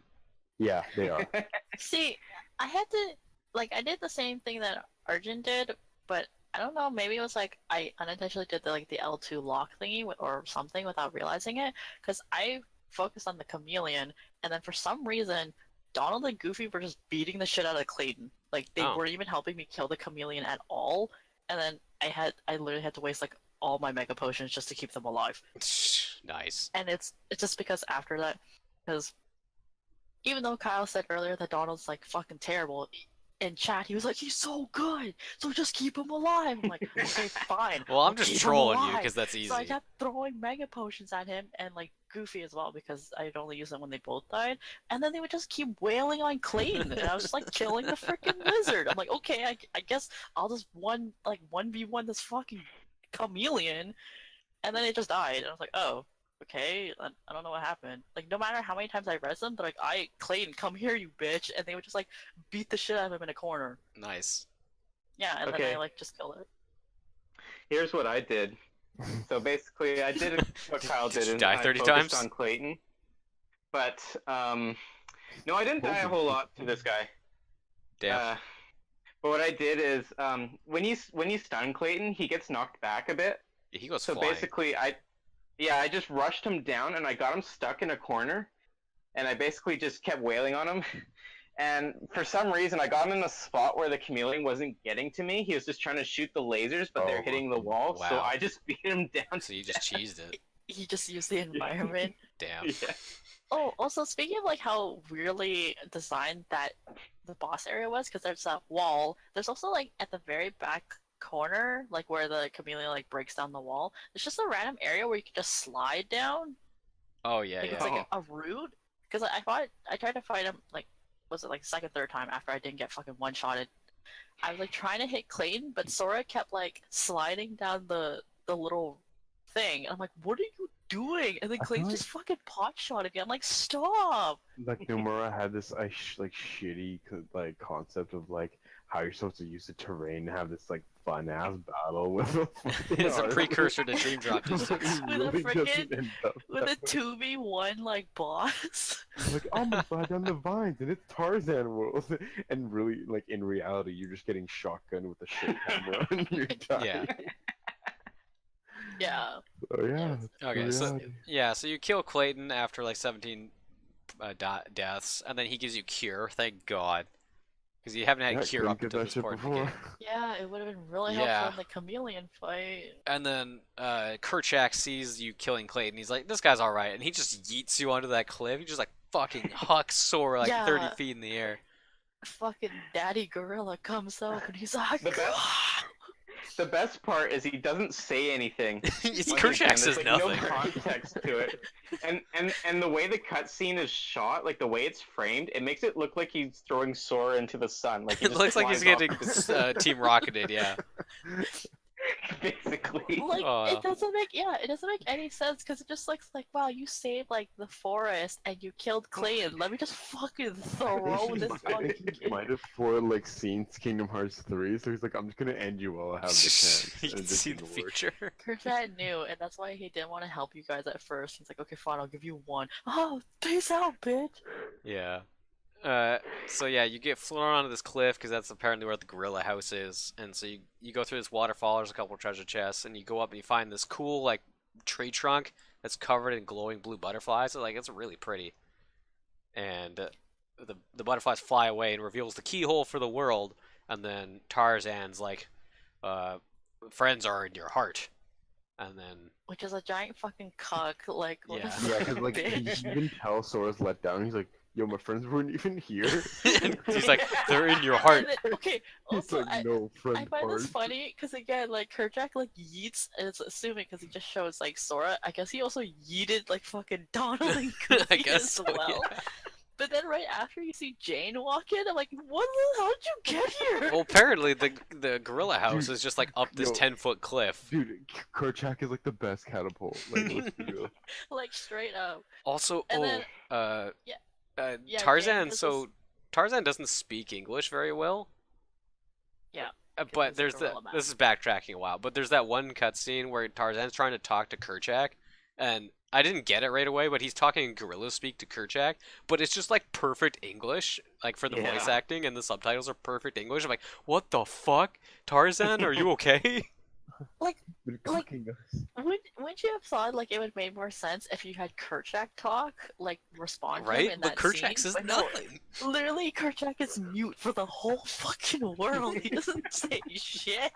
Yeah, they are. See, I had to I did the same thing that Arjun did, but I don't know. Maybe it was like I unintentionally did the L2 lock thingy or something without realizing it, because I focused on the chameleon, and then for some reason, Donald and Goofy were just beating the shit out of Clayton. Like they Oh. weren't even helping me kill the chameleon at all, and then I literally had to waste like all my mega potions just to keep them alive. Nice. And it's just because after that, because even though Kyle said earlier that Donald's like fucking terrible, in chat he was like, he's so good, so just keep him alive. I'm like, okay, fine. Well, I'll I'm just keep him trolling you alive. because that's easy. So I kept throwing mega potions at him and like Goofy as well because I'd only use them when they both died, and then they would just keep wailing on Clayton, and I was just like killing the freaking lizard. I'm like, okay, I guess I'll just 1v1 this fucking chameleon, and then it just died, and I was like, oh. Okay, I don't know what happened. Like, no matter how many times I res them, they're like, Clayton, come here, you bitch. And they would just, like, beat the shit out of him in a corner. Nice. Yeah, and Okay. then I, like, just killed it. Here's what I did. So basically, I did what Kyle Did did. you and die I 30 focused times? on Clayton. But, no, I didn't die a whole lot to this guy. Damn. But what I did is, when you stun Clayton, he gets knocked back a bit. He goes So flying. basically, I just rushed him down and I got him stuck in a corner, and I basically just kept wailing on him. And for some reason, I got him in a spot where the chameleon wasn't getting to me. He was just trying to shoot the lasers, but they're hitting the wall. So Wow. I just beat him down. So you just cheesed it. He just used the environment. Damn. Yeah. Oh, also, speaking of, like, how weirdly designed that the boss area was, because there's that wall, there's also, like, at the very back corner, like, where the chameleon, like, breaks down the wall, there's just a random area where you can just slide down. Oh yeah, Like, yeah. it's like a route. Because I tried to fight him, like, was it like second, third time after I didn't get fucking one-shotted. I was like trying to hit Clayton, but Sora kept like sliding down the little thing. And I'm like, what are you doing? And then I feel Clayton like- just fucking pot-shotted me. I'm like, stop! Like Nomura had this like shitty like concept of like how you're supposed to use the terrain to have this like fun ass battle with a It's a precursor to Dream Drop Distance. With a frickin' with a 2v1 like boss. Like, I'm gonna slide down the vines and it's Tarzan world. And really, like in reality, you're just getting shotgun with a shit camera and you're dying. Yeah. Oh yeah. Okay, so you kill Clayton after like 17 deaths, and then he gives you cure. Thank God, because you haven't had cure up until this point in the game. Yeah, it would have been really Yeah. helpful in the chameleon fight. And then Kerchak sees you killing Clayton. He's like, "This guy's all right," and he just yeets you onto that cliff. He just like fucking hucks Sora like 30 Yeah. feet in the air. Fucking Daddy Gorilla comes up and he's like, The best part is he doesn't say anything. Kerchak says There's, nothing. No context to it, and the way the cutscene is shot, like the way it's framed, it makes it look like he's throwing Sora into the sun. Like he It just looks like he's flies getting off. Team Rocketed. Yeah. Basically. like Aw. it doesn't make any sense because it just looks like, wow, you saved like the forest and you killed Clayton. Let me just fucking throw this I fucking think he kid. might have for like seen Kingdom Hearts 3, so he's like, I'm just gonna end you while I have the chance. You And can it just see the didn't work. future. Kerchak knew, and that's why he didn't want to help you guys at first. He's like, okay, fine, I'll give you one. Oh, peace out, bitch. Yeah. So yeah, you get flown onto this cliff because that's apparently where the gorilla house is, and so you go through this waterfall. There's a couple of treasure chests, and you go up and you find this cool like tree trunk that's covered in glowing blue butterflies. So like it's really pretty, and the butterflies fly away and reveals the keyhole for the world. And then Tarzan's like, "Friends are in your heart," and then Which is a giant fucking cock. Like, what Yeah. a Yeah, because like bitch. you can tell Sora's let down. He's like, yo, my friends weren't even here. and he's like, "They're in your heart." And then- okay, He's also, like, no, friend I find this heart." funny because again, like Kerchak like yeets, and it's assuming because he just shows like Sora. I guess he also yeeted like fucking Donald and Goofy I guess as so, well. yeah. But then right after you see Jane walk in, I'm like, what? How'd you get here? Well, apparently the gorilla house Dude, is just like up this yo. 10-foot cliff. Dude, Kerchak is like the best catapult. Like, let's be real. Like straight up. Also, And then- yeah, Yeah, Tarzan. Jane does So this- Tarzan doesn't speak English very well. Yeah. But he's a there's gorilla man. this is backtracking a while, but there's that one cutscene where Tarzan's trying to talk to Kerchak, and I didn't get it right away, but he's talking in gorilla speak to Kerchak, but it's just like perfect English, like for the Yeah. voice acting, and the subtitles are perfect English. I'm like, what the fuck, Tarzan? Are you okay? Been Like- cooking us. Wouldn't you have thought like it would make more sense if you had Kerchak talk, like respond to him Right? in But that Kerchak scene? says But no, nothing. literally, Kerchak is mute for the whole fucking world. He doesn't say shit.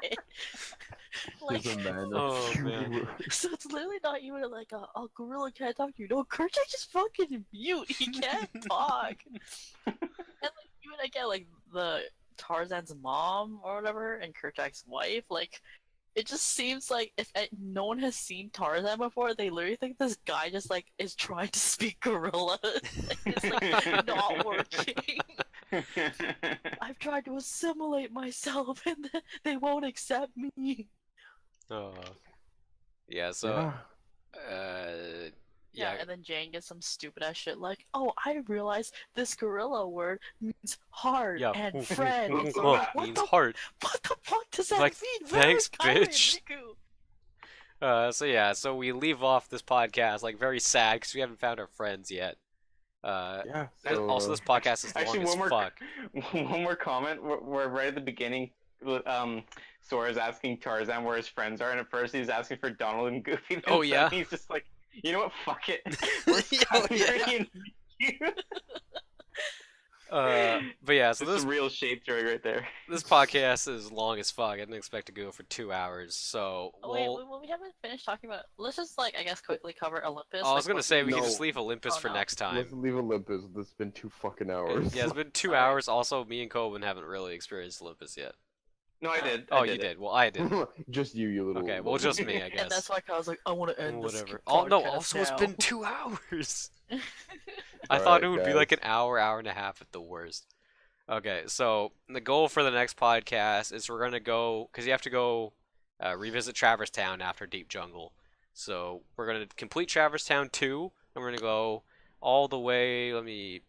Like, He's a man of Oh, few man. words. so it's literally not even like a gorilla can't talk to you. No, Kerchak just fucking mute. He can't talk. And like even again, like the Tarzan's mom or whatever, and Kerchak's wife, like. It just seems like if no one has seen Tarzan before, they literally think this guy just like is trying to speak gorilla. It's like not working. I've tried to assimilate myself and they won't accept me. Oh. Yeah. So. Yeah. Yeah, and then Jane gets some stupid ass shit like, "Oh, I realized this gorilla word means heart Yeah. and friend." And so, Oh, like, what means the heart. fuck does that Like, mean? thanks, Where is Kyrie and bitch. Riku? So yeah, so we leave off this podcast like very sad because we haven't found our friends yet. Yeah. And So, also this podcast is long Actually, as one more fuck. one more comment. We're right at the beginning. Sora's asking Tarzan where his friends are, and at first he's asking for Donald and Goofy. And Oh, then yeah? he's just like, you know what? Fuck it. We're Oh, yeah. Kyrie and Riku. But yeah, so This this is real shape throwing right there. this podcast is long as fuck. I didn't expect to go for 2 hours. So Oh, wait, we haven't finished talking about. Let's just like I guess quickly cover Olympus. I was like, gonna what say we No. can just leave Olympus Oh, for no. next time. let's leave Olympus. It's been 2 fucking hours. Yeah, it's been 2 Alright. hours. Also, me and Coben haven't really experienced Olympus yet. No, I did. Oh, I you it. did. Well, I did. Just you little. Okay, well, just me, I And guess. that's why I was like, I want to end this. Whatever. Oh no! podcast Also, it's now. been 2 hours. I Alright, thought it would be guys. like an hour and a half at the worst. Okay, so the goal for the next podcast is we're gonna go because you have to go revisit Traverse Town after Deep Jungle. So we're gonna complete Traverse Town 2, and we're gonna go all the way. Let me.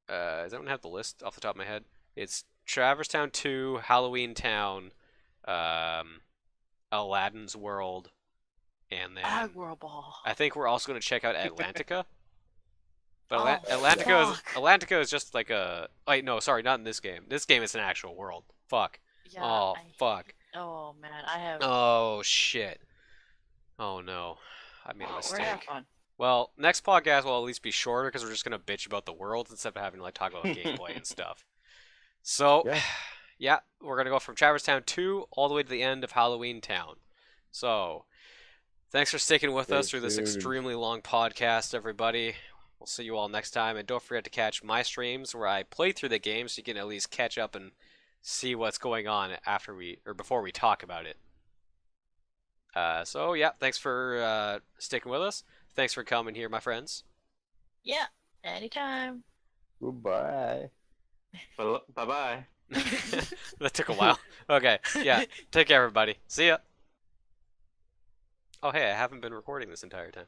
Does anyone have the list off the top of my head? It's Traverse Town 2, Halloween Town, Aladdin's World, and then Agro Ball. I think we're also going to check out Atlantica. But Oh, Atlantica is just like a. Wait, no, sorry, not in this game. This game is an actual world. Fuck. Yeah, Oh, fuck. Oh man, I have. Oh, shit. Oh, no. I made a We're mistake. gonna have fun. Well, next podcast will at least be shorter because we're just going to bitch about the world instead of having to like talk about gameplay and stuff. So, yeah, we're going to go from Traverse Town 2 all the way to the end of Halloween Town. So, thanks for sticking with us through this extremely long podcast, everybody. We'll see you all next time, and don't forget to catch my streams where I play through the game so you can at least catch up and see what's going on before we talk about it. So yeah, thanks for sticking with us. Thanks for coming here, my friends. Yeah, anytime. Goodbye. Bye-bye. That took a while. Okay, yeah. Take care, everybody. See ya. Oh, hey, I haven't been recording this entire time.